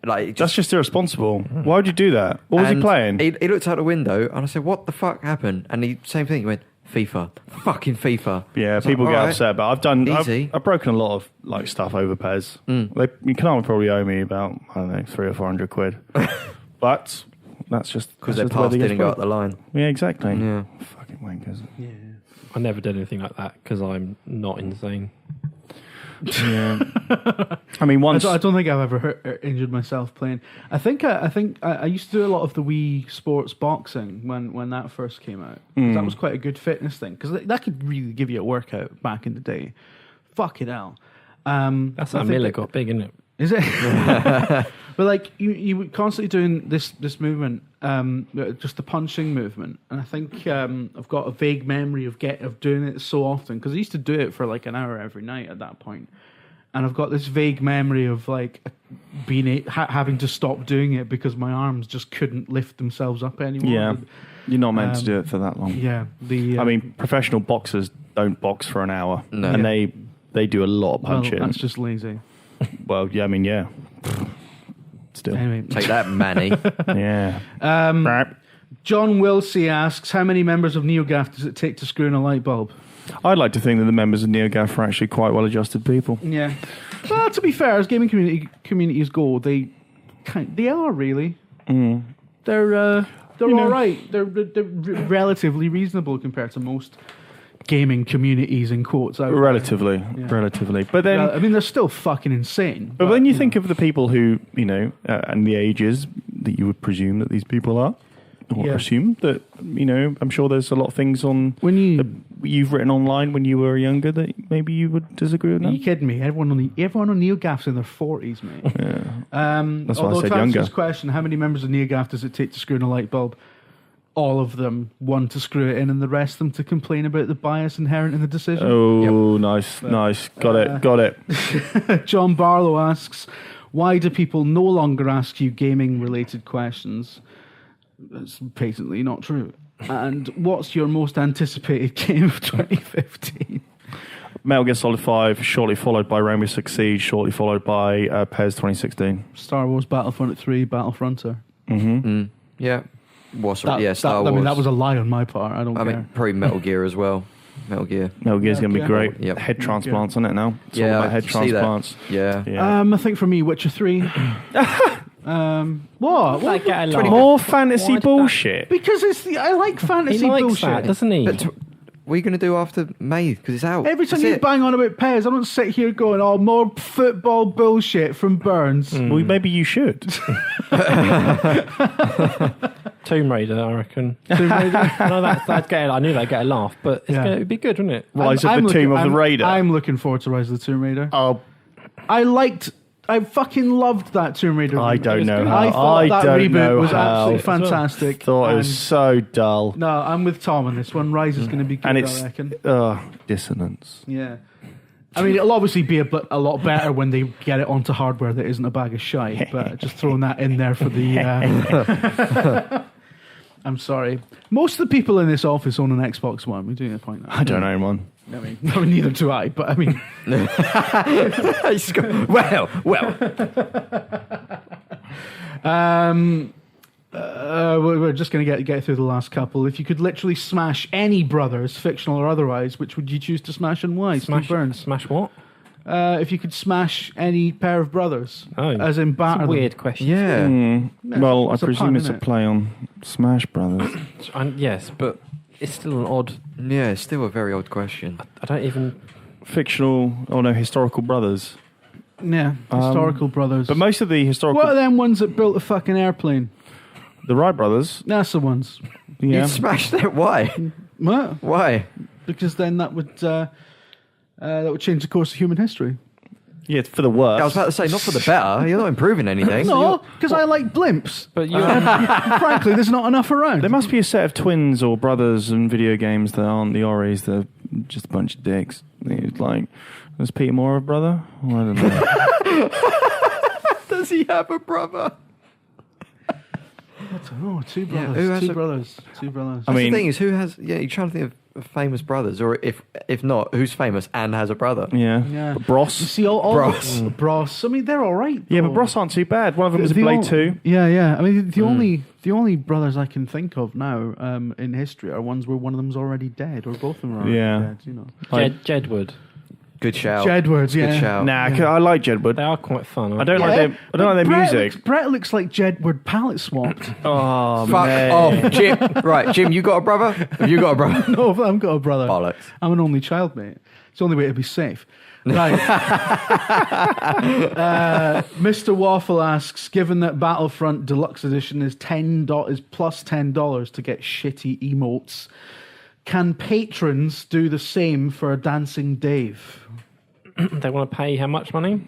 Speaker 4: Like
Speaker 1: That's just irresponsible. Why would you do that? What was he playing?
Speaker 4: He looked out the window, and I said, "What the fuck happened?" And same thing. He went, "FIFA, fucking FIFA."
Speaker 1: Yeah,
Speaker 4: It's
Speaker 1: people
Speaker 4: like,
Speaker 1: get
Speaker 4: all right.
Speaker 1: upset, but I've done.
Speaker 4: Easy.
Speaker 1: I've broken a lot of like stuff over Pez. You can probably owe me about, I don't know, 300 or 400 quid. But that's just
Speaker 4: Because
Speaker 1: that's
Speaker 4: their
Speaker 1: just the way
Speaker 4: pass
Speaker 1: they get
Speaker 4: didn't go
Speaker 1: through.
Speaker 4: up the line.
Speaker 1: Yeah, exactly.
Speaker 4: Yeah.
Speaker 1: Fucking wankers.
Speaker 2: Yeah.
Speaker 3: I never did anything like that because I'm not insane.
Speaker 1: Yeah. I mean, once
Speaker 2: I don't think I've ever injured myself playing. I think I used to do a lot of the Wii Sports boxing when that first came out. 'Cause that was quite a good fitness thing because that could really give you a workout back in the day. Fucking hell.
Speaker 3: That's how Miller got big, isn't it?
Speaker 2: Is it? But like you were constantly doing this movement, just the punching movement, and I think I've got a vague memory of doing it so often because I used to do it for like an hour every night at that point, and I've got this vague memory of like having to stop doing it because my arms just couldn't lift themselves up anymore.
Speaker 1: Yeah. You're not meant to do it for that long.
Speaker 2: Yeah.
Speaker 1: I mean, professional boxers don't box for an hour,
Speaker 4: No.
Speaker 1: and they do a lot of
Speaker 2: well,
Speaker 1: punching.
Speaker 2: that's just lazy.
Speaker 1: Well, yeah, I mean, yeah. Still,
Speaker 2: Anyway,
Speaker 4: Take that, Manny.
Speaker 1: yeah.
Speaker 2: John Wilsey asks, how many members of NeoGAF does it take to screw in a light bulb?
Speaker 1: I'd like to think that the members of NeoGAF are actually quite well-adjusted people.
Speaker 2: Yeah. Well, to be fair, as gaming communities go, they are really. They're all right. They're relatively reasonable compared to most gaming communities in quotes.
Speaker 1: Relatively. But then,
Speaker 2: I mean, they're still fucking insane.
Speaker 1: but when you think of the people who, and the ages that you would presume that these people are, or
Speaker 2: Yeah.
Speaker 1: assume that, I'm sure there's a lot of things on
Speaker 2: when
Speaker 1: that you've written online when you were younger that maybe you would disagree with
Speaker 2: are you
Speaker 1: that.
Speaker 2: kidding me? Everyone on NeoGAF's in their 40s, mate.
Speaker 1: That's why I
Speaker 2: although
Speaker 1: said
Speaker 2: to answer
Speaker 1: younger.
Speaker 2: this question, how many members of NeoGAF does it take to screw in a light bulb? All of them, one to screw it in, and the rest of them to complain about the bias inherent in the decision.
Speaker 1: Oh, nice. Got it.
Speaker 2: John Barlow asks, why do people no longer ask you gaming-related questions? That's patently not true. And what's your most anticipated game of 2015?
Speaker 1: Metal Gear Solid 5, shortly followed by Rainbow Six Siege, shortly followed by PES 2016.
Speaker 2: Star Wars Battlefront 3, Battlefronter.
Speaker 4: Yeah. Star Wars.
Speaker 2: I mean, that was a lie on my part. I don't
Speaker 4: I
Speaker 2: care.
Speaker 4: mean, probably Metal Gear as well. Metal Gear.
Speaker 1: Metal Gear's going to be
Speaker 2: Metal
Speaker 1: great.
Speaker 4: Yep.
Speaker 1: Head transplants on it now. It's all
Speaker 4: Yeah,
Speaker 1: about head
Speaker 4: I see that.
Speaker 1: transplants.
Speaker 4: Yeah.
Speaker 2: I think for me, Witcher 3. What?
Speaker 3: Like, get a laugh.
Speaker 1: More fantasy
Speaker 3: Why did
Speaker 1: bullshit.
Speaker 2: Because I like
Speaker 3: He
Speaker 2: fantasy
Speaker 3: likes
Speaker 2: bullshit.
Speaker 3: that, doesn't he?
Speaker 4: But what are you going to do after May? Because it's out.
Speaker 2: Every time
Speaker 4: That's
Speaker 2: you
Speaker 4: it.
Speaker 2: bang on about Pez, I don't sit here going, "Oh, more football bullshit from Burns."
Speaker 1: Well, maybe you should.
Speaker 3: Tomb Raider, I reckon.
Speaker 2: Tomb Raider.
Speaker 3: No, that's getting. I knew they'd get a laugh, but it'd be good, wouldn't it?
Speaker 1: Rise of the Tomb of the Raider.
Speaker 2: I'm looking forward to Rise of the Tomb Raider.
Speaker 1: Oh,
Speaker 2: I fucking loved that Tomb Raider.
Speaker 1: I don't know how.
Speaker 2: I thought that
Speaker 1: don't
Speaker 2: reboot
Speaker 1: know
Speaker 2: was
Speaker 1: how.
Speaker 2: absolutely fantastic.
Speaker 1: Thought it was
Speaker 2: And-
Speaker 1: so dull.
Speaker 2: No, I'm with Tom on this one. Rise is going to be good,
Speaker 1: And
Speaker 2: I
Speaker 1: it's
Speaker 2: reckon.
Speaker 1: dissonance.
Speaker 2: Yeah. I mean, it'll obviously be a lot better when they get it onto hardware that isn't a bag of shite, but just throwing that in there for the... I'm sorry. Most of the people in this office own an Xbox One. We do point that.
Speaker 1: I don't know, man.
Speaker 2: I mean, no, neither do I, but I mean...
Speaker 4: Well.
Speaker 2: We're just going to get through the last couple. If you could literally smash any brothers, fictional or otherwise, which would you choose to smash and why? Steve Burns.
Speaker 3: Smash what?
Speaker 2: If you could smash any pair of brothers, as in
Speaker 3: That's
Speaker 2: batter
Speaker 3: a
Speaker 2: them.
Speaker 3: weird question.
Speaker 4: Yeah.
Speaker 1: Well, I
Speaker 2: it's a
Speaker 1: presume
Speaker 2: pun,
Speaker 1: it's a
Speaker 2: isn't it?
Speaker 1: play on Smash Brothers.
Speaker 3: Yes, but it's still an odd.
Speaker 4: Yeah, it's still a very odd question.
Speaker 3: I don't even.
Speaker 1: Fictional, historical brothers.
Speaker 2: Yeah, historical brothers.
Speaker 1: But most of the historical...
Speaker 2: What are them ones that built a fucking airplane?
Speaker 1: The Wright brothers.
Speaker 2: That's the ones.
Speaker 1: Yeah.
Speaker 4: You smashed it. Why?
Speaker 2: What?
Speaker 4: Why?
Speaker 2: Because then that would change the course of human history.
Speaker 1: Yeah, for the worse.
Speaker 4: I was about to say, not for the better. You're not improving anything.
Speaker 2: No, because I like blimps.
Speaker 3: But you.
Speaker 2: Frankly, there's not enough around.
Speaker 1: There must be a set of twins or brothers in video games that aren't the Oris. They're just a bunch of dicks. It's like, is Peter Moore a brother? Well, I don't know.
Speaker 4: Does he have a brother?
Speaker 2: I don't know. Two
Speaker 4: Yeah,
Speaker 2: brothers.
Speaker 4: who has
Speaker 2: Two
Speaker 4: a-
Speaker 2: brothers. Two brothers.
Speaker 1: I
Speaker 4: That's
Speaker 1: mean-
Speaker 4: the thing is, who has... Yeah, you're trying to think of famous brothers, or if not, who's famous and has a brother?
Speaker 1: Yeah.
Speaker 2: Yeah.
Speaker 1: But
Speaker 2: You
Speaker 1: Bros.
Speaker 2: see, all
Speaker 4: Bros.
Speaker 2: Bros. I mean, they're all right.
Speaker 1: Yeah, but
Speaker 2: though.
Speaker 1: Bros aren't too bad. One of them was a
Speaker 2: The
Speaker 1: Blade
Speaker 2: ol-
Speaker 1: 2.
Speaker 2: Yeah. I mean, the only brothers I can think of now in history are ones where one of them's already dead, or both of them are already
Speaker 1: Yeah.
Speaker 2: dead. You know,
Speaker 1: Like-
Speaker 3: Jedward.
Speaker 4: Good shout.
Speaker 2: Jedwards.
Speaker 4: Good
Speaker 2: Yeah.
Speaker 4: shout.
Speaker 1: Nah, I like Jedward.
Speaker 3: They are quite fun.
Speaker 1: I don't like their. I don't like their music.
Speaker 2: Brett looks like Jedward palette swapped.
Speaker 1: Oh
Speaker 4: Fuck
Speaker 1: man.
Speaker 4: off, Jim. Right, Jim, you got a brother? Have you got a brother?
Speaker 2: No, I've got a brother.
Speaker 4: Bollocks.
Speaker 2: I'm an only child, mate. It's the only way to be safe. Right. Mr. Waffle asks, given that Battlefront Deluxe Edition is plus $10 to get shitty emotes, can patrons do the same for a Dancing Dave?
Speaker 3: They want to pay how much money?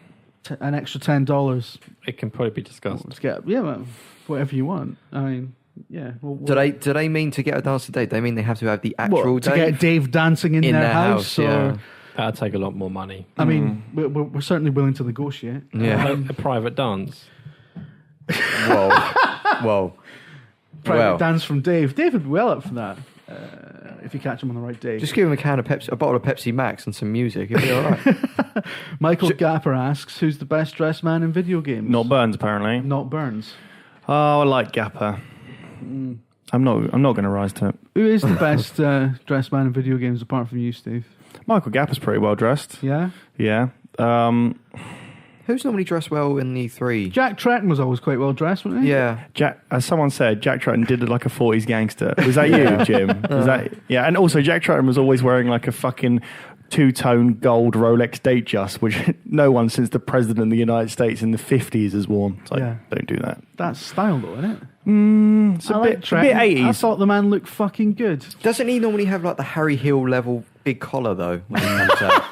Speaker 2: An extra $10
Speaker 3: It can probably be discussed.
Speaker 2: to get, well, whatever you want. I mean, yeah. Well,
Speaker 4: Do they mean to get a dancing Dave? They mean they have to have the actual
Speaker 2: what, to
Speaker 4: Dave
Speaker 2: get Dave dancing in their house? Or,
Speaker 4: yeah.
Speaker 3: That'd take a lot more money.
Speaker 2: I mean, we're certainly willing to negotiate.
Speaker 4: Yeah.
Speaker 3: A private dance.
Speaker 4: Whoa.
Speaker 2: Private
Speaker 4: Well.
Speaker 2: dance from Dave. Dave would be well up for that if you catch him on the right day.
Speaker 4: Just give him a bottle of Pepsi Max and some music. It'll be all right.
Speaker 2: Michael Gapper asks, who's the best dressed man in video games?
Speaker 1: Not Burns, apparently.
Speaker 2: Not Burns.
Speaker 1: Oh, I like Gapper. I'm not going to rise to it.
Speaker 2: Who is the best dressed man in video games apart from you, Steve?
Speaker 1: Michael Gapper's pretty well dressed.
Speaker 2: Yeah?
Speaker 1: Yeah.
Speaker 4: Who's normally dressed well in the three?
Speaker 2: Jack Tretton was always quite well dressed, wasn't he?
Speaker 4: Yeah.
Speaker 1: Jack, as someone said, Jack Tretton did look like a 40s gangster. Was that you, Jim? Was that? Yeah, and also Jack Tretton was always wearing like a fucking two-tone gold Rolex Datejust, which no one since the president of the United States in the 50s has worn. It's like,
Speaker 2: Yeah.
Speaker 1: don't do that.
Speaker 2: That's style, though, isn't it?
Speaker 1: It's a
Speaker 2: I
Speaker 1: bit,
Speaker 2: like
Speaker 1: a
Speaker 2: Tretton.
Speaker 1: bit
Speaker 2: I
Speaker 1: 80s.
Speaker 2: thought the man looked fucking good.
Speaker 4: Doesn't he normally have like the Harry Hill level big collar though? When he comes out?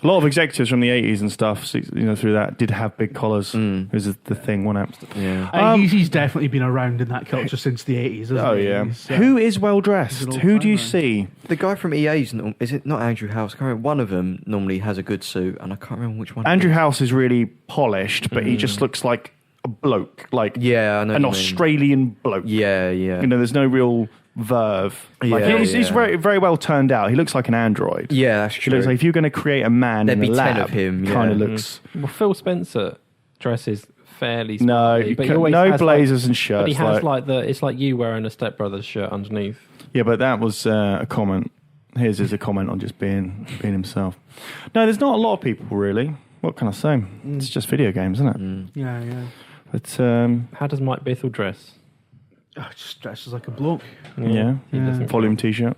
Speaker 1: A lot of executives from the 80s and stuff, so, through that, did have big collars. It was the thing, one app.
Speaker 4: Yeah.
Speaker 2: He's definitely been around in that culture since the 80s, hasn't
Speaker 1: Oh,
Speaker 2: he?
Speaker 1: yeah.
Speaker 2: He's,
Speaker 1: Who is well
Speaker 2: he's
Speaker 1: dressed?
Speaker 2: an old
Speaker 1: Who do you
Speaker 2: timer.
Speaker 1: see?
Speaker 4: The guy from EA's, is it not Andrew House? I can't remember. One of them normally has a good suit, and I can't remember which one.
Speaker 1: Andrew House is really polished, but he just looks like a bloke, like
Speaker 4: Yeah, I know.
Speaker 1: an
Speaker 4: what you mean.
Speaker 1: Australian bloke.
Speaker 4: Yeah.
Speaker 1: There's no real verve. Like,
Speaker 4: Yeah,
Speaker 1: he's
Speaker 4: yeah.
Speaker 1: very, very well turned out. He looks like an android.
Speaker 4: Yeah, that's
Speaker 1: He
Speaker 4: true.
Speaker 1: looks like if you're going to create a man
Speaker 4: There'd
Speaker 1: in the
Speaker 4: be 10
Speaker 1: lab,
Speaker 4: of him,
Speaker 1: kind of
Speaker 4: yeah.
Speaker 1: looks.
Speaker 3: Well, Phil Spencer dresses fairly
Speaker 1: No,
Speaker 3: smartly,
Speaker 1: you
Speaker 3: but he
Speaker 1: can't-
Speaker 3: always
Speaker 1: no
Speaker 3: has,
Speaker 1: blazers and
Speaker 3: But
Speaker 1: shirts.
Speaker 3: he has
Speaker 1: like-
Speaker 3: it's like you wearing a Step Brothers shirt underneath.
Speaker 1: yeah, but that was a comment. His is a comment on just being himself. No, there's not a lot of people really. What can I say? It's just video games, isn't it?
Speaker 2: Yeah.
Speaker 1: But
Speaker 3: How does Mike Bithell dress?
Speaker 2: Oh, just dresses like a bloke.
Speaker 1: yeah,
Speaker 3: He doesn't
Speaker 1: volume T-shirt.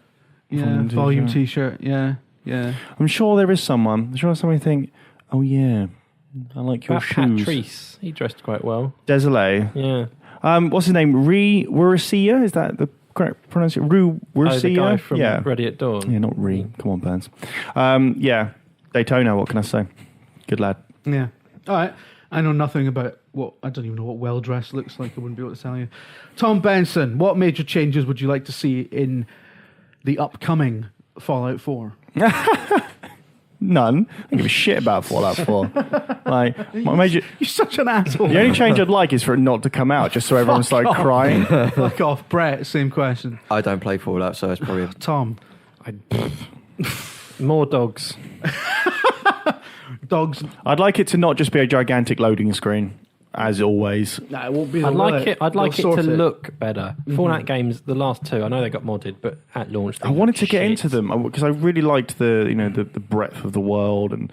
Speaker 2: Yeah, volume T-shirt. Yeah.
Speaker 1: I'm sure there is someone. I'm sure somebody think, oh yeah, I like your
Speaker 3: That Pat
Speaker 1: shoes.
Speaker 3: Treese, he dressed quite well.
Speaker 1: Desolé.
Speaker 3: Yeah.
Speaker 1: What's his name? Wurisia? Is that the correct pronunciation?
Speaker 3: Oh, the
Speaker 1: Wurisia?
Speaker 3: guy from
Speaker 1: yeah.
Speaker 3: Ready at Dawn.
Speaker 1: Yeah, not Re. Come on, Burns. Yeah, Daytona. What can I say? Good lad.
Speaker 2: Yeah. All right. I know nothing about I don't even know what well dressed looks like. I wouldn't be able to tell you. Tom Benson, what major changes would you like to see in the upcoming Fallout 4?
Speaker 1: None. I don't give a shit about Fallout 4. Like, my major.
Speaker 2: You're such an asshole.
Speaker 1: The only change I'd like is for it not to come out, just so everyone started crying.
Speaker 2: Fuck off, Brett. Same question.
Speaker 4: I don't play Fallout, so it's probably.
Speaker 2: Tom,
Speaker 3: More dogs.
Speaker 2: dogs.
Speaker 1: I'd like it to not just be a gigantic loading screen. as always.
Speaker 2: Nah, it won't be.
Speaker 3: I'd like it. I'd like it
Speaker 2: They'll
Speaker 3: to
Speaker 2: sort
Speaker 3: look better. Fallout games, the last two, I know they got modded, but at launch,
Speaker 1: I wanted to get into them because I really liked the breadth of the world and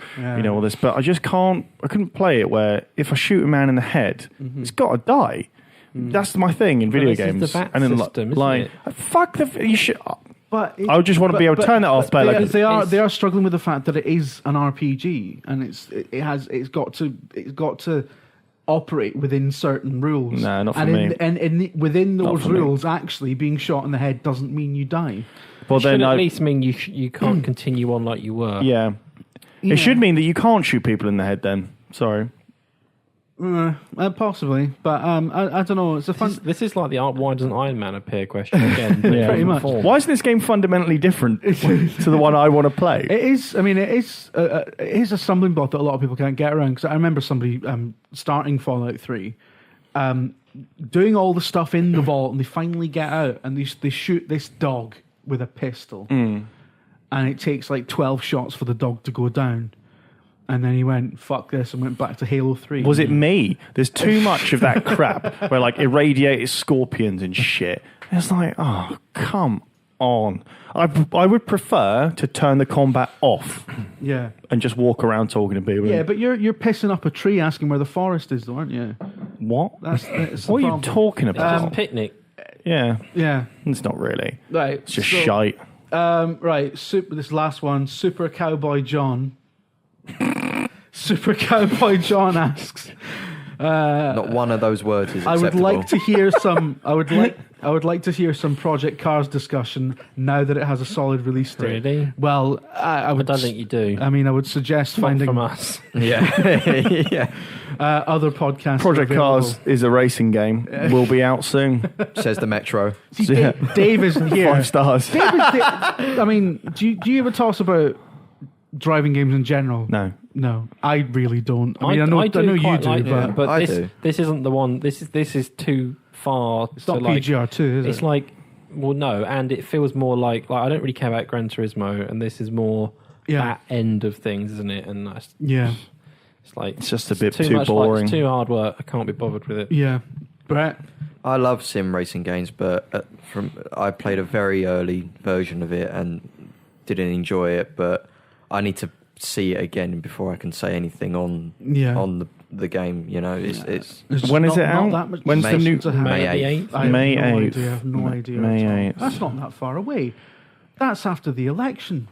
Speaker 1: all this, but I just can't. I couldn't play it where if I shoot a man in the head, it's got to die. That's my thing in video games.
Speaker 3: Is the VAT
Speaker 1: and then
Speaker 3: system,
Speaker 1: like
Speaker 3: isn't it?
Speaker 1: you should.
Speaker 2: But
Speaker 1: I would just want to be able to turn that off. But like,
Speaker 2: they are struggling with the fact that it is an RPG and it's got to operate within certain rules.
Speaker 1: No, not for me.
Speaker 2: And within
Speaker 1: Not
Speaker 2: those
Speaker 1: for me.
Speaker 2: rules, actually being shot in the head doesn't mean you die.
Speaker 1: well,
Speaker 3: It should
Speaker 1: then
Speaker 3: at least mean you can't continue on like you were.
Speaker 1: yeah. It should mean that you can't shoot people in the head. Then sorry.
Speaker 2: Possibly, but I don't know. It's a fun.
Speaker 3: This is like the why doesn't Iron Man appear question again.
Speaker 1: Yeah.
Speaker 2: Pretty much.
Speaker 1: Why isn't this game fundamentally different to the one I want to play?
Speaker 2: It is. I mean, it is a stumbling block that a lot of people can't get around. Because I remember somebody starting Fallout 3, doing all the stuff in the vault, and they finally get out and they shoot this dog with a pistol, and it takes like 12 shots for the dog to go down. And then he went, fuck this, and went back to Halo 3.
Speaker 1: Was it me? There's too much of that crap where like irradiated scorpions and shit. And it's like, oh, come on. I would prefer to turn the combat off
Speaker 2: Yeah.
Speaker 1: and just walk around talking to people.
Speaker 2: Yeah, but you're pissing up a tree asking where the forest is, though, aren't you?
Speaker 1: What?
Speaker 2: That's
Speaker 1: What are
Speaker 2: the
Speaker 1: you
Speaker 2: problem.
Speaker 1: talking
Speaker 3: It's just
Speaker 1: about?
Speaker 3: a picnic.
Speaker 1: Yeah.
Speaker 2: Yeah.
Speaker 1: It's not really.
Speaker 2: Right.
Speaker 1: It's just shite.
Speaker 2: Right. This last one. Super Cowboy John. Super Cowboy John asks.
Speaker 4: Not one of those words is
Speaker 2: I
Speaker 4: acceptable.
Speaker 2: would like to hear some. I would like to hear some Project Cars discussion now that it has a solid release date.
Speaker 3: Really?
Speaker 2: Well, I
Speaker 3: I
Speaker 2: would.
Speaker 3: don't think you do.
Speaker 2: I mean, I would suggest
Speaker 3: Not
Speaker 2: finding
Speaker 3: from us.
Speaker 4: Yeah. Yeah.
Speaker 2: other podcasts.
Speaker 1: Project
Speaker 2: available.
Speaker 1: Cars is a racing game. Will be out soon.
Speaker 4: Says the Metro.
Speaker 2: See, Dave isn't here.
Speaker 1: 5 stars.
Speaker 2: I mean, do you ever talk about driving games in general?
Speaker 1: No.
Speaker 2: I really don't. I mean, I know you
Speaker 3: quite
Speaker 2: do,
Speaker 3: like
Speaker 2: but
Speaker 3: it, but
Speaker 4: I
Speaker 3: this,
Speaker 4: do.
Speaker 3: this isn't the one. This is too far.
Speaker 2: it's not
Speaker 3: to like,
Speaker 2: PGR2, is
Speaker 3: It's
Speaker 2: it?
Speaker 3: like, well, no, and it feels more like I don't really care about Gran Turismo, and this is more that end of things, isn't it? And that's, it's like
Speaker 1: It's just a bit
Speaker 3: too
Speaker 1: too
Speaker 3: much,
Speaker 1: boring.
Speaker 3: Like, it's too hard work. I can't be bothered with it.
Speaker 2: Yeah. Brett?
Speaker 4: I love sim racing games, but I played a very early version of it and didn't enjoy it. But I need to see it again before I can say anything on the game. You know, it's
Speaker 2: There's
Speaker 1: When is
Speaker 2: not-
Speaker 1: it
Speaker 2: not
Speaker 1: out?
Speaker 2: that much
Speaker 1: When's the
Speaker 2: discussion
Speaker 1: new-
Speaker 2: to have.
Speaker 4: May
Speaker 3: May
Speaker 4: 8th.
Speaker 3: 8th.
Speaker 2: I have
Speaker 1: May
Speaker 2: no
Speaker 1: 8th.
Speaker 2: idea. I have no idea.
Speaker 1: May
Speaker 2: at all.
Speaker 1: 8th.
Speaker 2: That's not that far away. That's after the election.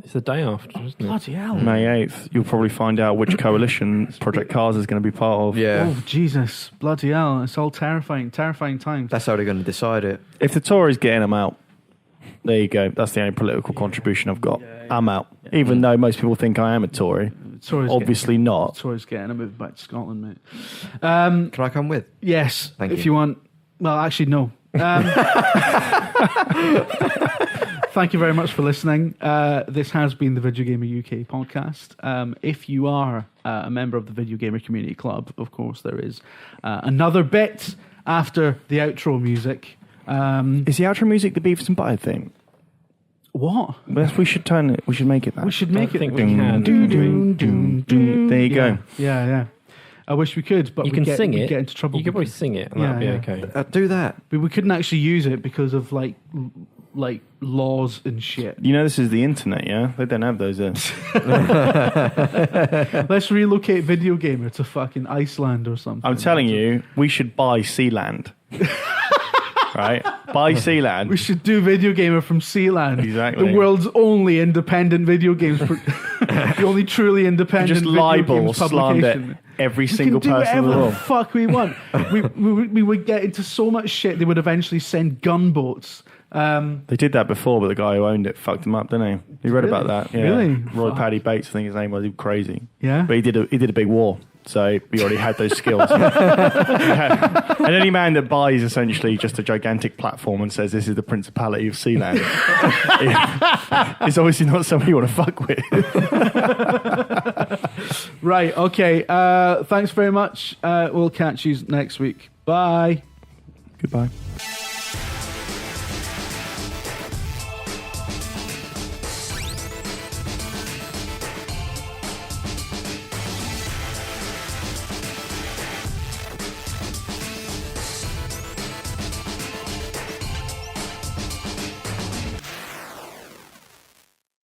Speaker 3: It's the day after, isn't it?
Speaker 2: Bloody hell.
Speaker 1: May 8th, you'll probably find out which coalition Project Cars is going to be part of.
Speaker 4: yeah.
Speaker 2: Oh, Jesus. Bloody hell. It's all terrifying times.
Speaker 4: That's how they're going to decide it.
Speaker 1: If the Tories getting them out, there you go. That's the only political contribution I've got. I'm out. Even though most people think I am a Tory.
Speaker 2: Tories
Speaker 1: Obviously not.
Speaker 2: Tories getting a move back to Scotland, mate.
Speaker 4: Can I come with?
Speaker 2: Yes,
Speaker 4: Thank
Speaker 2: if
Speaker 4: you.
Speaker 2: you want. Well, actually, no. Thank you very much for listening. This has been the VideoGamer UK podcast. If you are a member of the Video Gamer Community Club, of course, there is another bit after the outro music.
Speaker 1: Is the outro music the Beavis and Butthead thing?
Speaker 2: What?
Speaker 1: We should turn it. We should make it that.
Speaker 2: We should
Speaker 3: I
Speaker 2: make
Speaker 3: don't
Speaker 2: it.
Speaker 3: think we can.
Speaker 1: There you go.
Speaker 2: Yeah. I wish we could, but
Speaker 3: You
Speaker 2: we
Speaker 3: can
Speaker 2: get,
Speaker 3: sing
Speaker 2: we
Speaker 3: it.
Speaker 2: get into trouble.
Speaker 3: You could probably sing it, and
Speaker 2: Yeah,
Speaker 3: that'd be
Speaker 2: yeah.
Speaker 3: okay.
Speaker 4: Do that.
Speaker 2: But we couldn't actually use it because of like laws and shit.
Speaker 1: You know, this is the internet, yeah? They don't have those.
Speaker 2: Let's relocate Video Gamer to fucking Iceland or something.
Speaker 1: I'm telling you, we should buy Sealand. Right? Buy Sealand.
Speaker 2: We should do Video Gamer from Sealand.
Speaker 1: Exactly.
Speaker 2: The world's only independent video games. The only truly independent
Speaker 1: Just
Speaker 2: video
Speaker 1: libel,
Speaker 2: games
Speaker 1: slander
Speaker 2: publication.
Speaker 1: every
Speaker 2: We
Speaker 1: single
Speaker 2: can do
Speaker 1: person in
Speaker 2: whatever
Speaker 1: the
Speaker 2: the
Speaker 1: world.
Speaker 2: fuck we want. we would get into so much shit. They would eventually send gunboats.
Speaker 1: They did that before, but the guy who owned it fucked him up, didn't he? You read about that? Yeah.
Speaker 2: Really?
Speaker 1: Roy
Speaker 2: Fuck.
Speaker 1: Paddy Bates, I think his name was. He was crazy.
Speaker 2: Yeah.
Speaker 1: But he did a big war, so he already had those skills. And any man that buys essentially just a gigantic platform and says this is the Principality of Sealand is obviously not somebody you want to fuck with.
Speaker 2: Right. Okay. Thanks very much. We'll catch you next week. Bye.
Speaker 1: Goodbye.